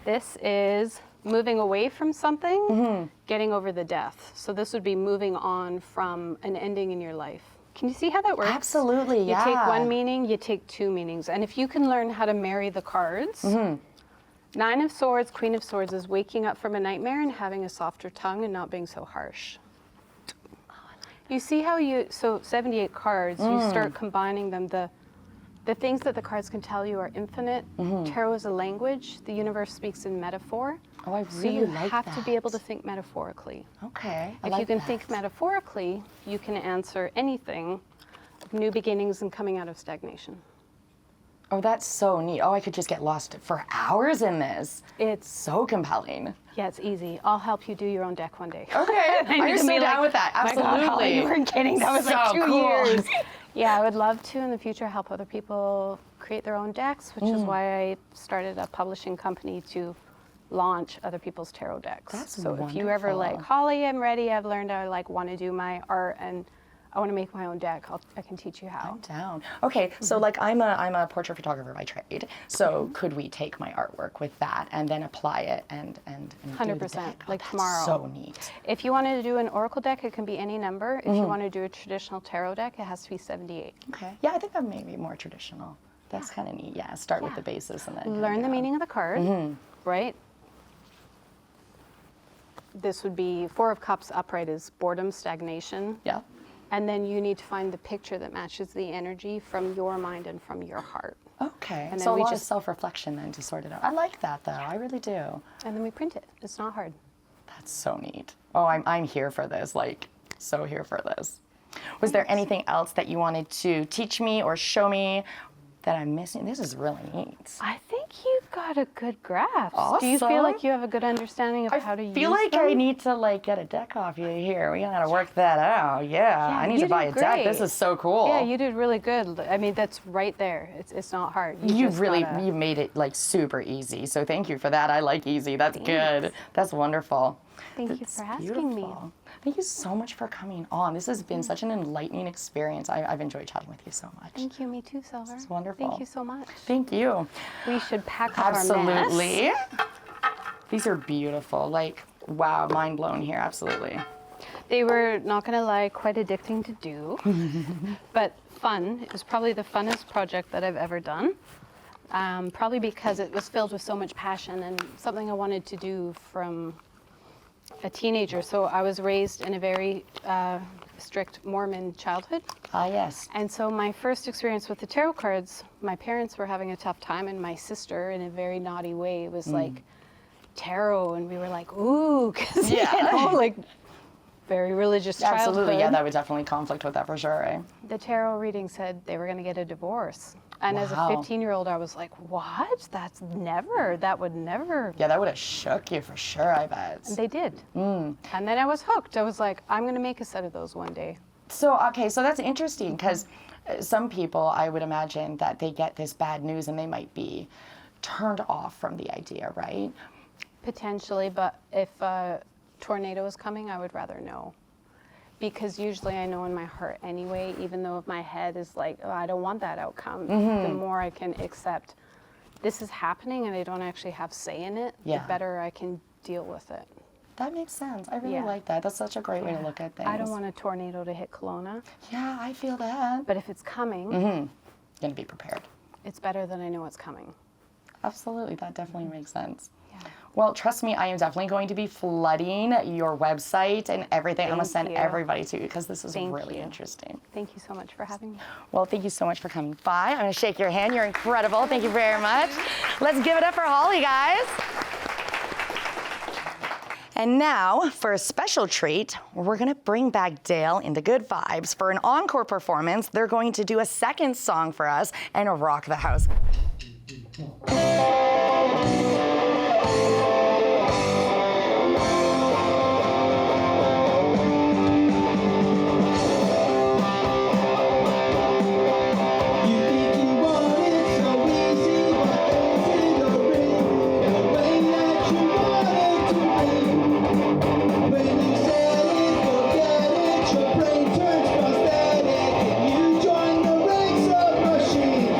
This is moving away from something, getting over the death. So this would be moving on from an ending in your life. Can you see how that works? Absolutely, yeah. You take one meaning, you take 2 meanings. And if you can learn how to marry the cards, 9 of Swords, Queen of Swords is waking up from a nightmare and having a softer tongue and not being so harsh. You see how so 78 cards, you start combining them. The things that the cards can tell you are infinite. Tarot is a language. The universe speaks in metaphor. Oh, I So really you like have that. to be able to think metaphorically. Okay, If you can think metaphorically, you can answer anything of new beginnings and coming out of stagnation. Oh, that's so neat. Oh, I could just get lost for hours in this. It's so compelling. Yeah, it's easy. I'll help you do your own deck one day. Okay, I'm so down with that. My God, Holly, Absolutely. you weren't kidding. That was like So 2 cool. years. Yeah, I would love to in the future help other people create their own decks, which is why I started a publishing company to launch other people's tarot decks. That's so if you ever like, Holly, I'm ready, I've learned, I like want to do my art and I want to make my own deck, I can teach you how. I'm down. Okay, so like I'm a portrait photographer by trade. So could we take my artwork with that and then apply it and do the 100%, deck? like That's tomorrow. So neat. If you wanted to do an oracle deck, it can be any number. If you want to do a traditional tarot deck, it has to be 78. Okay. Yeah, I think that may be more traditional. That's kind of neat. Yeah, start with the basis and then Learn the meaning of the card, right? This would be 4 of Cups upright is boredom, stagnation. Yeah. And then you need to find the picture that matches the energy from your mind and from your heart. Okay. And So then a lot of self-reflection then to sort it out. I like that though. I really do. And then we print it. It's not hard. That's so neat. Oh, I'm here for this. Like, so here for this. Was there anything else that you wanted to teach me or show me that I'm missing? This is really neat. I think you've got a good grasp. Awesome. Do you feel like you have a good understanding of how to use I feel like them? I need to like get a deck off you here. We gotta work that out. Yeah, I need to buy a deck. This is so cool. Yeah, you did really good. I mean, that's right there. It's not hard. You just really gotta- you made it like super easy. So thank you for that. I like easy. That's good. That's wonderful. Thank you for asking me. Thank you so much for coming on. This has been such an enlightening experience. I've enjoyed chatting with you so much. Thank you, me too, Silver. It's wonderful. Thank you so much. Thank you. We should pack up our Absolutely. mess. These are beautiful. Like, wow, mind blown here. Absolutely. They were, not gonna lie, quite addicting to do, but fun. It was probably the funnest project that I've ever done. Probably because it was filled with so much passion and something I wanted to do from a teenager. So I was raised in a very strict Mormon childhood. Ah, yes. And so my first experience with the tarot cards, my parents were having a tough time, and my sister, in a very naughty way, was like, tarot, and we were like, ooh, because you know, like very religious childhood. Absolutely, yeah, that would definitely conflict with that for sure, right? The tarot reading said they were going to get a divorce. And as a 15-year-old, I was like, what? That would never. Yeah, that would have shook you for sure, I bet. And they did. And then I was hooked. I was like, I'm going to make a set of those one day. So, okay, so that's interesting because some people, I would imagine that they get this bad news and they might be turned off from the idea, right? Potentially, but if a tornado is coming, I would rather know. Because usually I know in my heart anyway, even though if my head is like, oh, I don't want that outcome, the more I can accept this is happening and I don't actually have say in it, the better I can deal with it. That makes sense. I really like that. That's such a great way to look at things. I don't want a tornado to hit Kelowna. Yeah, I feel that. But if it's coming, you're gonna be prepared. It's better than I know it's coming. Absolutely, that definitely makes sense. Well, trust me, I am definitely going to be flooding your website and everything. I'm going to send everybody to you because this is really interesting. Thank you so much for having me. Well, thank you so much for coming by. I'm going to shake your hand. You're incredible. Thank you very much. Let's give it up for Holly, guys. And now, for a special treat, we're going to bring back Dale Indagoodvibes. For an encore performance, they're going to do a second song for us and rock the house. Join the ranks of machines.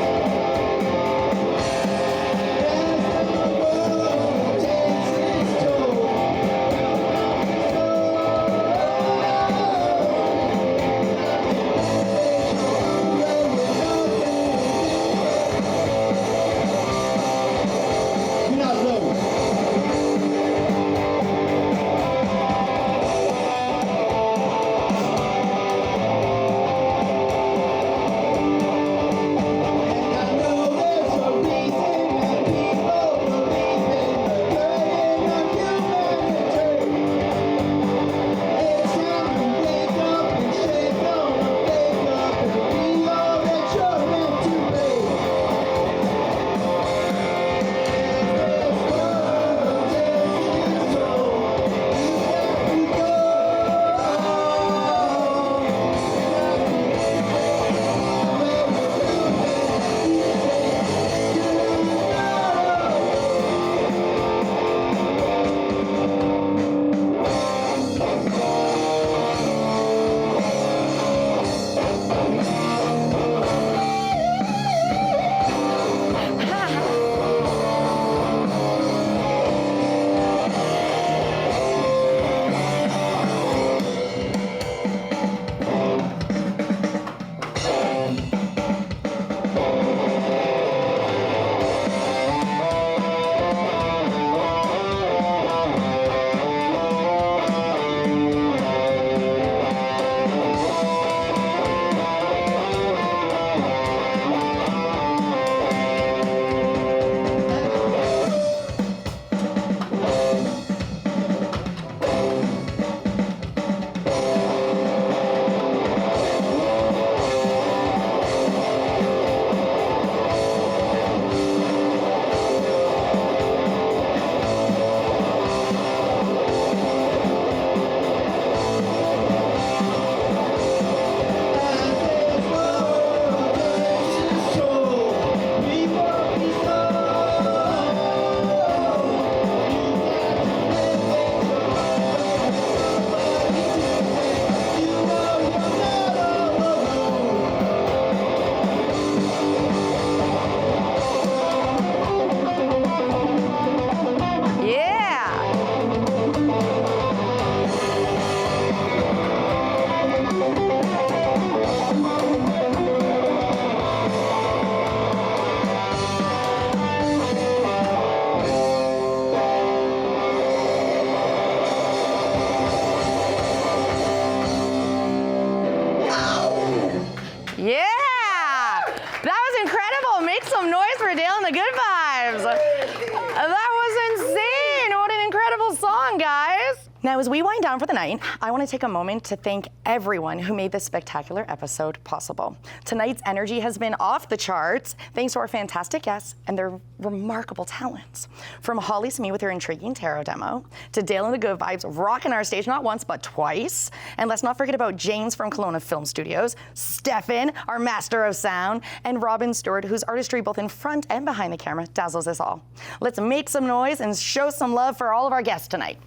Wow, make some noise for Dale and the Good Vibes. That was insane. What an incredible song, guys. Now, as we wind down for the night, I want to take a moment to thank everyone who made this spectacular episode possible. Tonight's energy has been off the charts thanks to our fantastic guests and their remarkable talents. From Holly Smee with her intriguing tarot demo, to Dale and the Good Vibes rocking our stage not once but twice, and let's not forget about James from Kelowna Film Studios, Stephan, our master of sound, and Robynne Stewart, whose artistry both in front and behind the camera dazzles us all. Let's make some noise and show some love for all of our guests tonight.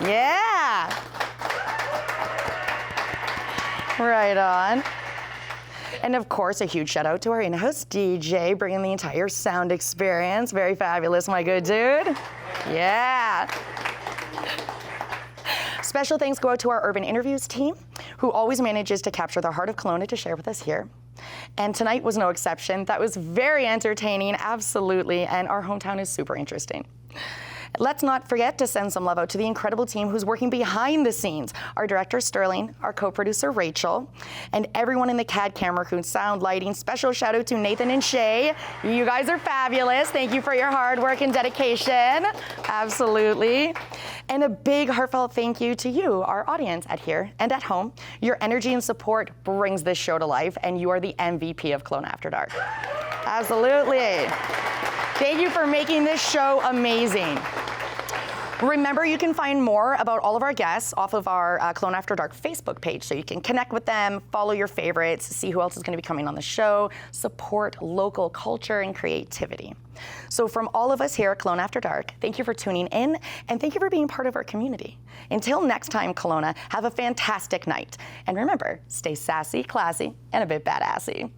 Yeah. Right on. And of course, a huge shout out to our in-house DJ, bringing the entire sound experience. Very fabulous, my good dude. Yeah. Special thanks go out to our Urban Interviews team, who always manages to capture the heart of Kelowna to share with us here. And tonight was no exception. That was very entertaining, absolutely, and our hometown is super interesting. Let's not forget to send some love out to the incredible team who's working behind the scenes. Our director, Sterling, our co-producer, Rachel, and everyone in the CAD camera crew, sound, lighting. Special shout out to Nathan and Shay. You guys are fabulous. Thank you for your hard work and dedication. Absolutely. And a big heartfelt thank you to you, our audience at here and at home. Your energy and support brings this show to life, and you are the MVP of Kelowna After Dark. Absolutely. Thank you for making this show amazing. Remember, you can find more about all of our guests off of our Kelowna After Dark Facebook page, so you can connect with them, follow your favorites, see who else is going to be coming on the show, support local culture and creativity. So from all of us here at Kelowna After Dark, thank you for tuning in, and thank you for being part of our community. Until next time, Kelowna, have a fantastic night. And remember, stay sassy, classy, and a bit badassy.